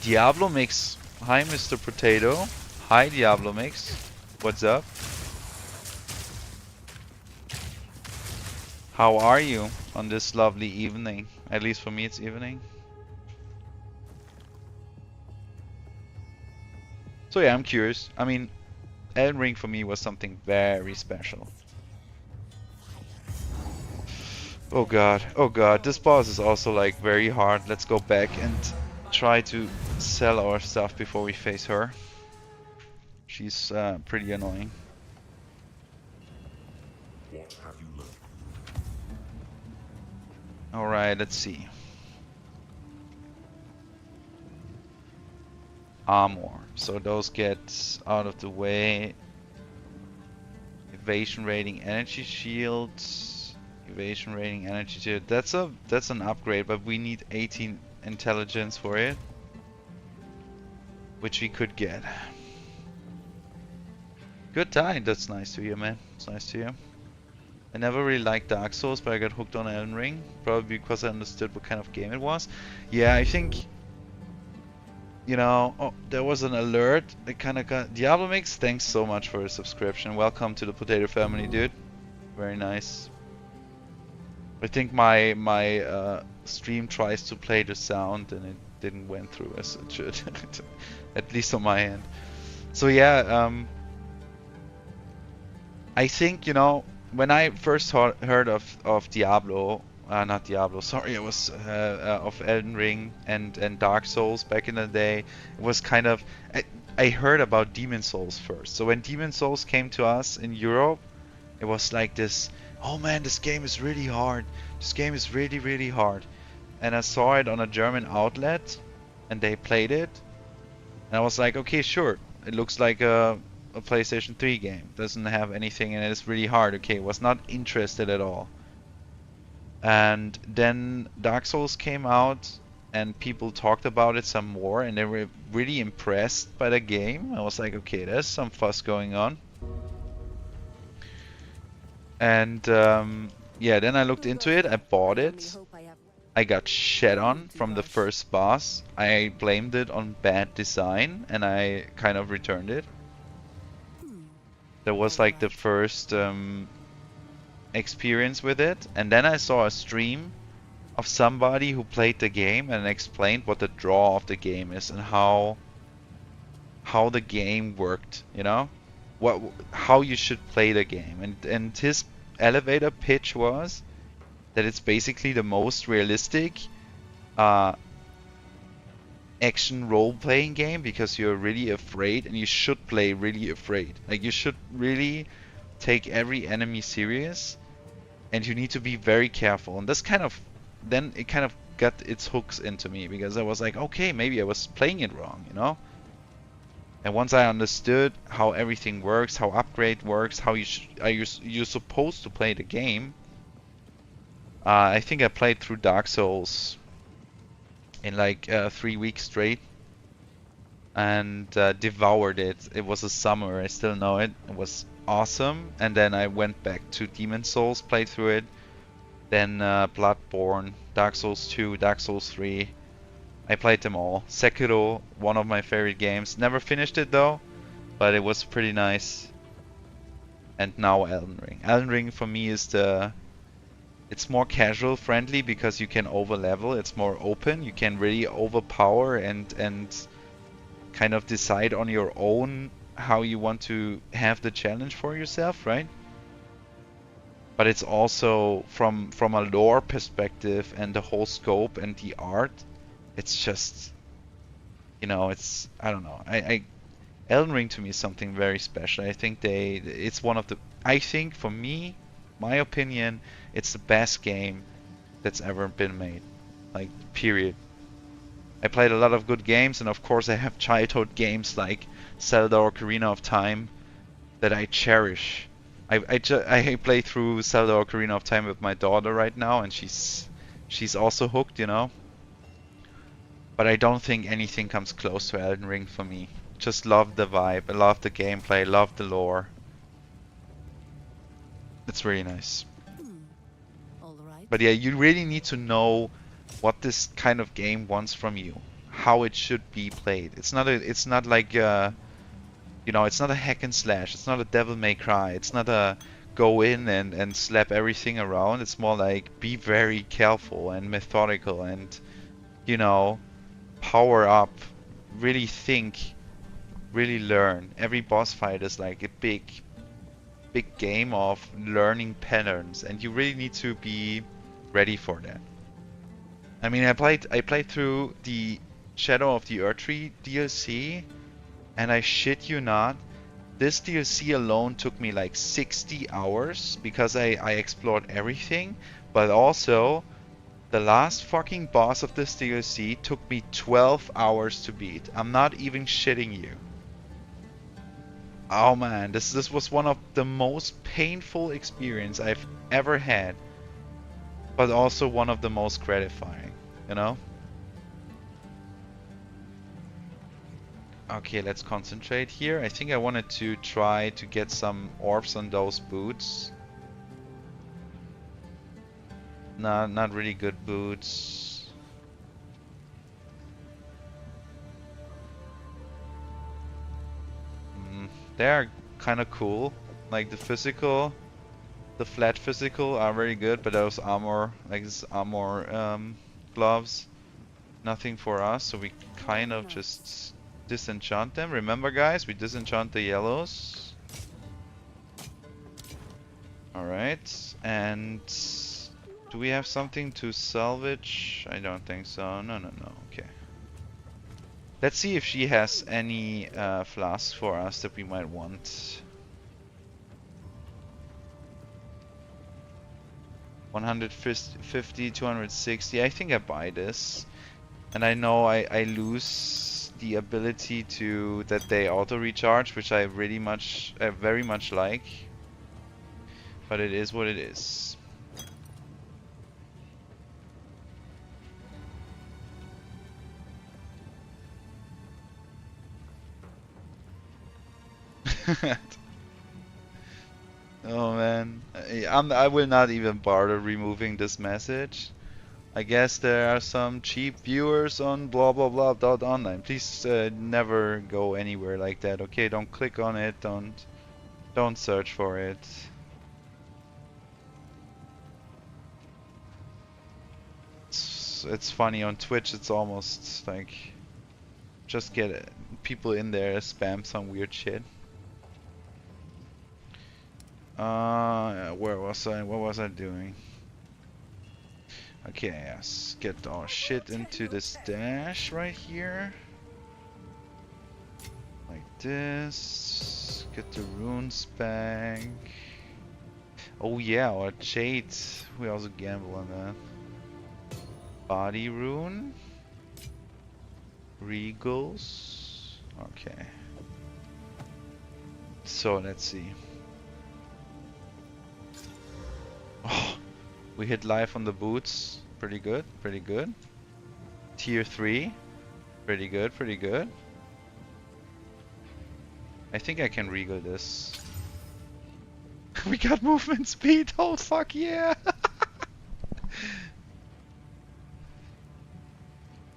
Diablo Mix. Hi, Mr. Potato. Hi, Diablo Mix. What's up? How are you on this lovely evening? At least for me it's evening. So yeah, I'm curious. I mean, Elden Ring for me was something very special. Oh god, this boss is also like very hard. Let's go back and try to sell our stuff before we face her. She's pretty annoying. What have you learned? Alright, let's see. Armor. So those get out of the way. Evasion rating, energy shields. Evasion rating, energy shield. That's an upgrade, but we need 18 intelligence for it, which we could get. Good time. That's nice to hear, man. It's nice to hear. I never really liked Dark Souls, but I got hooked on Elden Ring, probably because I understood what kind of game it was. Yeah, I think, you know, oh, there was an alert that kind of got... Diablo Mix, thanks so much for the subscription. Welcome to the Potato family, dude. Very nice. I think my stream tries to play the sound and it didn't went through as it should. At least on my end. So yeah, I think, you know, when I first heard of Diablo, not Diablo, sorry, it was of Elden Ring and Dark Souls back in the day, it was kind of, I heard about Demon Souls first. So when Demon Souls came to us in Europe, it was like this, oh man, this game is really hard. This game is really, really hard. And I saw it on a German outlet, and they played it, and I was like, okay, sure, it looks like a PlayStation 3 game. Doesn't have anything and it's really hard. Okay, was not interested at all. And then Dark Souls came out and people talked about it some more and they were really impressed by the game. I was like, okay, there's some fuss going on. And yeah, then I looked into it, I bought it. I got shed on from the first boss. I blamed it on bad design and I kind of returned it. That was like the first experience with it, and then I saw a stream of somebody who played the game and explained what the draw of the game is and how the game worked, you know, how you should play the game, and his elevator pitch was that it's basically the most realistic action role-playing game because you're really afraid and you should play really afraid. Like you should really take every enemy serious and you need to be very careful. And this kind of, then it kind of got its hooks into me because I was like, okay, maybe I was playing it wrong, you know? And once I understood how everything works, how upgrade works, how you're supposed to play the game, I think I played through Dark Souls in like 3 weeks straight and devoured it. It was a summer, I still know it. It was awesome. And then I went back to Demon Souls, played through it. Then Bloodborne, Dark Souls 2, Dark Souls 3. I played them all. Sekiro, one of my favorite games. Never finished it though, but it was pretty nice. And now Elden Ring. Elden Ring for me is it's more casual friendly because you can overlevel. It's more open. You can really overpower and kind of decide on your own how you want to have the challenge for yourself, right? But it's also from a lore perspective and the whole scope and the art, it's just, you know, it's, I don't know. Elden Ring to me is something very special. I think it's one of the, I think for me, my opinion, it's the best game that's ever been made. Like, period. I played a lot of good games, and of course I have childhood games like Zelda or Ocarina of Time that I cherish. I play through Zelda or Ocarina of Time with my daughter right now, and she's also hooked, you know. But I don't think anything comes close to Elden Ring for me. Just love the vibe, I love the gameplay, love the lore. It's really nice. But yeah, you really need to know what this kind of game wants from you, how it should be played. It's not like you know, it's not a hack and slash. It's not a Devil May Cry. It's not a go in and slap everything around. It's more like be very careful and methodical and, you know, power up, really think, really learn. Every boss fight is like a big game of learning patterns, and you really need to be ready for that. I mean, I played through the Shadow of the Erdtree DLC, and I shit you not, this DLC alone took me like 60 hours because I explored everything, but also the last fucking boss of this DLC took me 12 hours to beat. I'm not even shitting you. Oh man, this was one of the most painful experience I've ever had, but also one of the most gratifying, you know? Okay, let's concentrate here. I think I wanted to try to get some orbs on those boots. Not really good boots. They are kind of cool. Like the flat physical are very good, but those armor, like this armor gloves, nothing for us. So we kind of just disenchant them. Remember, guys, we disenchant the yellows. All right, and do we have something to salvage? I don't think so. No. Okay. Let's see if she has any flasks for us that we might want. 150, 260. I think I buy this. And I know I lose the ability to that they auto recharge, which I very much like. But it is what it is. Oh man, I will not even bother removing this message. I guess there are some cheap viewers on blah blah blah dot online. Please never go anywhere like that. Okay, don't click on it. Don't search for it. It's funny on Twitch. It's almost like just get people in there spam some weird shit. Where was I? What was I doing? Okay, yes. Get our shit into this dash right here. Like this. Get the runes back. Oh yeah, our jade. We also gamble on that. Body rune. Regals. Okay. So let's see. Oh, we hit life on the boots. Pretty good, pretty good. Tier 3. Pretty good, pretty good. I think I can regal this. We got movement speed. Oh fuck yeah.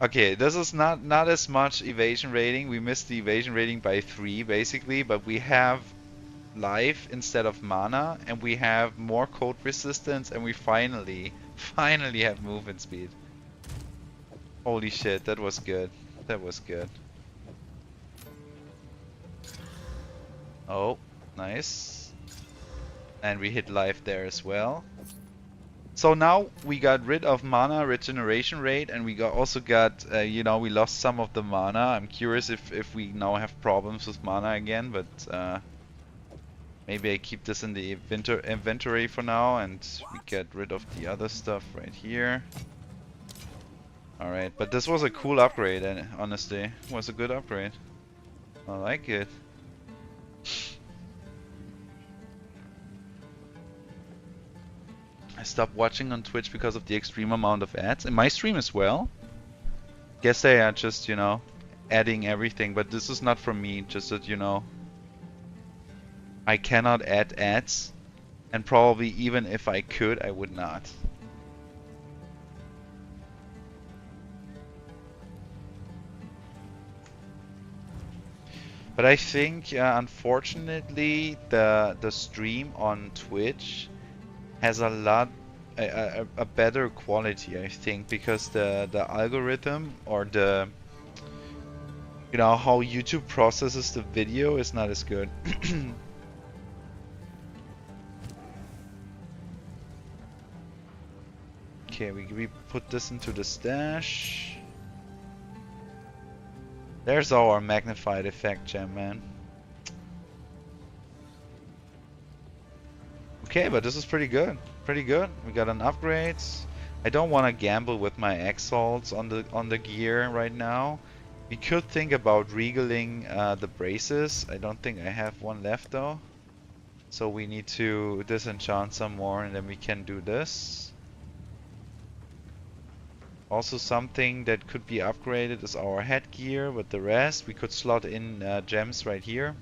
Okay, this is not as much evasion rating. We missed the evasion rating by 3 basically, but we have life instead of mana, and we have more cold resistance, and we finally have movement speed. Holy shit, that was good. That was good. Oh, nice. And we hit life there as well. So now we got rid of mana regeneration rate, and we also got, you know, we lost some of the mana. I'm curious if we now have problems with mana again, but maybe I keep this in the inventory for now, and we get rid of the other stuff right here. Alright, but this was a cool upgrade, and honestly, it was a good upgrade. I like it. I stopped watching on Twitch because of the extreme amount of ads. In my stream as well. Guess they are just, you know, adding everything, but this is not from me, just that, you know, I cannot add ads, and probably even if I could, I would not. But I think, unfortunately, the stream on Twitch has a better quality, I think, because the algorithm, or the, you know, how YouTube processes the video is not as good. Okay, we put this into the stash. There's our magnified effect gem, man. Okay, but this is pretty good. Pretty good. We got an upgrade. I don't want to gamble with my exalts on the gear right now. We could think about regaling the braces. I don't think I have one left though. So we need to disenchant some more and then we can do this. Also something that could be upgraded is our headgear. With the rest we could slot in gems right here.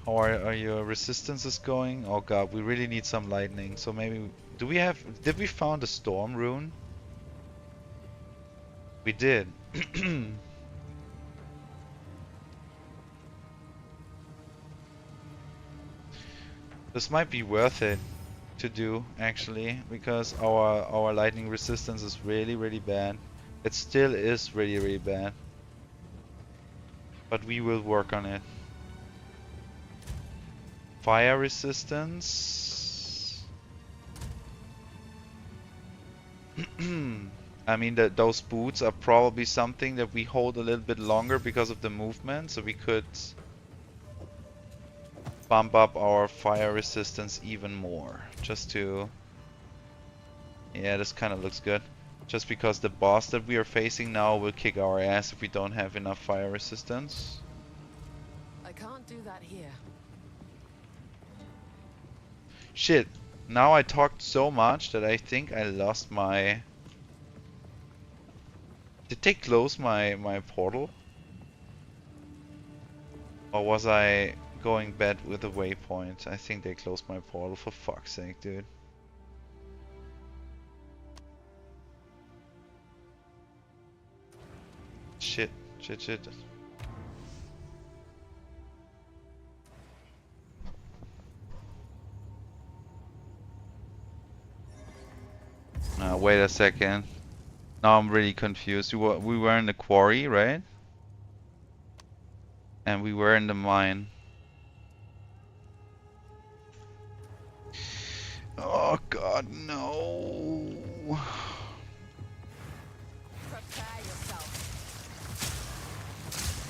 How are your resistances going? Oh god, we really need some lightning. So maybe did we found a storm rune? We did. This might be worth it to do actually, because our lightning resistance is really bad. It still is really bad. But we will work on it. Fire resistance. I mean those boots are probably something that we hold a little bit longer because of the movement, so we could bump up our fire resistance even more. Just to... Yeah, this kind of looks good. Just because the boss that we are facing now will kick our ass if we don't have enough fire resistance. I can't do that here. Shit, now I talked so much that I think I lost my... Did they close my portal? Or was I going bad with a waypoint? I think they closed my portal, for fuck's sake, dude. Shit. Wait a second. Now I'm really confused. We were in the quarry, right? And we were in the mine. Oh god, no.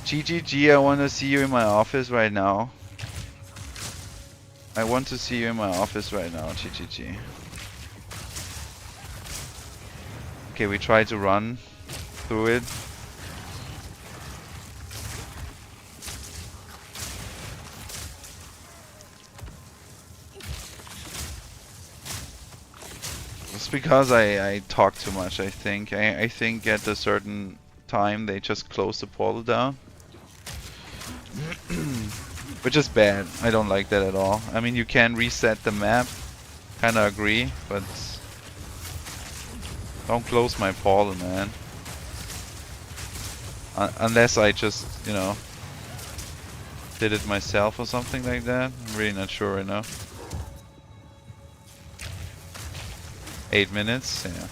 GGG, I want to see you in my office right now. I want to see you in my office right now, GGG. Okay, we try to run through it. It's because I talk too much, I think. I think at a certain time they just close the portal down. Which is bad. I don't like that at all. I mean, you can reset the map. Kinda agree, but don't close my portal, man. Unless I just, you know, did it myself or something like that. I'm really not sure right now. 8 minutes, yeah.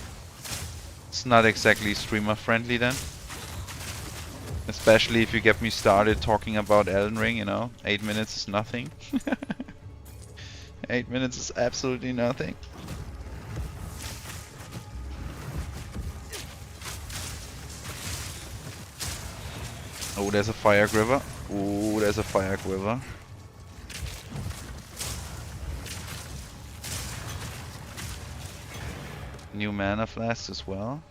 It's not exactly streamer friendly then. Especially if you get me started talking about Elden Ring, you know. 8 minutes is nothing. 8 minutes is absolutely nothing. Oh, there's a fire quiver. Ooh, there's a fire quiver. New mana flask as well.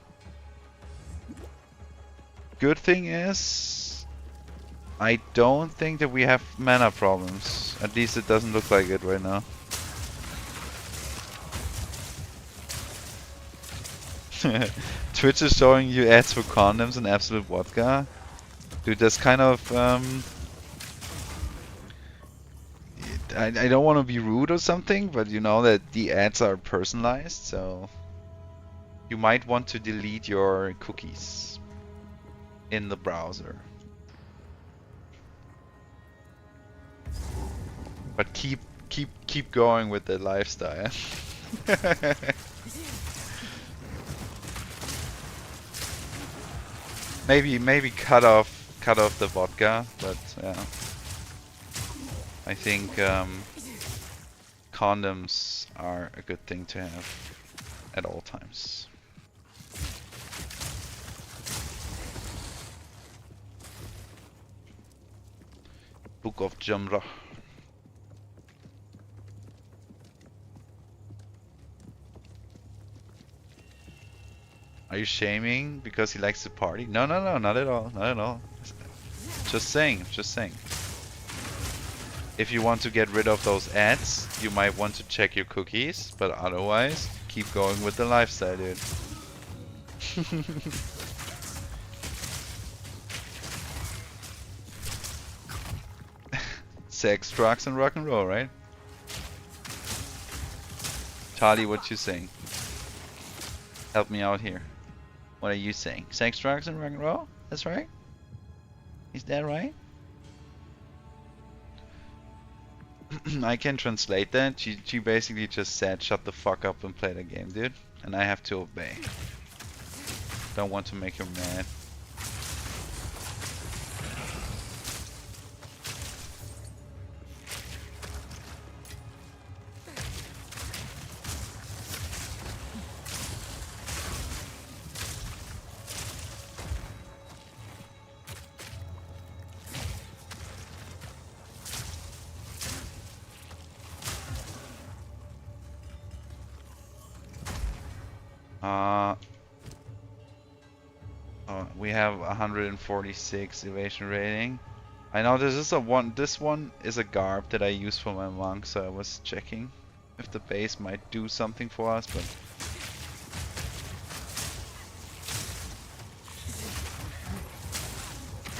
Good thing is, I don't think that we have mana problems. At least it doesn't look like it right now. Twitch is showing you ads for condoms and Absolute Vodka. Dude, that's kind of... I don't want to be rude or something, but you know that the ads are personalized, so... You might want to delete your cookies in the browser. But keep going with the lifestyle. maybe cut off the vodka, but yeah. I think condoms are a good thing to have at all times. Book of Jamra. Are you shaming because he likes to party? No, no, no, not at all, not at all. Just saying, just saying. If you want to get rid of those ads, you might want to check your cookies, but otherwise, keep going with the lifestyle, dude. Sex, drugs, and rock and roll, right? Charlie, what you saying? Help me out here. What are you saying? Sex, drugs, and rock and roll? That's right? Is that right? I can translate that. She basically just said, shut the fuck up and play the game, dude. And I have to obey. Don't want to make her mad. We have 146 evasion rating. I know this one is a garb that I use for my monk, so I was checking if the base might do something for us, but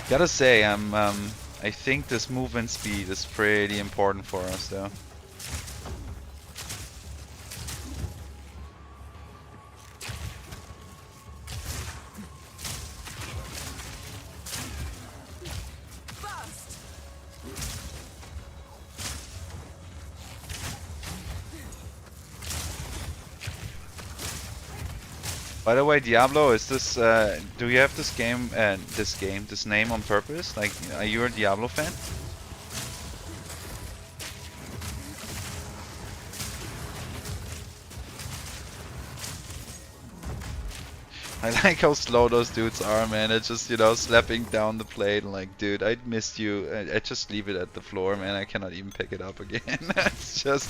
gotta say I think this movement speed is pretty important for us though. By the way, Diablo, is this do you have this name on purpose? Like, are you a Diablo fan? I like how slow those dudes are, man. It's just, you know, slapping down the plate and like, dude, I missed you. I just leave it at the floor, man. I cannot even pick it up again. It's just,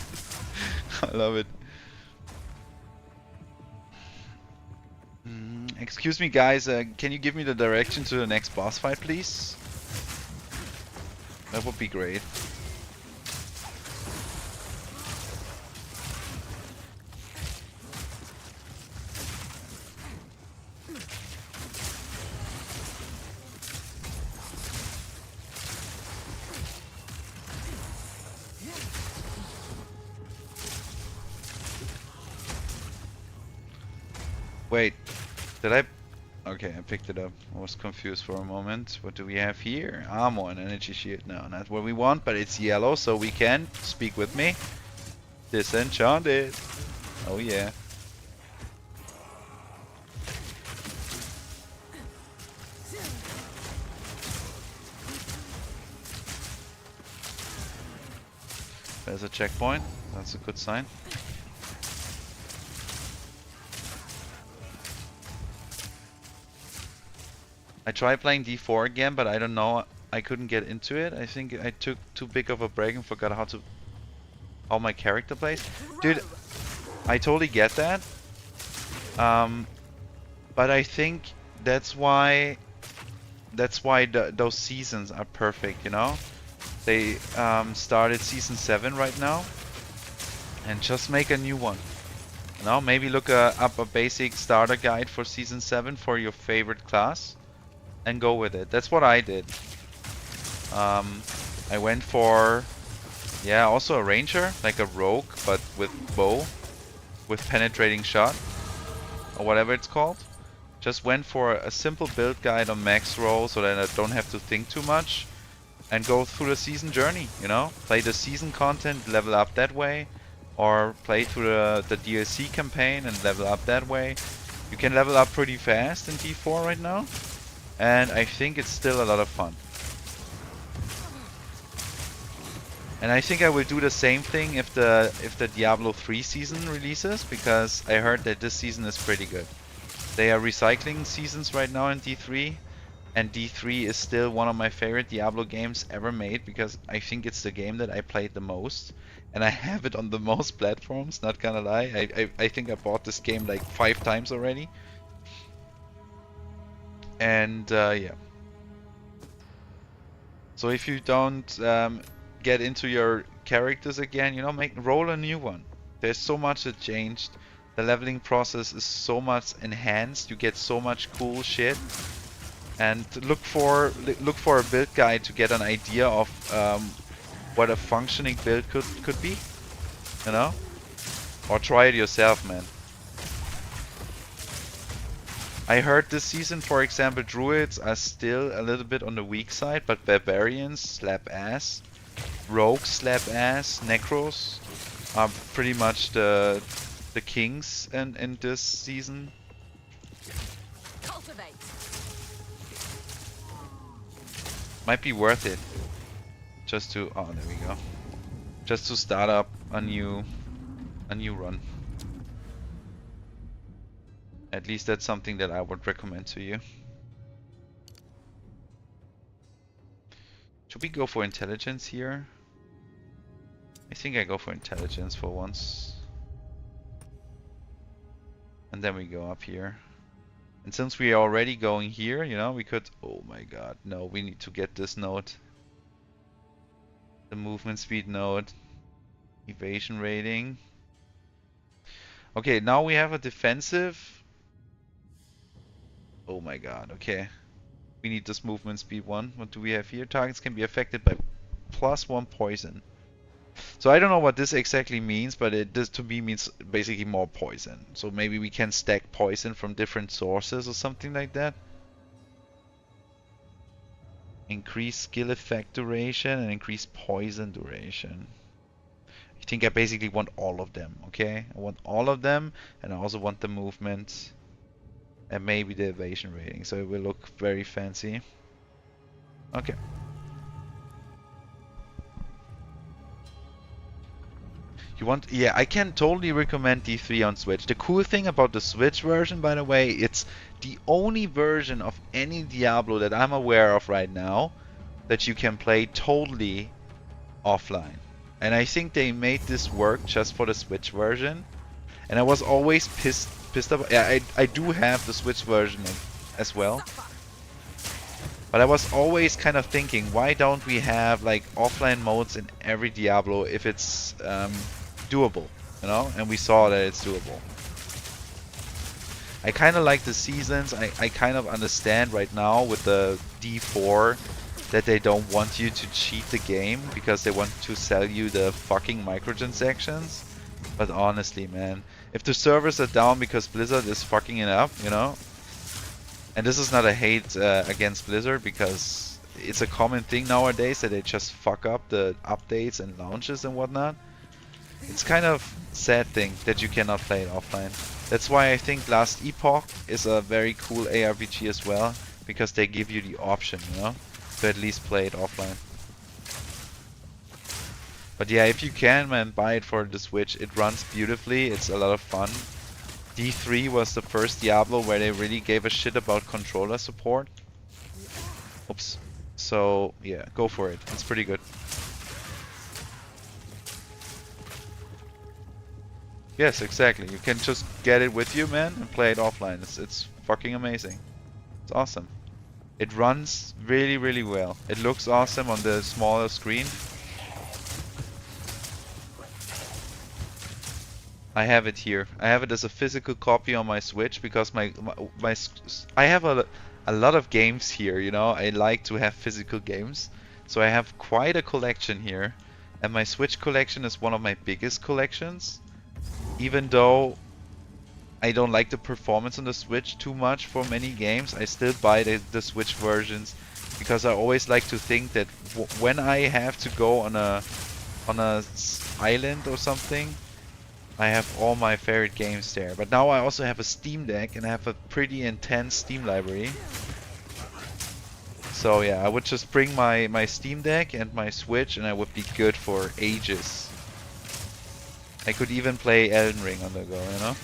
I love it. Excuse me, guys. Can you give me the direction to the next boss fight, please? That would be great. Wait. Did I? Okay, I picked it up. I was confused for a moment. What do we have here? Armor and energy shield. No, not what we want, but it's yellow, so we can, speak with me, disenchant it. Oh yeah. There's a checkpoint. That's a good sign. I tried playing D4 again, but I don't know. I couldn't get into it. I think I took too big of a break and forgot how my character plays. Dude, I totally get that. But I think that's why those seasons are perfect, you know? They started season 7 right now, and just make a new one. You know, maybe look up a basic starter guide for season 7 for your favorite class. And go with it. That's what I did. I went for, yeah, also a ranger, like a rogue, but with bow, with penetrating shot, or whatever it's called. Just went for a simple build guide on max roll, so that I don't have to think too much, and go through the season journey. You know, play the season content, level up that way, or play through the DLC campaign and level up that way. You can level up pretty fast in D4 right now. And I think it's still a lot of fun. And I think I will do the same thing if the Diablo 3 season releases, because I heard that this season is pretty good. They are recycling seasons right now in D3, and D3 is still one of my favorite Diablo games ever made, because I think it's the game that I played the most, and I have it on the most platforms, not gonna lie. I think I bought this game like 5 times already. And yeah. So if you don't get into your characters again, you know, roll a new one. There's so much that changed. The leveling process is so much enhanced. You get so much cool shit. And look for a build guide to get an idea of what a functioning build could be. You know, or try it yourself, man. I heard this season, for example, druids are still a little bit on the weak side, but barbarians slap ass, rogues slap ass, necros are pretty much the kings in this season. Cultivate. Might be worth it just to there we go. Just to start up a new run. At least that's something that I would recommend to you. Should we go for intelligence here? I think I go for intelligence for once. And then we go up here. And since we are already going here, you know, we could... Oh my god, no, we need to get this node. The movement speed node. Evasion rating. Okay, now we have a defensive... Oh my god, okay. We need this movement speed 1. What do we have here? Targets can be affected by +1 poison. So I don't know what this exactly means, but this to me means basically more poison. So maybe we can stack poison from different sources or something like that. Increase skill effect duration and increase poison duration. I think I basically want all of them, okay? I want all of them, and I also want the movement. And maybe the evasion rating, so it will look very fancy. Okay. You want... Yeah, I can totally recommend D3 on Switch. The cool thing about the Switch version, by the way, it's the only version of any Diablo that I'm aware of right now that you can play totally offline. And I think they made this work just for the Switch version. And I was always pissed about... Yeah, I do have the Switch version as well. But I was always kind of thinking, why don't we have like offline modes in every Diablo if it's doable, you know? And we saw that it's doable. I kind of like the seasons. I kind of understand right now with the D4 that they don't want you to cheat the game because they want to sell you the fucking microtransactions. But honestly, man, if the servers are down because Blizzard is fucking it up, you know, and this is not a hate against Blizzard, because it's a common thing nowadays that they just fuck up the updates and launches and whatnot. It's kind of sad thing that you cannot play it offline. That's why I think Last Epoch is a very cool ARPG as well, because they give you the option, you know, to at least play it offline. But yeah, if you can, man, buy it for the Switch. It runs beautifully. It's a lot of fun. D3 was the first Diablo where they really gave a shit about controller support. Oops. So yeah, go for it. It's pretty good. Yes, exactly. You can just get it with you, man, and play it offline. It's fucking amazing. It's awesome. It runs really, really well. It looks awesome on the smaller screen. I have it here. I have it as a physical copy on my Switch because I have a lot of games here, you know. I like to have physical games. So I have quite a collection here. And my Switch collection is one of my biggest collections. Even though I don't like the performance on the Switch too much for many games, I still buy the Switch versions because I always like to think that when I have to go on a island or something, I have all my favorite games there. But now I also have a Steam Deck and I have a pretty intense Steam library. So yeah, I would just bring my Steam Deck and my Switch and I would be good for ages. I could even play Elden Ring on the go, you know?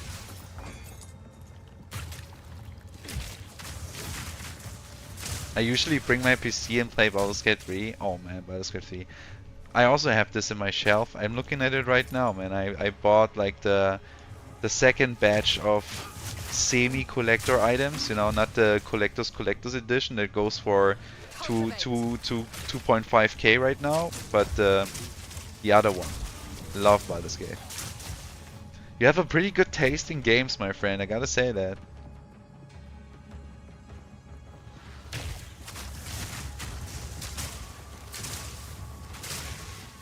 I usually bring my PC and play Baldur's Gate 3. Oh man, Baldur's Gate 3. I also have this in my shelf. I'm looking at it right now, man. I bought like the second batch of semi-collector items, you know, not the collector's edition that goes for 2.5k right now, but the other one. Love Baldur's Gate. You have a pretty good taste in games, my friend. I gotta say that.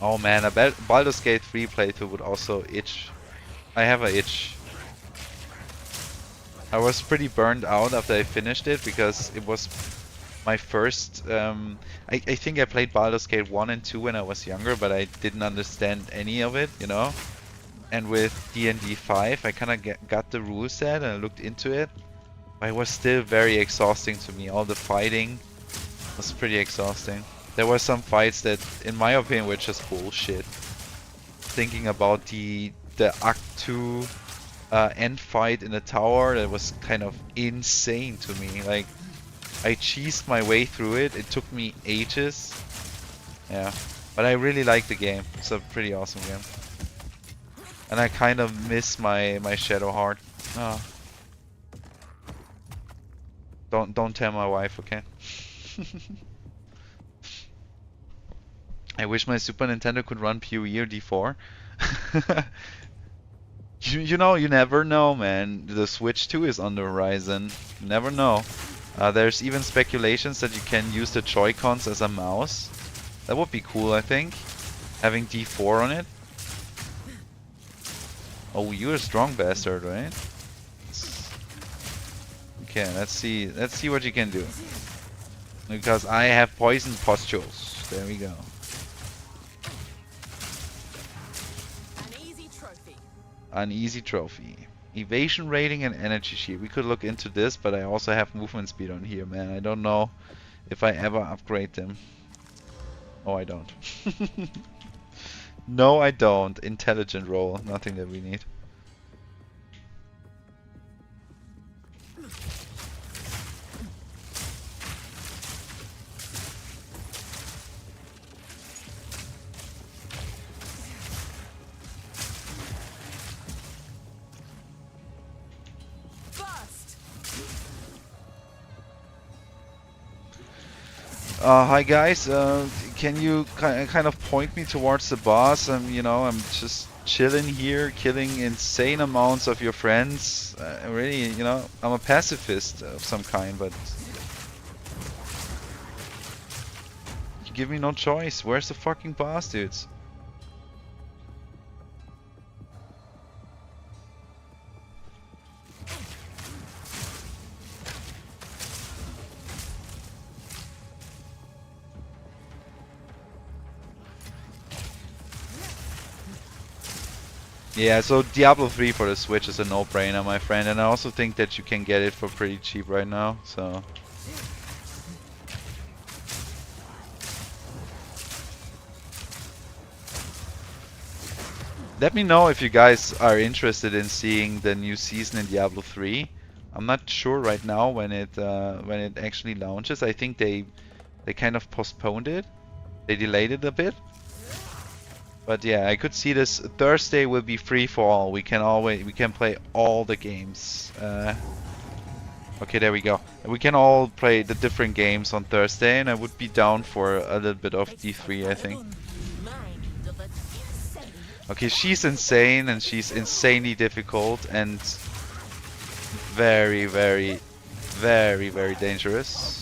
Oh man, I bet Baldur's Gate 3 playthrough would also itch. I have a itch. I was pretty burned out after I finished it because it was my first. I think I played Baldur's Gate 1 and 2 when I was younger, but I didn't understand any of it, you know. And with D&D 5, I kind of got the rule set and I looked into it, but it was still very exhausting to me. All the fighting was pretty exhausting. There were some fights that, in my opinion, were just bullshit. Thinking about the Act 2 end fight in the tower, that was kind of insane to me. Like, I cheesed my way through it. It took me ages. Yeah, but I really like the game. It's a pretty awesome game. And I kind of miss my Shadowheart. Oh. Don't tell my wife, okay? I wish my Super Nintendo could run PoE or D4. You know, you never know, man. The Switch 2 is on the horizon. You never know. There's even speculations that you can use the Joy-Cons as a mouse. That would be cool, I think. Having D4 on it. Oh, you're a strong bastard, right? Okay, let's see what you can do. Because I have poison pustules. There we go. An easy trophy. Evasion rating and energy shield. We could look into this, but I also have movement speed on here, man. I don't know if I ever upgrade them. Oh, I don't. No, I don't. Intelligent roll. Nothing that we need. Hi guys, can you kind of point me towards the boss? You know, I'm just chilling here, killing insane amounts of your friends. Really, you know, I'm a pacifist of some kind, but you give me no choice. Where's the fucking boss, dudes? Yeah, so Diablo 3 for the Switch is a no-brainer, my friend, and I also think that you can get it for pretty cheap right now, so... Let me know if you guys are interested in seeing the new season in Diablo 3. I'm not sure right now when it actually launches. I think they kind of postponed it. They delayed it a bit. But yeah, I could see this Thursday will be free for all. We can play all the games. Okay, there we go. We can all play the different games on Thursday, and I would be down for a little bit of D3, I think. Okay, she's insane, and she's insanely difficult, and very, very, very, very dangerous.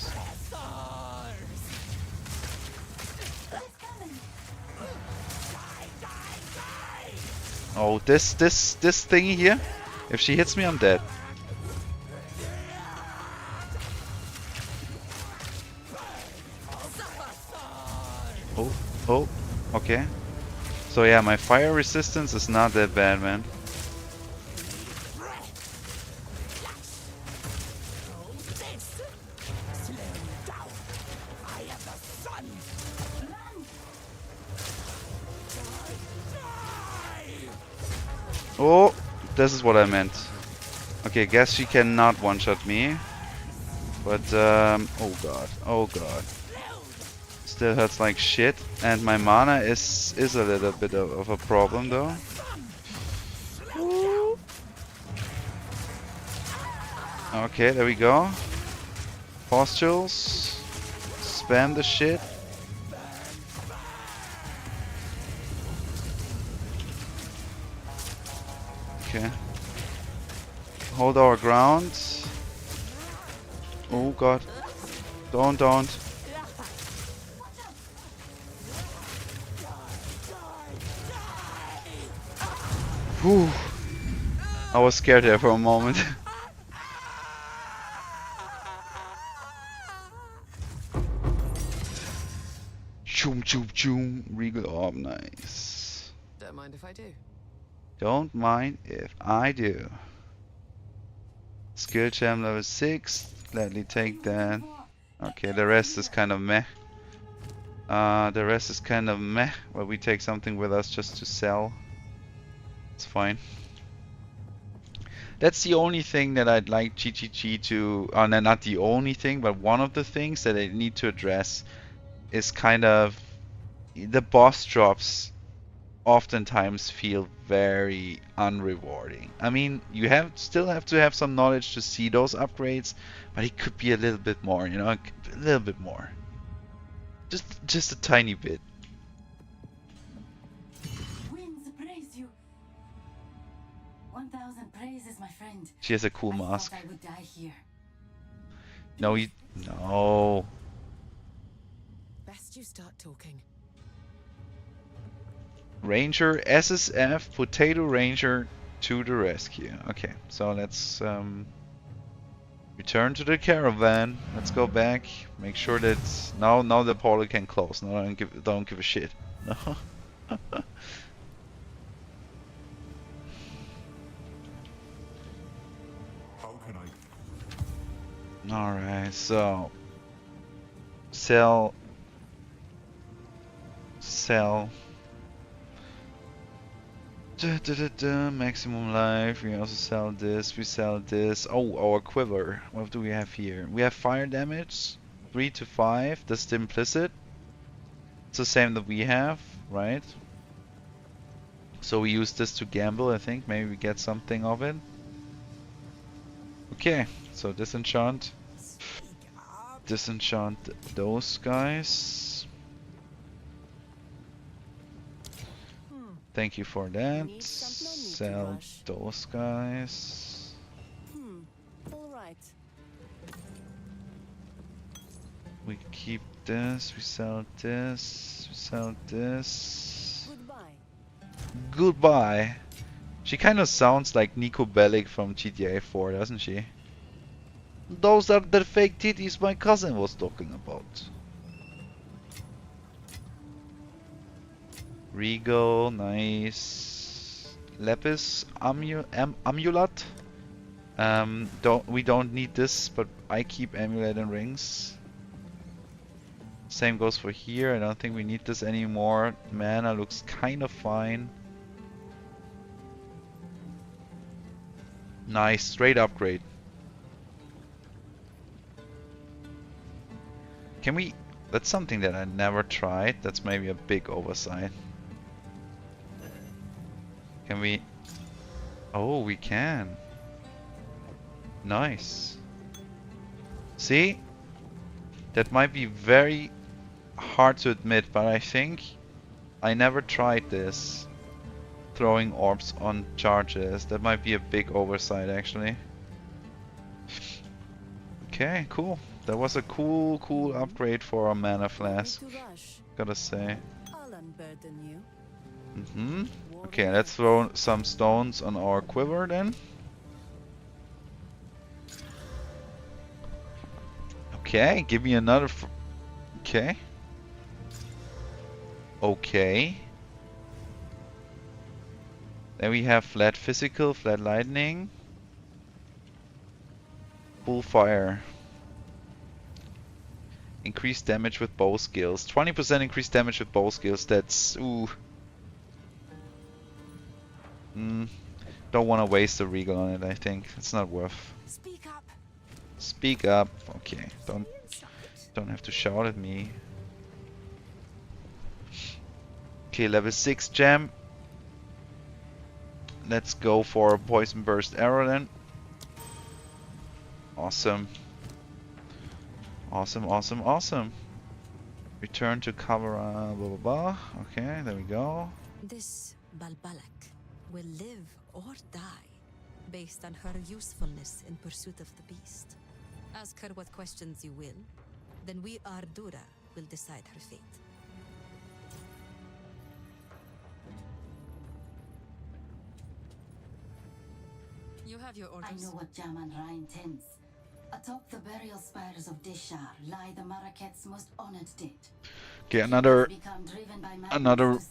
Oh, this thingy here, if she hits me, I'm dead. Oh, okay. So yeah, my fire resistance is not that bad, man. Oh, this is what I meant. Okay, guess she cannot one-shot me. But, oh god, oh god. Still hurts like shit. And my mana is a little bit of a problem though. Ooh. Okay, there we go. Postules. Spam the shit. Okay. Hold our ground. Oh god. Don't. Whew. I was scared there for a moment. Choom choom choom. Regal orb, nice. Don't mind if I do. Don't mind if I do. Skill gem level 6. Gladly take that. Okay, the rest is kind of meh. The rest is kind of meh. Well, we take something with us just to sell. It's fine. That's the only thing that I'd like GGG to... no, not the only thing, but one of the things that I need to address is kind of... The boss drops oftentimes feel very unrewarding. I mean, you still have to have some knowledge to see those upgrades, but it could be a little bit more, you know, a little bit more. Just a tiny bit. Winds praise you. 1,000 praises, my friend. She has a cool I mask. thought I would die here. No. Best you start talking. Ranger, SSF, Potato Ranger to the rescue. Okay, so let's return to the caravan. Let's go back. Make sure that now the portal can close. No, I don't give a shit. No. How can I? All right, so sell. Maximum life. We also sell this. We sell this. Oh, our quiver. What do we have here? We have fire damage, 3 to 5. That's the implicit. It's the same that we have, right? So we use this to gamble. I think maybe we get something of it. Okay, so disenchant those guys. Thank you for that. Sell those guys. All right. We keep this. We sell this. We sell this. Goodbye. She kind of sounds like Nico Bellic from GTA 4, doesn't she? Those are the fake titties my cousin was talking about. Regal, nice. Lapis amulet. We don't need this, but I keep amulet and rings. Same goes for here. I don't think we need this anymore. Mana looks kind of fine. Nice, straight upgrade. Can we? That's something that I never tried. That's maybe a big oversight. Can we? Oh, we can. Nice. See? That might be very hard to admit, but I think I never tried this. Throwing orbs on charges. That might be a big oversight, actually. Okay, cool. That was a cool upgrade for a mana flask. Gotta say. Okay, let's throw some stones on our quiver then. Okay, give me another. Okay. Okay. Then we have flat physical, flat lightning, bullfire. Increased damage with bow skills. 20% increased damage with bow skills. That's ooh. Don't want to waste a regal on it. I think it's not worth. Speak up. Speak up. Okay. Don't have to shout at me. Okay, level 6 gem. Let's go for a poison burst arrow then. Awesome. Awesome, awesome, awesome. Return to cover, blah blah blah. Okay, there we go. This Balbalak will live or die based on her usefulness in pursuit of the beast. Ask her what questions you will, then we Ardura will decide her fate. You have your orders. I know what Jaman-Ra intends. Atop the burial spires of Deshar lie the Maraket's most honored dead. Okay, another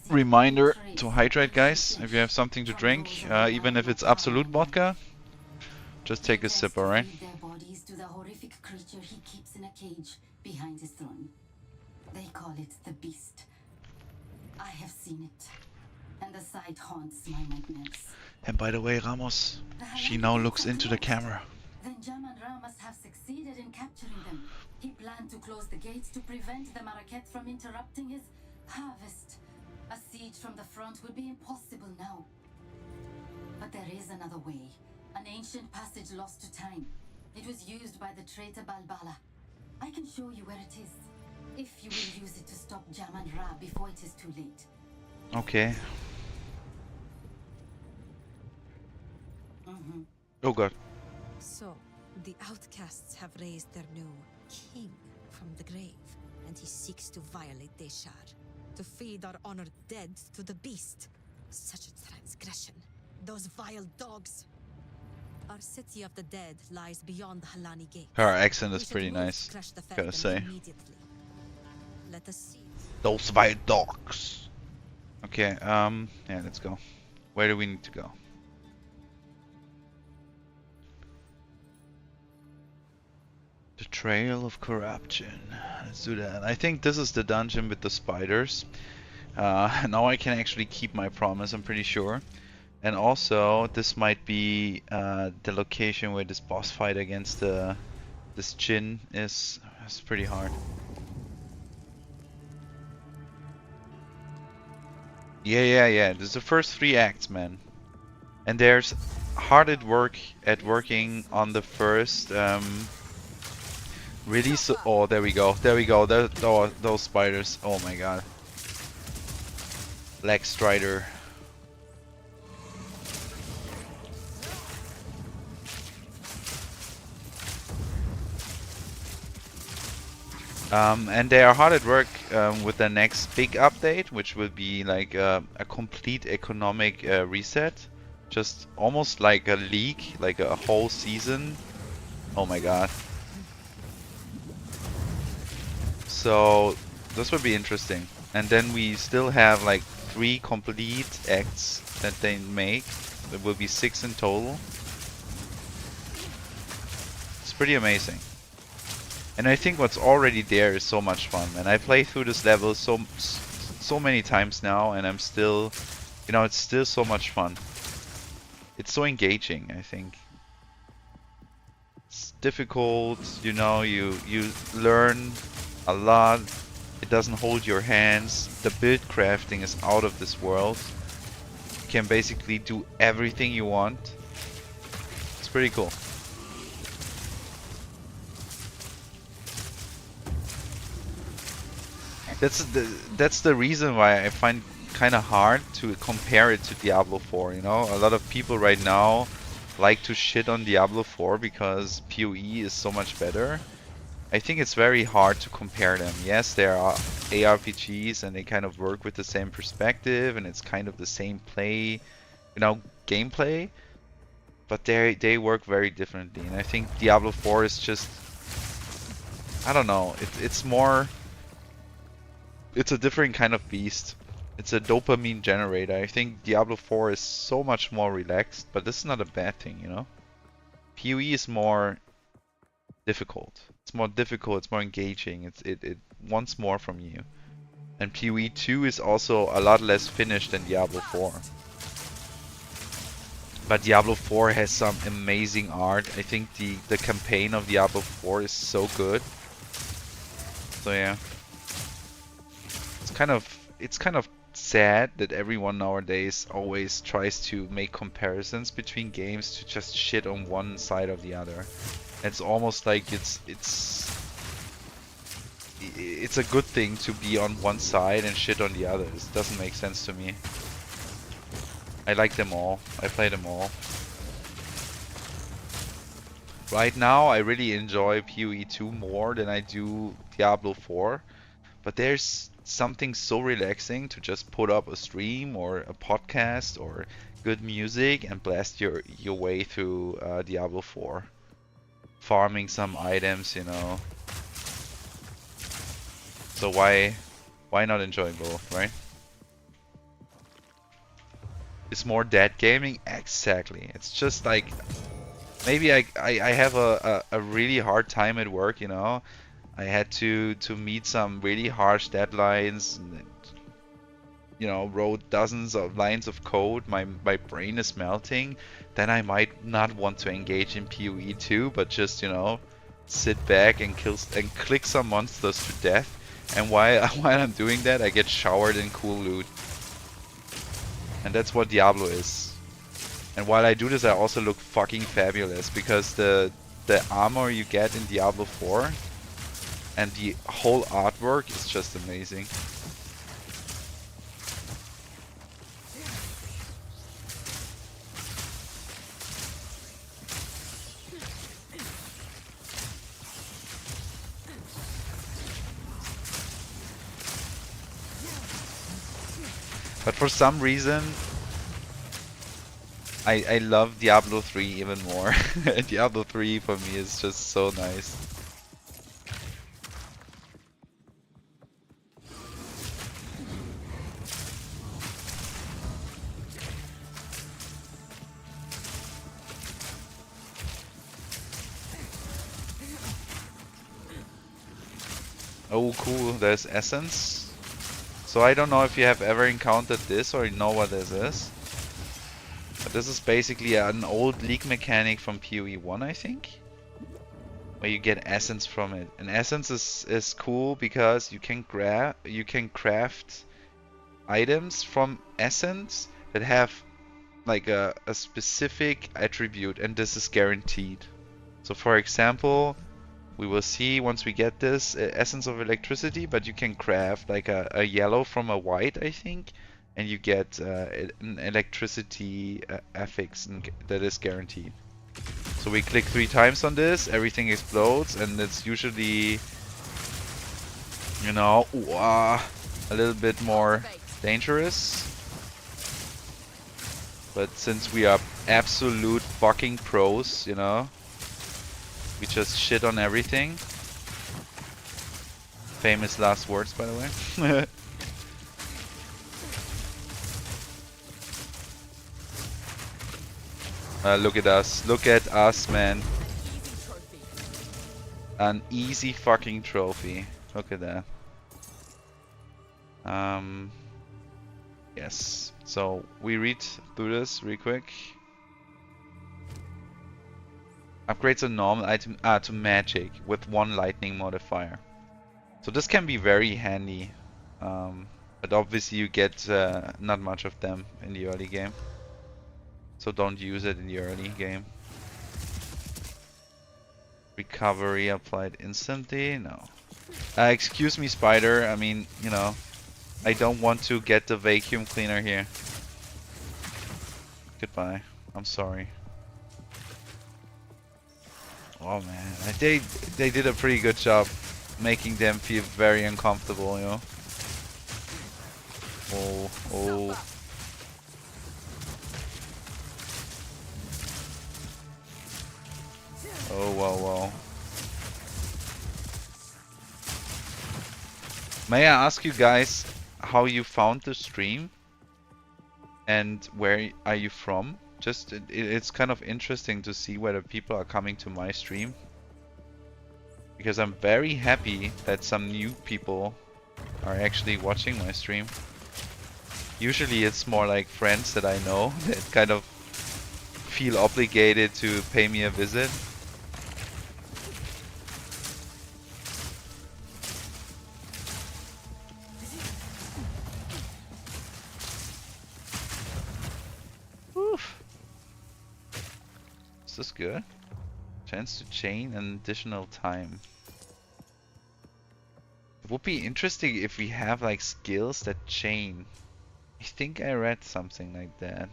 reminder to hydrate, guys. If you have something to drink, even if it's absolute vodka, just take a sip, alright? Their bodies to the horrific creature he keeps in a cage behind his throne. They call it the Beast. I have seen it, and the sight haunts my nightmares. And by the way, Ramos, she now looks into the camera. Then Jaman-Ra must have succeeded in capturing them. He planned to close the gates to prevent the Maraket from interrupting his harvest. A siege from the front would be impossible now. But there is another way. An ancient passage lost to time. It was used by the traitor Balbala. I can show you where it is, if you will use it to stop Jaman-Ra before it is too late. Okay. Oh god. So, the outcasts have raised their new king from the grave, and he seeks to violate Deshar, to feed our honored dead to the beast. Such a transgression. Those vile dogs. Our city of the dead lies beyond the Halani gate. Her accent is We should pretty move to nice, crush the gotta Faradin say. immediately. Let us see. Those vile dogs. Okay, yeah, let's go. Where do we need to go? The Trail of Corruption. Let's do that. I think this is the dungeon with the spiders. Now I can actually keep my promise, I'm pretty sure. And also, this might be the location where this boss fight against this Jinn is. It's pretty hard. Yeah. This is the first 3 acts, man. And there's hard work at working on the first release. Oh, there we go. Those spiders. Oh my god. Black Strider. And they are hard at work with the next big update, which will be like a complete economic reset. Just almost like a league, like a whole season. Oh my god. So this would be interesting. And then we still have like 3 complete acts that they make. There will be 6 in total. It's pretty amazing. And I think what's already there is so much fun, man. I play through this level so many times now, and I'm still, you know, it's still so much fun. It's so engaging, I think. It's difficult, you know, you learn a lot. It doesn't hold your hands. The build crafting is out of this world. You can basically do everything you want. It's pretty cool. That's the reason why I find kind of hard to compare it to Diablo 4, you know? A lot of people right now like to shit on Diablo 4 because PoE is so much better. I think it's very hard to compare them. Yes, there are ARPGs and they kind of work with the same perspective and it's kind of the same play, you know, gameplay, but they work very differently. And I think Diablo 4 is just, I don't know, it's more, it's a different kind of beast. It's a dopamine generator. I think Diablo 4 is so much more relaxed, but this is not a bad thing, you know? PoE is more difficult. It's more difficult, it's more engaging, it wants more from you. And PoE 2 is also a lot less finished than Diablo 4. But Diablo 4 has some amazing art. I think the campaign of Diablo 4 is so good. So yeah. It's kind of sad that everyone nowadays always tries to make comparisons between games to just shit on one side or the other. It's almost like it's a good thing to be on one side and shit on the others. It doesn't make sense to me. I like them all. I play them all. Right now, I really enjoy PoE 2 more than I do Diablo 4. But there's something so relaxing to just put up a stream or a podcast or good music and blast your way through Diablo 4. Farming some items, you know. So why not enjoy both, right? It's more dead gaming? Exactly. It's just like maybe I have a really hard time at work, you know. I had to meet some really harsh deadlines and, you know, wrote dozens of lines of code. My brain is melting. Then I might not want to engage in PoE 2, but just, you know, sit back and click some monsters to death. And while I'm doing that, I get showered in cool loot. And that's what Diablo is. And while I do this, I also look fucking fabulous because the armor you get in Diablo 4 and the whole artwork is just amazing. But for some reason, I love Diablo 3 even more. Diablo 3 for me is just so nice. Oh cool, there's Essence. So I don't know if you have ever encountered this or you know what this is. But this is basically an old League mechanic from PoE 1, I think. Where you get Essence from it. And Essence is cool because you can craft items from Essence that have like a specific attribute, and this is guaranteed. So for example, we will see once we get this Essence of Electricity, but you can craft like a yellow from a white, I think, and you get an electricity affix that is guaranteed. So we click 3 times on this, everything explodes, and it's usually, you know, a little bit more dangerous. But since we are absolute fucking pros, you know, we just shit on everything. Famous last words, by the way. Look at us. Look at us, man. An easy fucking trophy. Look at that. Yes. So we read through this real quick. Upgrades a normal item to magic with 1 lightning modifier. So this can be very handy. But obviously you get not much of them in the early game. So don't use it in the early game. Recovery applied instantly? No. Excuse me, Spider. I mean, you know, I don't want to get the vacuum cleaner here. Goodbye. I'm sorry. Oh man, they did a pretty good job making them feel very uncomfortable, you know. Oh. Oh, wow. May I ask you guys how you found the stream? And where are you from? Just, it's kind of interesting to see whether people are coming to my stream. because I'm very happy that some new people are actually watching my stream. Usually it's more like friends that I know that kind of feel obligated to pay me a visit. Oof. Is this good? Chance to chain an additional time. It would be interesting if we have like skills that chain. I think I read something like that.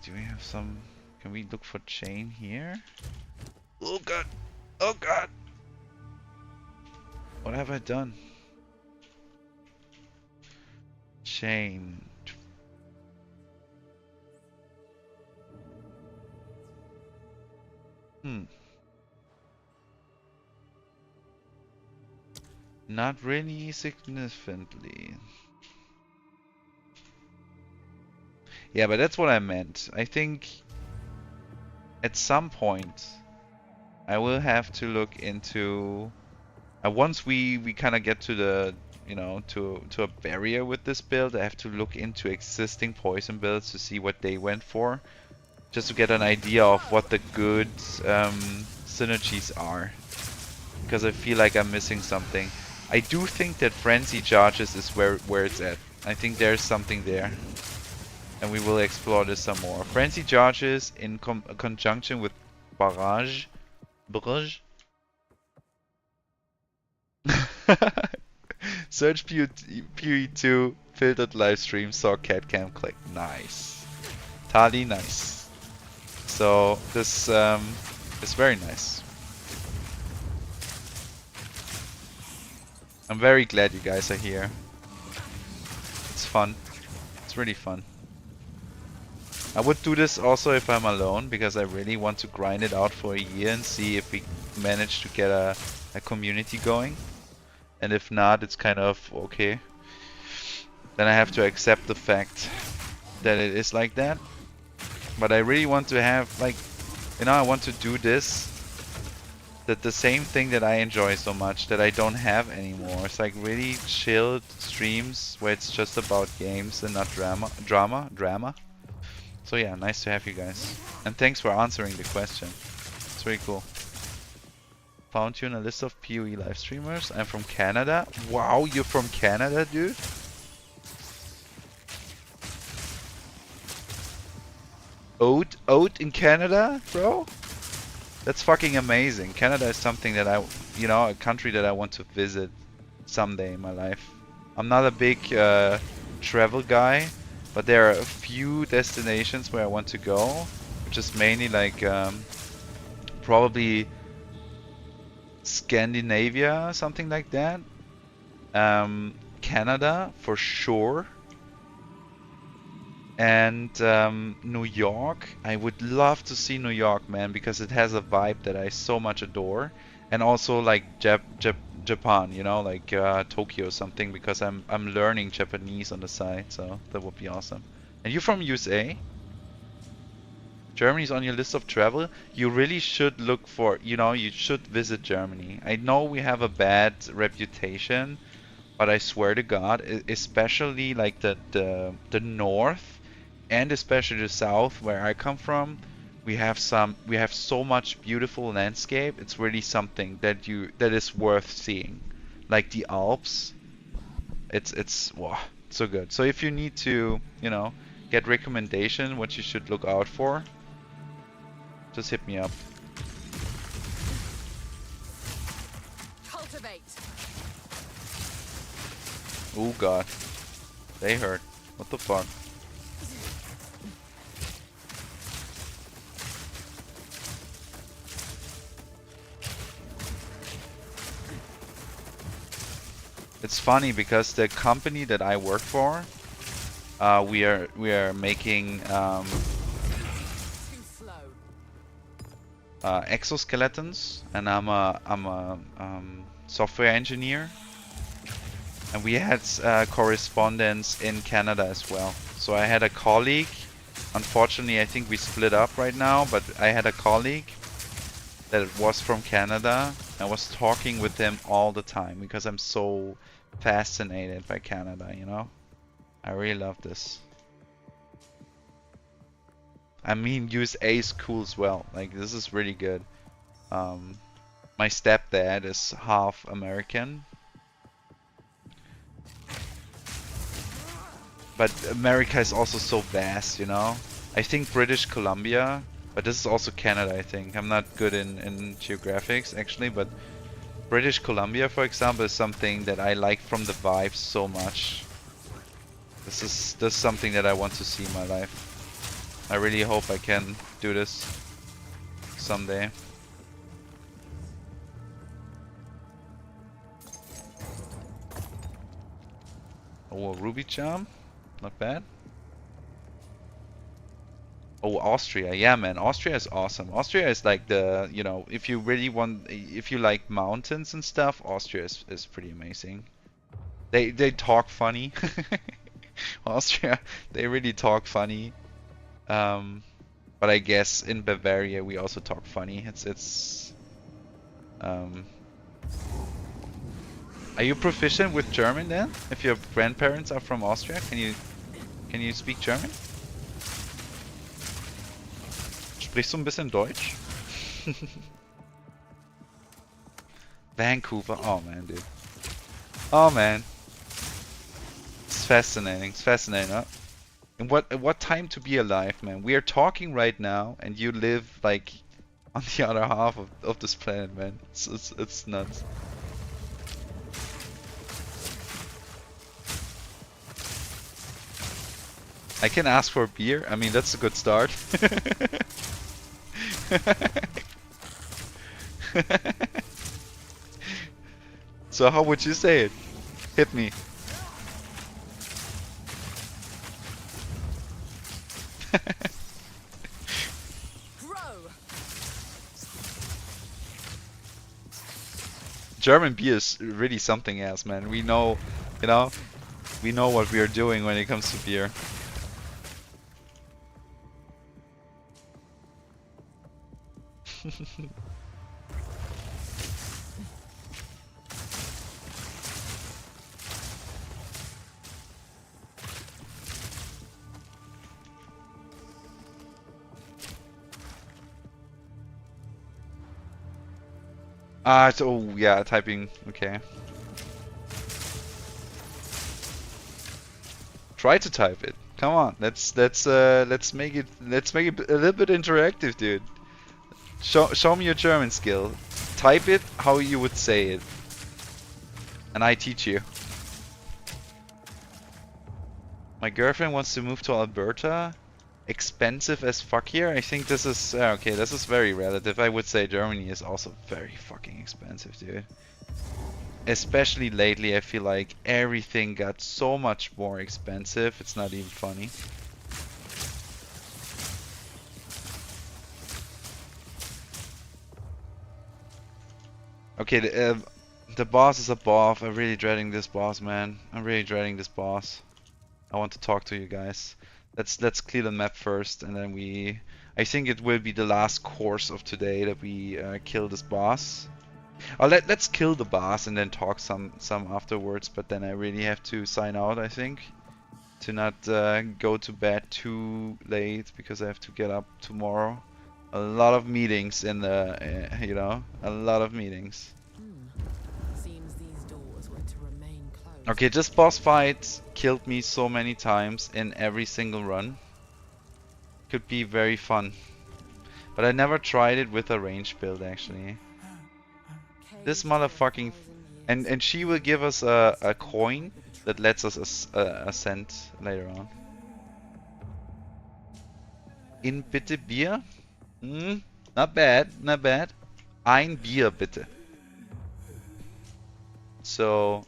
Do we have some? Can we look for chain here? Oh god! Oh god! What have I done? Chain. Not really significantly. Yeah, but that's what I meant. I think at some point I will have to look into once we kind of get to the to a barrier with this build, I have to look into existing poison builds to see what they went for, just to get an idea of what the good synergies are, because I feel like I'm missing something. I do think that frenzy charges is where it's at. I think there's something there, and we will explore this some more. Frenzy charges in conjunction with barrage. Search PoE2 filtered live stream, saw cat cam click. Nice. Tali, nice. So this is very nice. I'm very glad you guys are here. It's fun. It's really fun. I would do this also if I'm alone, because I really want to grind it out for a year and see if we manage to get a community going. And if not, it's kind of okay. Then I have to accept the fact that it is like that. But I really want to have, like, I want to do this. That the same thing that I enjoy so much that I don't have anymore. It's like really chilled streams where it's just about games and not drama. So yeah, nice to have you guys. And thanks for answering the question. It's really cool. Found you in a list of PoE live streamers. I'm from Canada. Wow, you're from Canada, dude? Ode in Canada, bro? That's fucking amazing. Canada is something that a country that I want to visit someday in my life. I'm not a big travel guy, but there are a few destinations where I want to go, which is mainly like probably Scandinavia, something like that. Canada for sure. And New York. I would love to see New York, man, because it has a vibe that I so much adore. And also like Japan, like Tokyo or something, because I'm learning Japanese on the side, so that would be awesome. And you're from USA? Germany's on your list of travel. You really should look for, you should visit Germany. I know we have a bad reputation, but I swear to God, especially like the north and especially the south where I come from, we have so much beautiful landscape. It's really something that is worth seeing. Like the Alps. It's wow, so good. So if you need to, get recommendation what you should look out for, just hit me up. Cultivate. Oh god. They hurt. What the fuck? It's funny because the company that I work for, we are making exoskeletons, and I'm a software engineer, and we had correspondence in Canada as well. So I had a colleague Unfortunately, I think we split up right now, but I had a colleague that was from Canada. I was talking with him all the time because I'm so fascinated by Canada, you know? I really love this. I mean, USA is cool as well. Like, this is really good. My stepdad is half American. But America is also so vast, you know? I think British Columbia, but this is also Canada, I think. I'm not good in geographics, actually, but British Columbia, for example, is something that I like from the vibe so much. This is something that I want to see in my life. I really hope I can do this someday. Oh, a ruby charm? Not bad. Oh, Austria. Yeah, man. Austria is awesome. Austria is like the, you know, if you really want, if you like mountains and stuff, Austria is pretty amazing. They talk funny. Austria, they really talk funny. But I guess in Bavaria we also talk funny. It's Are you proficient with German then? If your grandparents are from Austria, can you speak German? Sprichst du ein bisschen Deutsch? Vancouver. Oh man, dude. Oh man. It's fascinating. It's fascinating, huh? And what time to be alive, man? We are talking right now, and you live like on the other half of this planet, man. It's nuts. I can ask for a beer. I mean, that's a good start. So how would you say it? Hit me. German beer is really something else, man. We know, you know, we know what we are doing when it comes to beer. Oh yeah, typing. Okay. Try to type it. Come on, let's make it a little bit interactive, dude. Show me your German skill. Type it how you would say it, and I teach you. My girlfriend wants to move to Alberta. Expensive as fuck here. I think this is okay. This is very relative. I would say Germany is also very fucking expensive, dude. Especially lately, I feel like everything got so much more expensive. It's not even funny. Okay, the boss is above. I'm really dreading this boss, man. I'm really dreading this boss. I want to talk to you guys. Let's clear the map first, and then I think it will be the last course of today that we kill this boss. Oh, let's kill the boss and then talk some afterwards. But then I really have to sign out, I think, to not go to bed too late because I have to get up tomorrow. A lot of meetings in the, you know, a lot of meetings. Seems these doors were to remain closed. Okay, this boss fight killed me so many times in every single run. Could be very fun. But I never tried it with a range build, actually. This motherfucking... And she will give us a coin that lets us ascend later on. In bitte Bier? Not bad, not bad. Ein Bier bitte. So...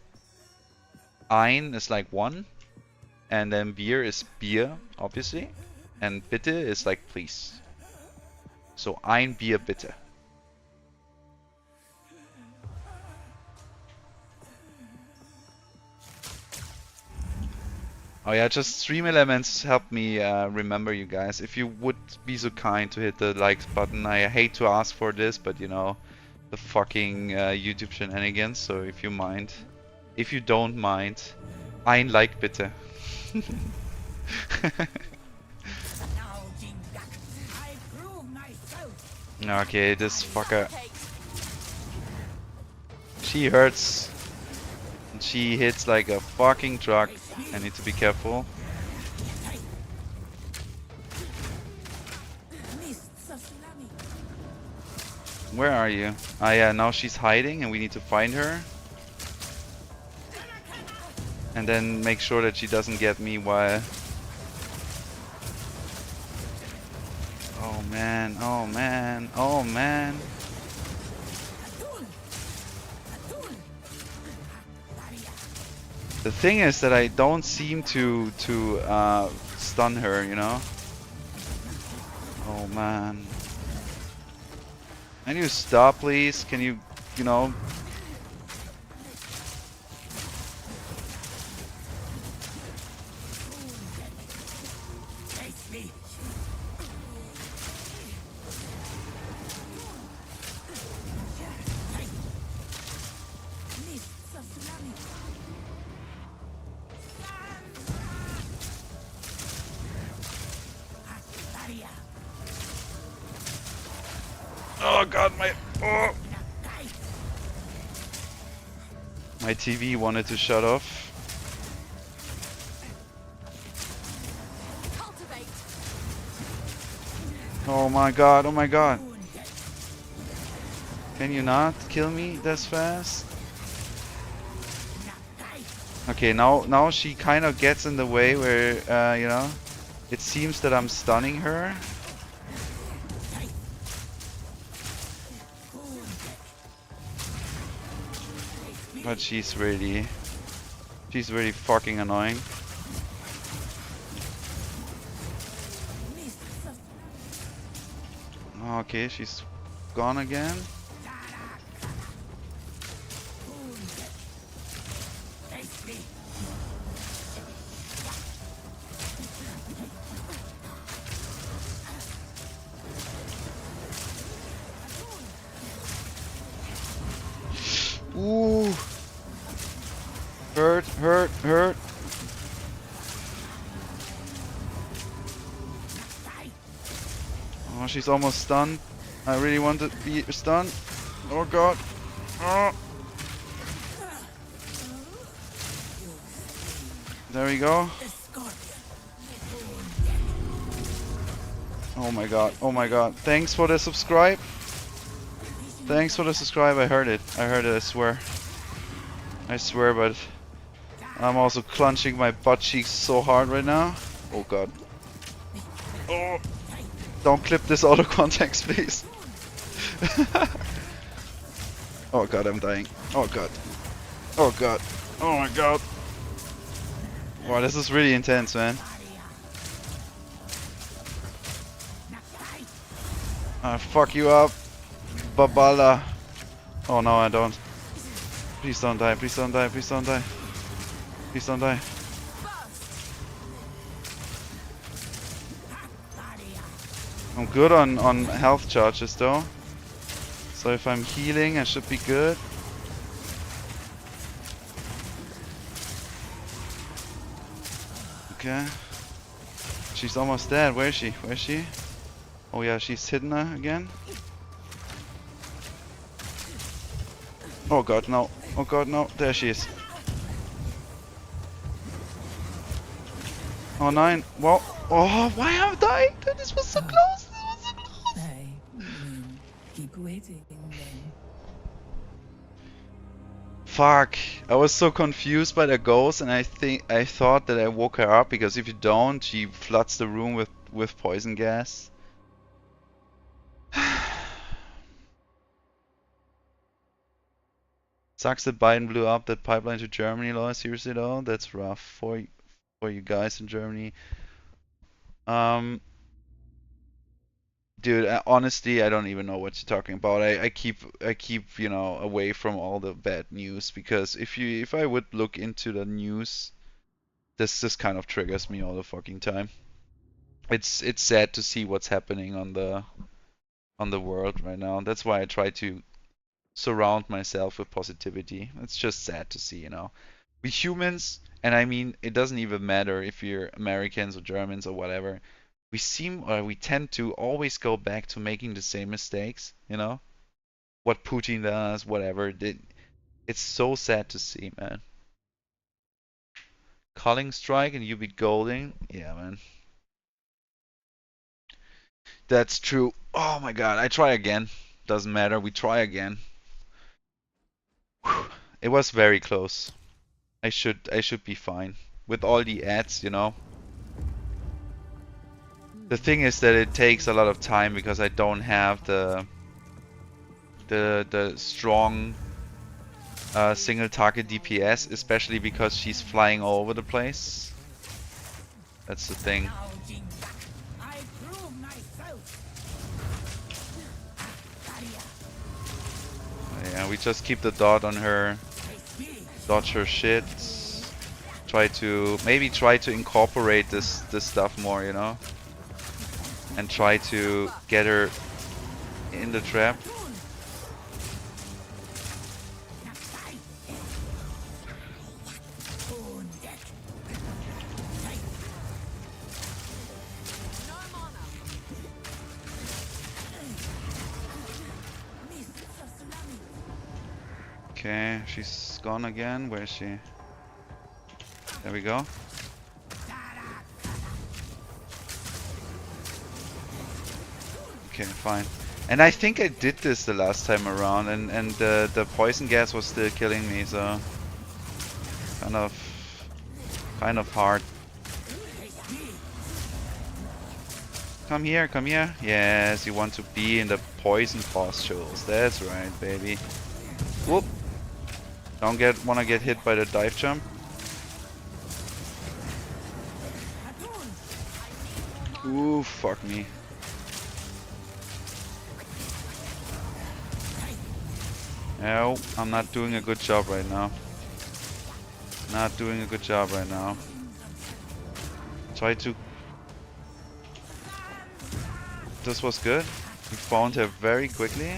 Ein is like one. And then Bier is beer, obviously. And bitte is like please. So ein Bier bitte. Oh yeah, just stream elements help me remember you guys. If you would be so kind to hit the likes button. I hate to ask for this, but you know, the fucking YouTube shenanigans. So if you don't mind, ein Like bitte. Okay, this fucker. She hurts. And she hits like a fucking truck. I need to be careful. Where are you? Ah yeah, now she's hiding and we need to find her. And then make sure that she doesn't get me while... Oh man, oh man, oh man. The thing is that I don't seem to stun her, you know? Oh man. Can you stop please? Can you know... Oh god, my TV wanted to shut off. Oh my god, oh my god. Can you not kill me this fast? Okay, now she kind of gets in the way where, you know, it seems that I'm stunning her. But she's really fucking annoying. Okay, she's gone again. Ooh. Hurt, hurt, hurt. Oh, she's almost stunned. I really want to be stunned. Oh god. Oh. There we go. Oh my god. Oh my god. Thanks for the subscribe. Thanks for the subscribe. I heard it. I heard it, I swear. I swear, but I'm also clenching my butt cheeks so hard right now. Oh god. Oh. Don't clip this out of context, please. Oh god, I'm dying. Oh god. Oh god. Oh my god. Wow, this is really intense, man. I fuck you up, Babala. Oh no, I don't. Please don't die, please don't die, please don't die. Please don't die. I'm good on health charges though. So if I'm healing, I should be good. Okay. She's almost dead. Where is she? Where is she? Oh yeah, she's hidden her again. Oh god, no. Oh god, no. There she is. Oh nine. Whoa. Oh, why am I dying? This was so close. This was so close. Keep waiting then. Fuck. I was so confused by the ghost, and I thought that I woke her up, because if you don't, she floods the room with poison gas. Sucks that Biden blew up that pipeline to Germany, Law. Seriously though, that's rough for you guys in Germany. Dude, honestly, I don't even know what you're talking about. I keep you know, away from all the bad news, because if I would look into the news, This kind of triggers me all the fucking time. It's sad to see what's happening on the world right now. That's why I try to surround myself with positivity. It's just sad to see, you know. We humans, and I mean, it doesn't even matter if you're Americans or Germans or whatever. We tend to always go back to making the same mistakes, you know? What Putin does, whatever. It's so sad to see, man. Calling strike and you be golding? Yeah, man. That's true. Oh my god, I try again. Doesn't matter, we try again. Whew. It was very close. I should be fine. With all the ads, you know. The thing is that it takes a lot of time because I don't have the strong single target DPS, especially because she's flying all over the place. That's the thing. Yeah, we just keep the dot on her, dodge her shit, maybe try to incorporate this stuff more, you know, and try to get her in the trap. Okay, she's gone again. Where is she? There we go. Okay, fine. And I think I did this the last time around, and the poison gas was still killing me, so kind of hard. Come here, come here. Yes, you want to be in the poison pustules. That's right, baby. Whoop. Don't wanna get hit by the dive jump. Ooh, fuck me. No, I'm not doing a good job right now. Not doing a good job right now. Try to... This was good. We found her very quickly.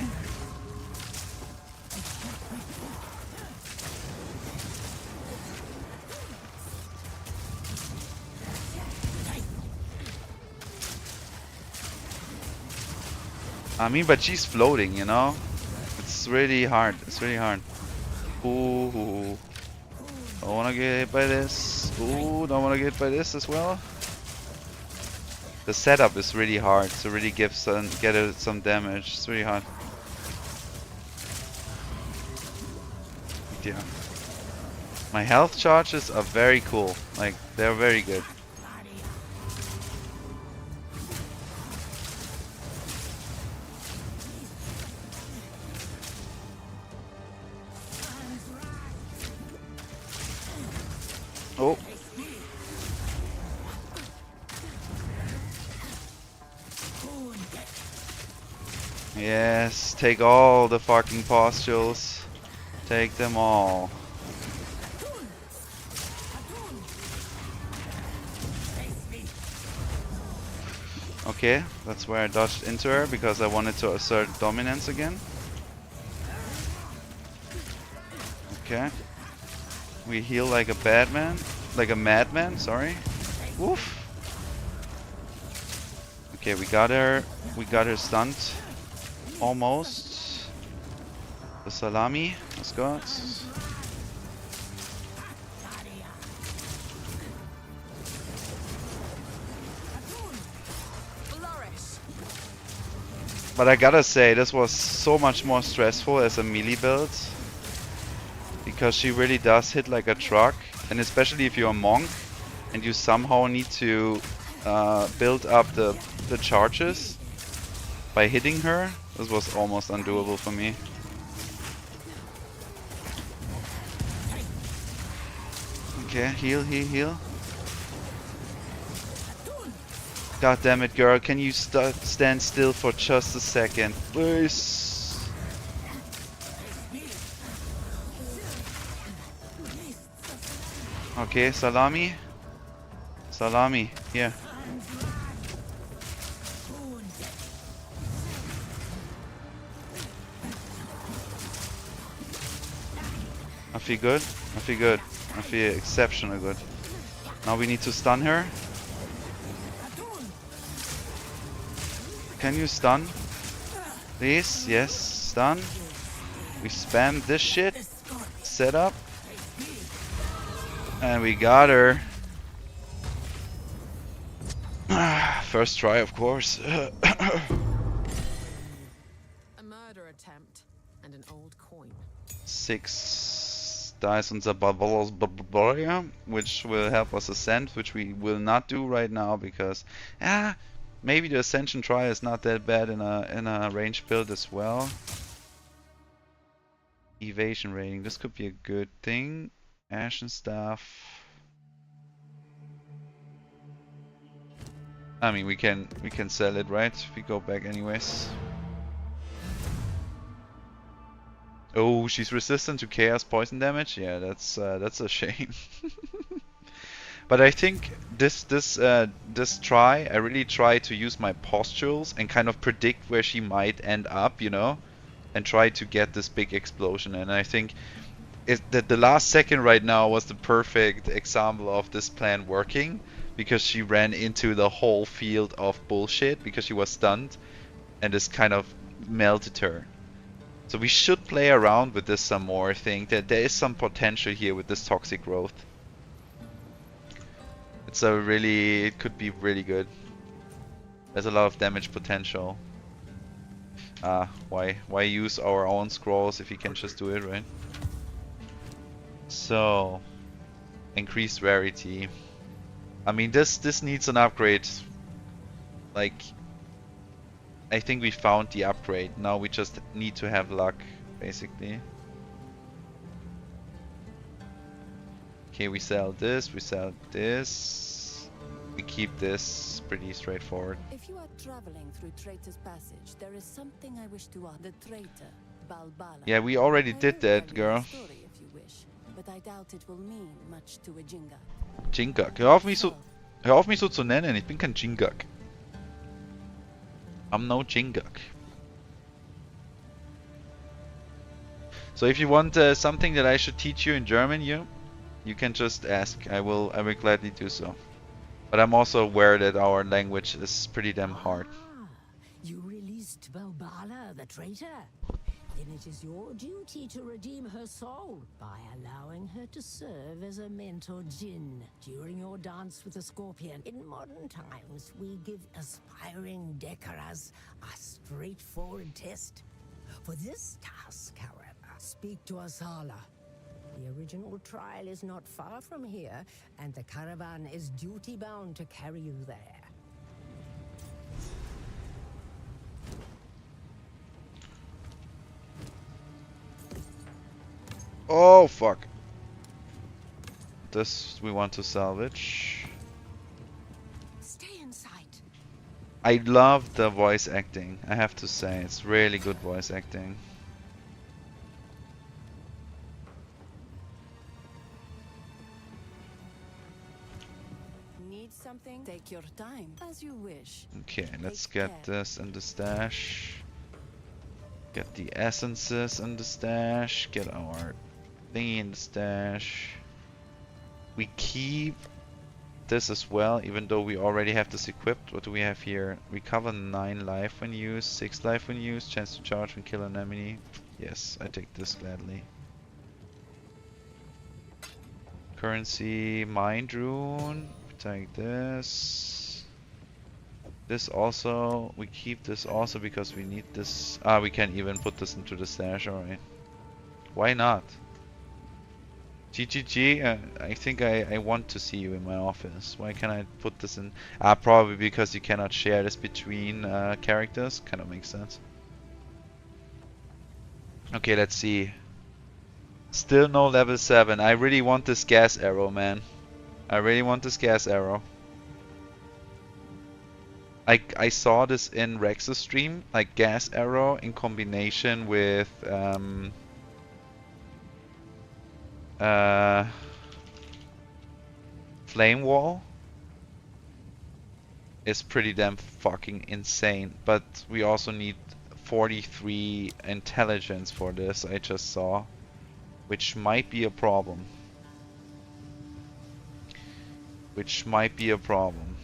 I mean, but she's floating, you know? It's really hard. It's really hard. Ooh. Don't wanna get hit by this. Ooh, don't wanna get hit by this as well. The setup is really hard to really get it some damage. It's really hard. Yeah. My health charges are very cool. Like, they're very good. Oh. Yes, take all the fucking pustules. Take them all. Okay, that's where I dodged into her because I wanted to assert dominance again. Okay. We heal like a madman, sorry. Woof. Okay, we got her stunned. Almost. The salami, let's go. But I gotta say, this was so much more stressful as a melee build. Because she really does hit like a truck. And especially if you're a monk and you somehow need to build up the charges by hitting her. This was almost undoable for me. Okay, heal. God damn it, girl. Can you stand still for just a second, please? Okay, salami. Salami, yeah. I feel good. I feel good. I feel exceptionally good. Now we need to stun her. Can you stun? Please, yes, stun. We spam this shit. Set up. And we got her. First try, of course. A murder attempt and an old coin. 6 dice on the Barbaria, which will help us ascend, which we will not do right now because maybe the ascension try is not that bad in a range build as well. Evasion rating, this could be a good thing. Ashen staff. I mean, we can sell it, right? If we go back anyways. Oh, she's resistant to chaos poison damage. Yeah, that's a shame. But I think this try, I really try to use my postules and kind of predict where she might end up, you know, and try to get this big explosion. And I think that the last second right now was the perfect example of this plan working, because she ran into the whole field of bullshit because she was stunned, and this kind of melted her. So we should play around with this some more. I think that there is some potential here with this toxic growth. It could be really good. There's a lot of damage potential. Why use our own scrolls if you can just do it, right? So, increased rarity. I mean, this needs an upgrade. Like, I think we found the upgrade. Now we just need to have luck, basically. Okay, we sell this, we sell this. We keep this, pretty straightforward. If you are traveling through Traitor's Passage, there is something I wish to ask. The traitor, Balbala. Yeah, we already did that, girl. Story if you wish, but I doubt it will mean much to a Jinga. Jingak. Hör auf mich so zu nennen. Ich bin kein Jingak. I'm no Jingak. So if you want something that I should teach you in German, you can just ask. I will gladly do so. But I'm also aware that our language is pretty damn hard. You released Balbala, the traitor? Then it is your duty to redeem her soul by allowing her to serve as a mentor djinn during your dance with the scorpion. In modern times, we give aspiring Dekaras a straightforward test. For this task, however, speak to Asala. The original trial is not far from here, and the caravan is duty-bound to carry you there. Oh fuck. This we want to salvage. Stay in sight. I love the voice acting, I have to say. It's really good voice acting. Need something? Take your time, as you wish. Okay, let's get this in the stash. Get the essences in the stash. Get our thingy in the stash. We keep this as well, even though we already have this equipped. What do we have here? Recover 9 life when used, 6 life when used, chance to charge when kill an enemy. Yes, I take this gladly. Currency, mind rune. Take this. This also, we keep this also because we need this. We can even put this into the stash, alright. Why not? GGG, I think I want to see you in my office. Why can't I put this in? Probably because you cannot share this between characters. Kind of makes sense. Okay, let's see. Still no level 7. I really want this gas arrow, man. I really want this gas arrow. I saw this in Rex's stream, like gas arrow in combination with flame wall, is pretty damn fucking insane. But we also need 43 intelligence for this, I just saw, which might be a problem. Which might be a problem.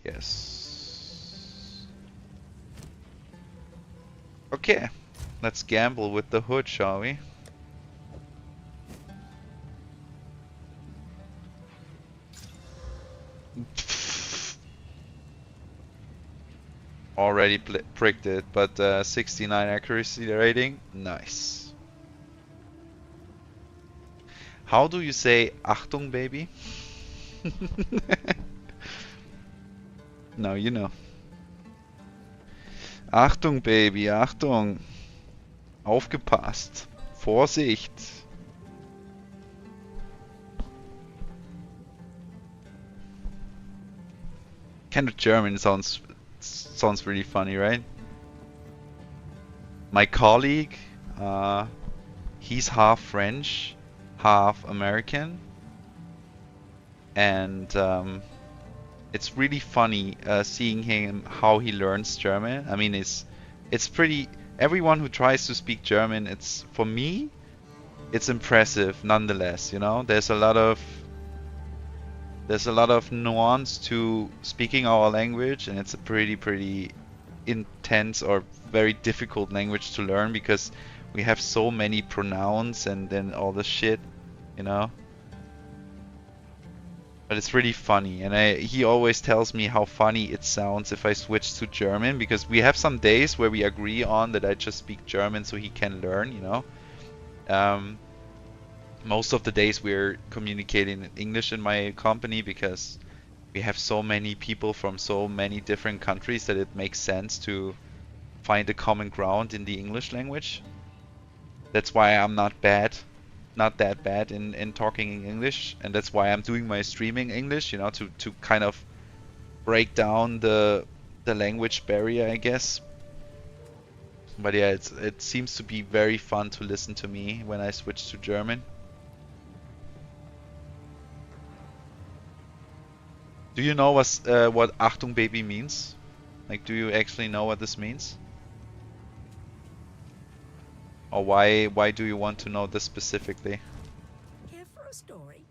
Yes. Okay, let's gamble with the hood, shall we? Already pricked it, but 69 accuracy rating, nice. How do you say Achtung, baby? No, you know. Achtung, Baby, Achtung. Aufgepasst. Vorsicht. Kind of German sounds really funny, right? My colleague, he's half French, half American, and it's really funny seeing him how he learns German. I mean, it's pretty. Everyone who tries to speak German, for me, it's impressive nonetheless. You know, there's a lot of nuance to speaking our language, and it's a pretty intense or very difficult language to learn because we have so many pronouns and then all the shit, you know. But it's really funny, and he always tells me how funny it sounds if I switch to German, because we have some days where we agree on that I just speak German so he can learn, you know. Most of the days we're communicating in English in my company because we have so many people from so many different countries that it makes sense to find a common ground in the English language. That's why I'm not that bad in talking in English, and that's why I'm doing my streaming English, you know, to kind of break down the language barrier, I guess. But yeah, it seems to be very fun to listen to me when I switch to German. Do you know what Achtung Baby means? Like, do you actually know what this means? Or why do you want to know this specifically? Care for a story?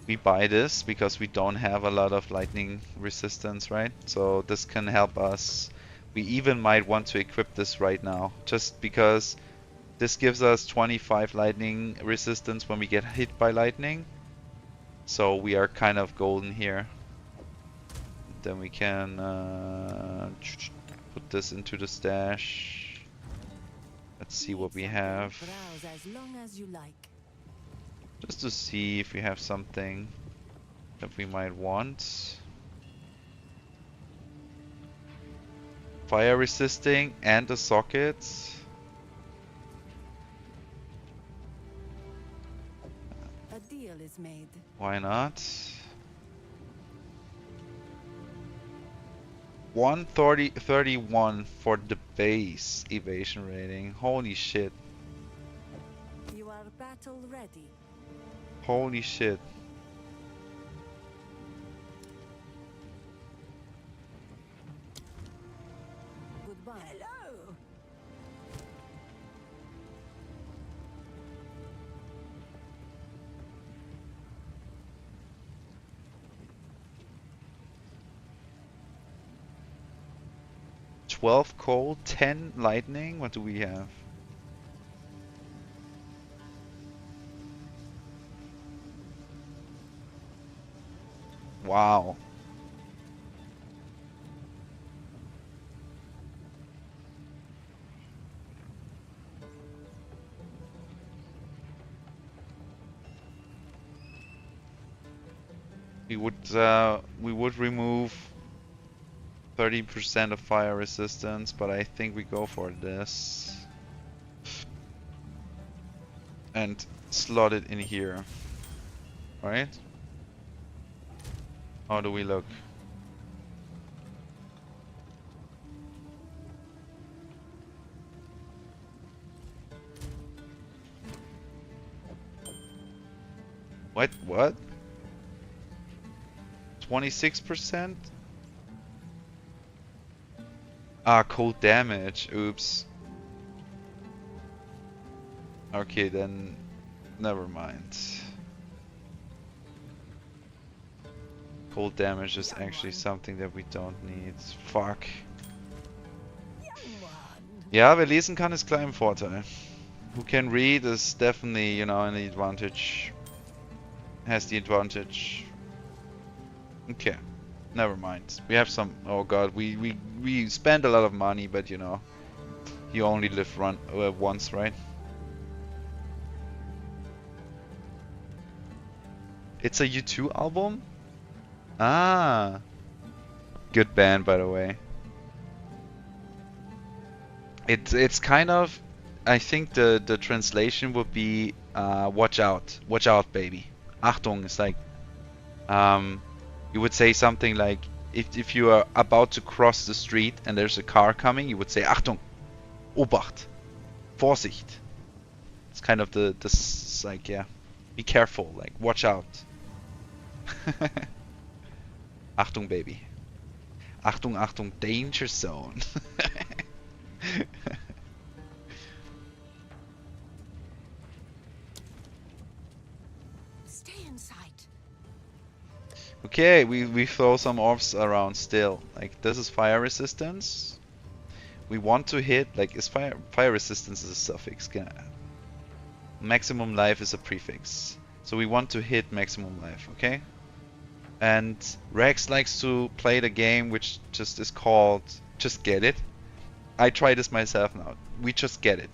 We buy this because we don't have a lot of lightning resistance, right? So this can help us. We even might want to equip this right now, just because this gives us 25 lightning resistance when we get hit by lightning. So we are kind of golden here. Then we can put this into the stash. Let's see what we have. Browse as long as you like. Just to see if we have something that we might want. Fire resisting and a socket. A deal is made. Why not? 131 for the base evasion rating. Holy shit. You are battle ready. Holy shit. Goodbye. Hello. $12 cold, 10 lightning. What do we have? Wow. We would remove 30% of fire resistance, but I think we go for this. and slot it in here. Right? How do we look? What? 26%? Ah, cold damage. Oops. Okay, then never mind. Cold damage is actually something that we don't need. Fuck. Ja, wer lesen kann, ist klar im Vorteil. Who can read is definitely, you know, an advantage. Has the advantage. Okay. Never mind. We have some... Oh god, we spend a lot of money, but you know, you only live once, right? It's a U2 album? Ah. Good band, by the way. It's kind of... I think the translation would be watch out baby. Achtung is like... you would say something like, if you are about to cross the street and there's a car coming, you would say Achtung, Obacht, Vorsicht. It's kind of like, yeah, be careful, like watch out. Achtung baby. Achtung, Achtung, danger zone. Stay in sight. Okay, we throw some orbs around still. Like, this is fire resistance. We want to hit, like, is fire resistance is a suffix. Maximum life is a prefix. So we want to hit maximum life, okay? And Rex likes to play the game which just is called Just Get It. I try this myself now. We just get it.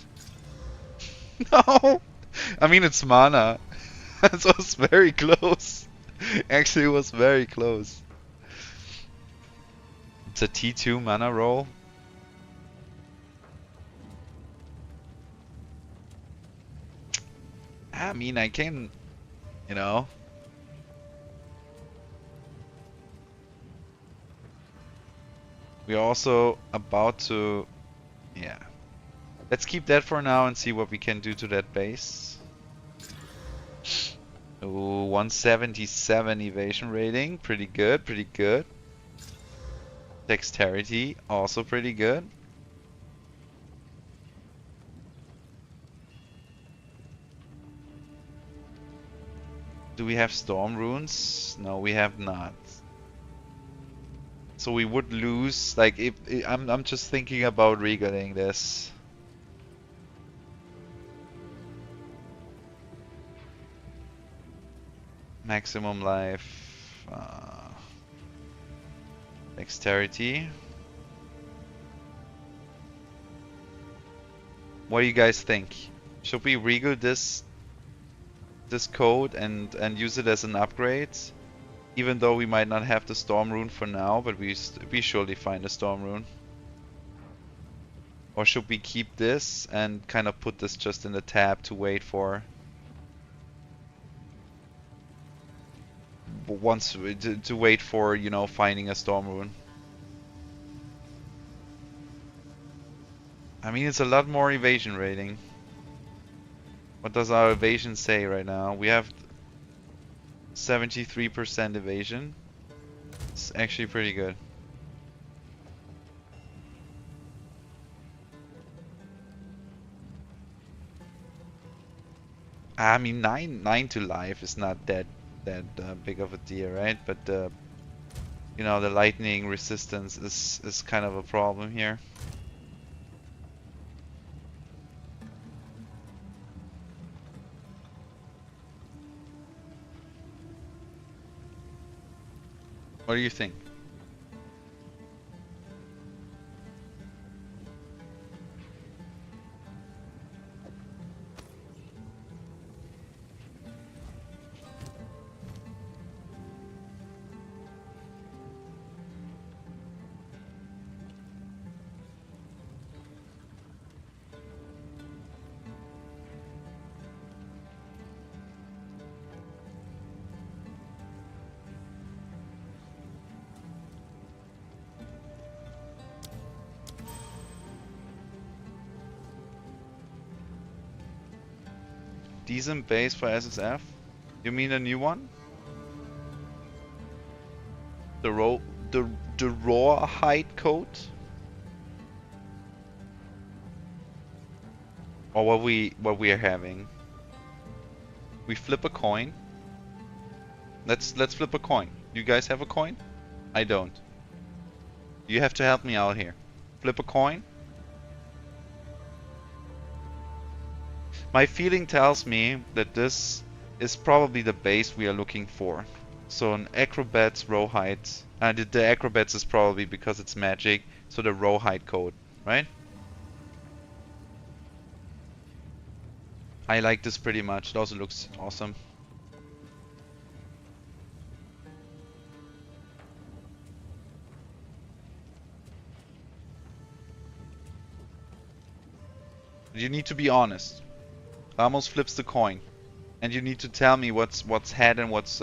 No! I mean, it's mana. So it's very close. Actually, it was very close. It's a T2 mana roll. I mean, I can, you know. We're also about to, yeah. Let's keep that for now and see what we can do to that base. Ooh, 177 evasion rating, pretty good, pretty good. Dexterity, also pretty good. Do we have storm runes? No, we have not. So we would lose, like, if I'm just thinking about regaling this. Maximum life, dexterity. What do you guys think? Should we regal this code and use it as an upgrade? Even though we might not have the storm rune for now, but we surely find a storm rune. Or should we keep this and kind of put this just in the tab to wait for to wait for, you know, finding a storm rune? I mean, it's a lot more evasion rating. What does our evasion say right now? We have 73% evasion. It's actually pretty good. I mean, 9 to life is not that big of a deal, right? But you know, the lightning resistance is kind of a problem here. What do you think? decent base for SSF? You mean a new one? The raw height code? Or what we are having? We flip a coin. Let's flip a coin. You guys have a coin? I don't. You have to help me out here. Flip a coin. My feeling tells me that this is probably the base we are looking for. So an acrobat's row height. The acrobats is probably because it's magic. So the row height code, right? I like this pretty much. It also looks awesome. You need to be honest. Ramos flips the coin, and you need to tell me what's head and what's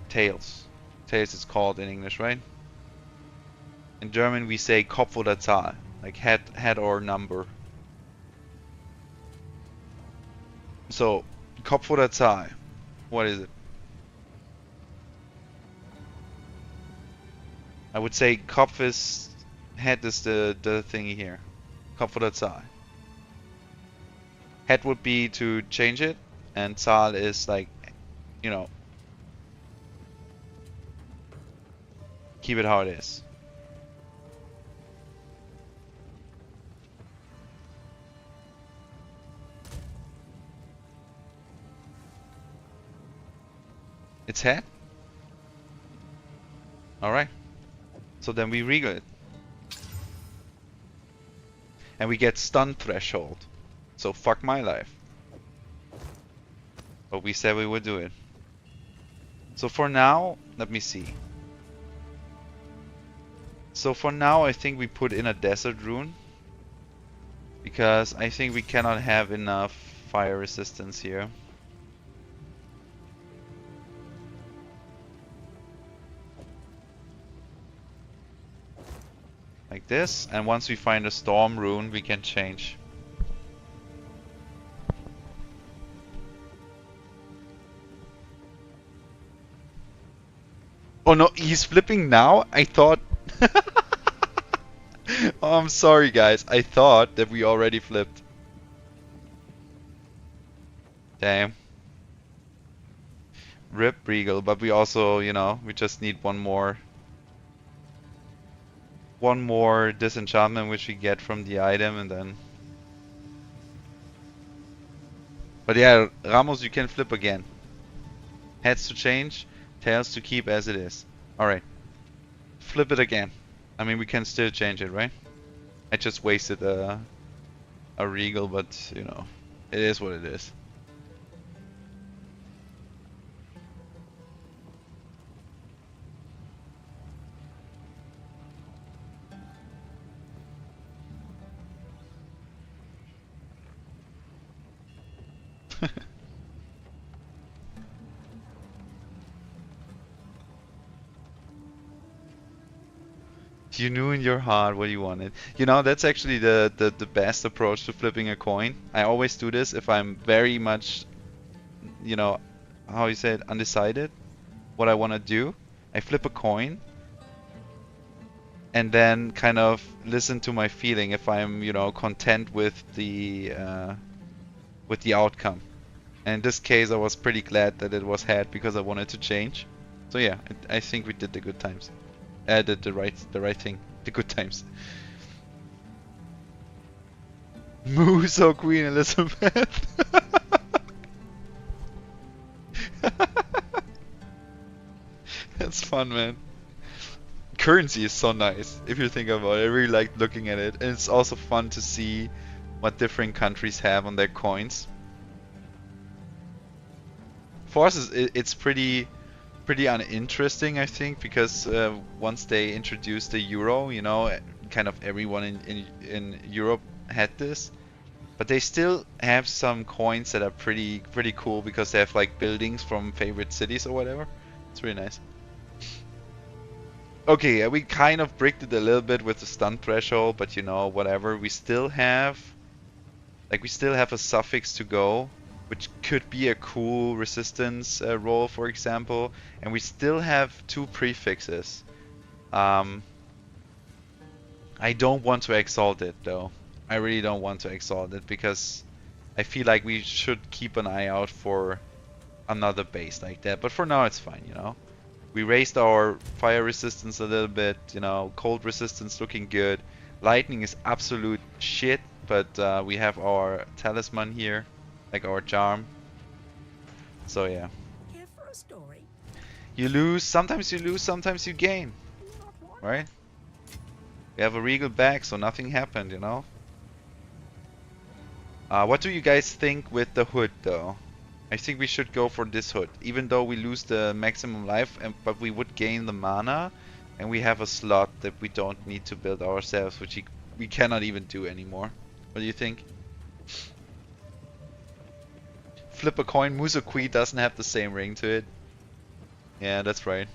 tails. Tails is called in English, right? In German we say Kopf oder Zahl, like head or number. So Kopf oder Zahl, what is it? I would say Kopf is head is the thingy here. Kopf oder Zahl. Head would be to change it, and Zahl is like, you know, keep it how it is. It's head? Alright. So then we regal it. And we get stun threshold. So fuck my life. But we said we would do it. So for now, let me see. So for now I think we put in a desert rune. Because I think we cannot have enough fire resistance here. Like this, and once we find a storm rune we can change. Oh no, he's flipping now? I thought... Oh, I'm sorry guys, I thought that we already flipped. Damn. Rip Regal, but we also, you know, we just need one more disenchantment which we get from the item, and then... But yeah, Ramos, you can flip again. Heads to change, tails to keep as it is. Alright. Flip it again. I mean, we can still change it, right? I just wasted a regal, but you know, it is what it is. You knew in your heart what you wanted. You know, that's actually the best approach to flipping a coin. I always do this if I'm very much, you know, how you say it, undecided what I want to do. I flip a coin and then kind of listen to my feeling if I'm, you know, content with the outcome. And in this case I was pretty glad that it was head because I wanted to change. So yeah, I think we did the good times. Did the right thing. The good times. Moo, so Queen Elizabeth. That's fun, man. Currency is so nice, if you think about it. I really like looking at it. And it's also fun to see what different countries have on their coins. For us, it's pretty uninteresting, I think, because once they introduced the euro, you know, kind of everyone in Europe had this, but they still have some coins that are pretty cool because they have like buildings from favorite cities or whatever. It's really nice. Okay, we kind of bricked it a little bit with the stun threshold, but you know, whatever. We still have Like we still have a suffix to go, which could be a cool resistance roll, for example, and we still have 2 prefixes. I don't want to exalt it though. I really don't want to exalt it because I feel like we should keep an eye out for another base like that. But for now it's fine, you know. We raised our fire resistance a little bit, you know, cold resistance looking good. Lightning is absolute shit, but we have our talisman here, like our charm. So yeah. Here for a story. You lose, sometimes you gain. Right? We have a regal back, so nothing happened, you know? What do you guys think with the hood, though? I think we should go for this hood, even though we lose the maximum life, but we would gain the mana, and we have a slot that we don't need to build ourselves, which we cannot even do anymore. What do you think? Flip a coin, Musokui doesn't have the same ring to it. Yeah, that's right.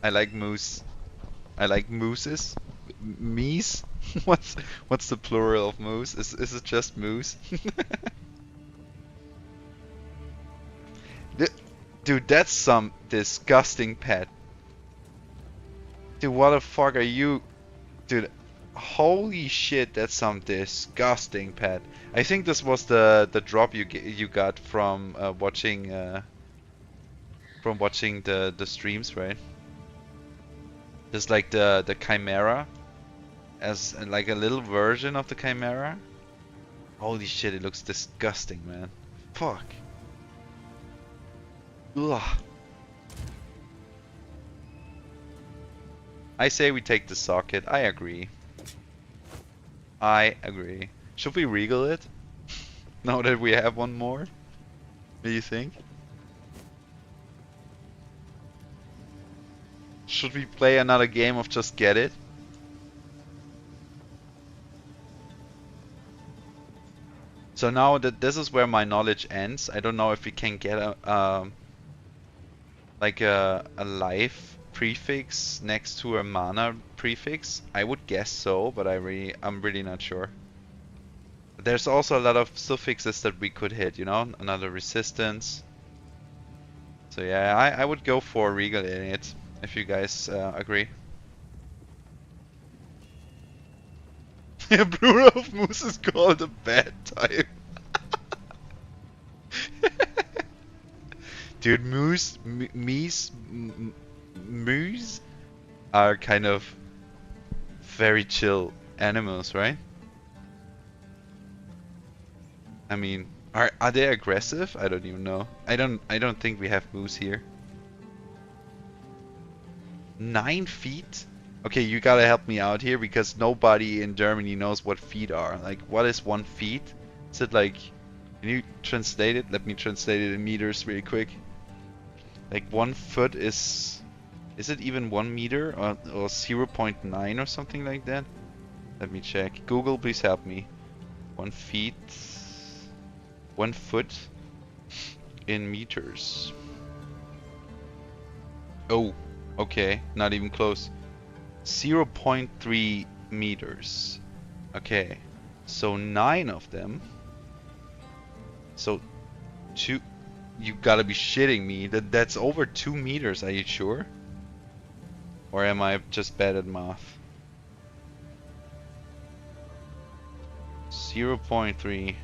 I like moose. I like mooses. Meese? What's the plural of moose? Is it just moose? Dude, that's some disgusting pet. Dude, what the fuck are you? Dude, holy shit, that's some disgusting pet. I think this was the drop you got from watching the streams, right? Just like the chimera, as like a little version of the chimera. Holy shit, it looks disgusting, man. Fuck. Ugh. I say we take the socket. I agree. I agree. Should we regal it? Now that we have one more? What do you think? Should we play another game of just get it? So now that this is where my knowledge ends, I don't know if we can get a like a life prefix next to a mana prefix. I would guess so, but I'm really not sure. There's also a lot of suffixes that we could hit, you know, another resistance. So yeah, I would go for regaling it, if you guys agree. Plural of moose is called a bad type. Dude, moose are kind of very chill animals, right? I mean, are they aggressive? I don't even know. I don't think we have moose here. 9 feet? Okay, you gotta help me out here because nobody in Germany knows what feet are. Like, what is 1 feet? Is it like, can you translate it? Let me translate it in meters really quick. Like 1 foot is it even 1 meter or 0.9 or something like that? Let me check. Google, please help me. 1 feet, 1 foot in meters. Oh, okay, not even close. 0.3 meters. Okay, so 9 of them. So 2. You gotta be shitting me. That's over 2 meters. Are you sure? Or am I just bad at math? 0.3.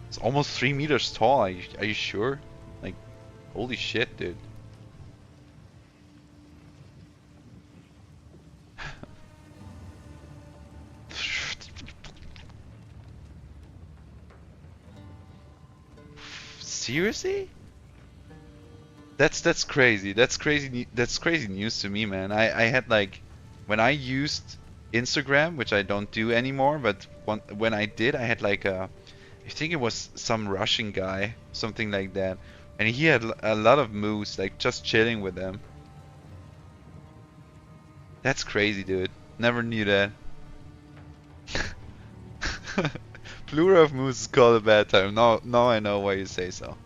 It's almost 3 meters tall. Are you sure? Like, holy shit, dude. Seriously? That's crazy. That's crazy news to me, man. I had like, when I used Instagram, which I don't do anymore, but when I did, I had like I think it was some Russian guy, something like that, and he had a lot of moose, like just chilling with them. That's crazy, dude. Never knew that. Plural of moves is called a bad time. Now I know why you say so.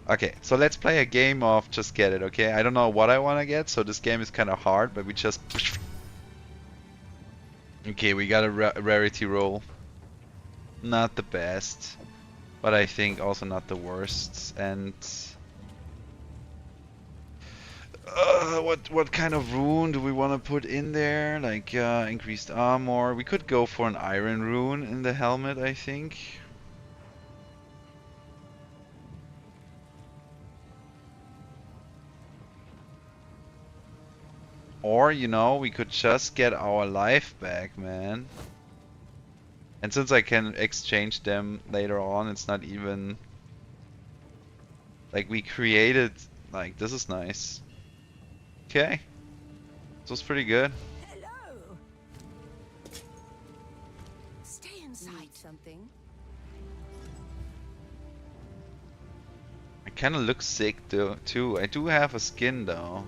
Okay, so let's play a game of just get it, okay? I don't know what I want to get, so this game is kind of hard, but we just... Okay, we got a rarity roll. Not the best, but I think also not the worst. And... what kind of rune do we want to put in there? Like increased armor. We could go for an iron rune in the helmet, I think. Or, you know, we could just get our life back, man. And since I can exchange them later on, it's not even... Like, we created... Like, this is nice. Okay. This was pretty good. Hello. Stay inside. Need something? I kind of look sick, too. I do have a skin, though.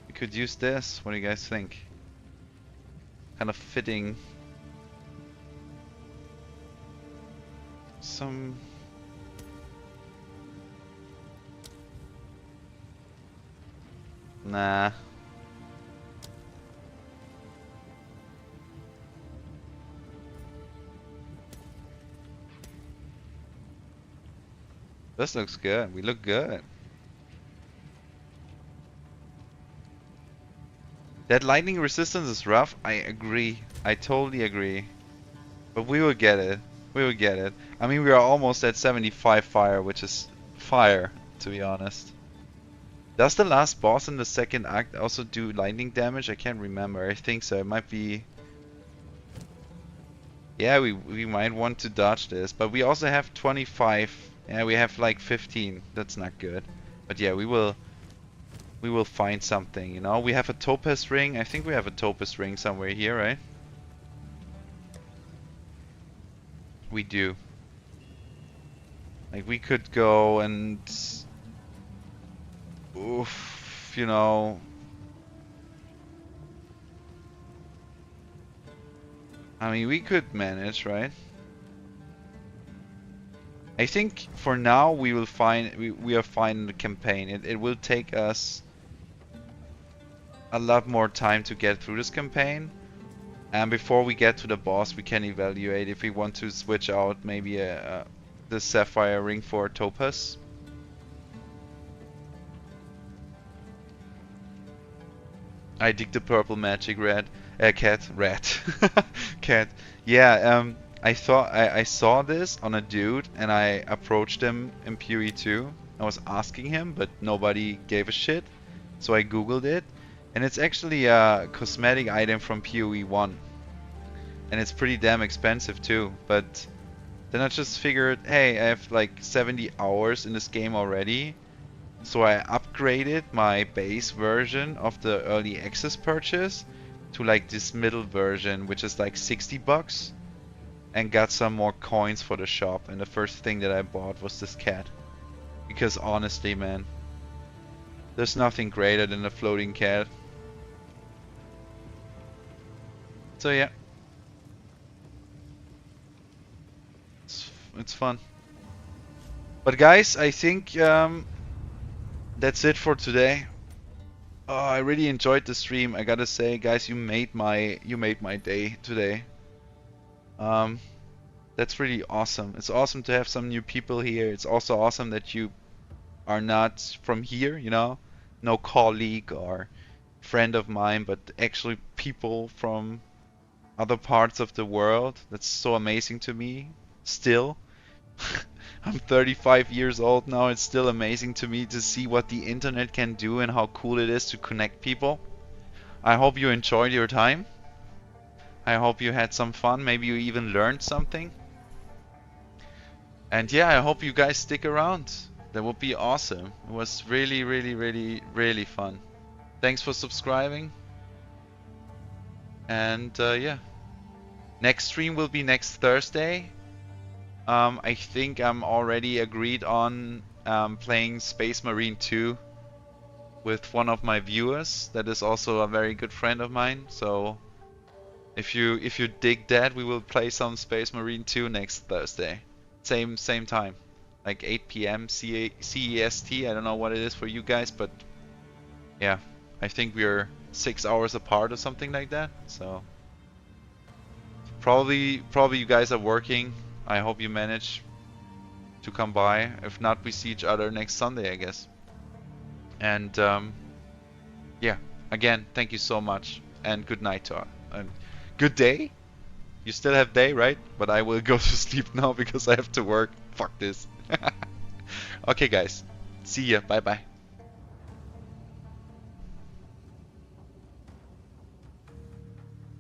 We could use this. What do you guys think? Kind of fitting. Some... Nah. This looks good. We look good. That lightning resistance is rough. I agree. I totally agree. But we will get it. We will get it. I mean, we are almost at 75 fire, which is fire, to be honest. Does the last boss in the second act also do lightning damage? I can't remember. I think so. It might be... Yeah, we might want to dodge this. But we also have 25. Yeah, we have like 15. That's not good. But yeah, we will find something, you know? We have a topaz ring. I think we have a topaz ring somewhere here, right? We do. Like, we could go and... Oof, you know... I mean, we could manage, right? I think for now we will find... We are fine in the campaign. It will take us a lot more time to get through this campaign. And before we get to the boss, we can evaluate if we want to switch out maybe the sapphire ring for topaz. I dig the purple magic cat. Cat. Yeah. I saw this on a dude, and I approached him in PoE 2. I was asking him, but nobody gave a shit. So I googled it. And it's actually a cosmetic item from PoE 1. And it's pretty damn expensive too. But then I just figured, hey, I have like 70 hours in this game already. So I upgraded my base version of the early access purchase to like this middle version, which is like 60 bucks. And got some more coins for the shop. And the first thing that I bought was this cat. Because honestly, man, there's nothing greater than a floating cat. So yeah, it's fun. But guys, I think that's it for today. Oh, I really enjoyed the stream. I gotta say, guys, you made my day today. That's really awesome. It's awesome to have some new people here. It's also awesome that you are not from here, you know, no colleague or friend of mine, but actually people from other parts of the world. That's so amazing to me. Still, I'm 35 years old now. It's still amazing to me to see what the internet can do and how cool it is to connect people. I hope you enjoyed your time. I hope you had some fun. Maybe you even learned something. And yeah, I hope you guys stick around. That would be awesome. It was really, really, really, really fun. Thanks for subscribing. And yeah. Next stream will be next Thursday. I think I'm already agreed on playing Space Marine 2 with one of my viewers. That is also a very good friend of mine. So If you dig that, we will play some Space Marine 2 next Thursday. Same time. Like 8 p.m. CEST. I don't know what it is for you guys, but yeah, I think we're 6 hours apart or something like that. So probably you guys are working. I hope you manage to come by. If not, we see each other next Sunday, I guess. And yeah, again, thank you so much, and good night to all. Good day. You still have day, right? But I will go to sleep now because I have to work. Fuck this. Okay, guys. See ya. Bye bye.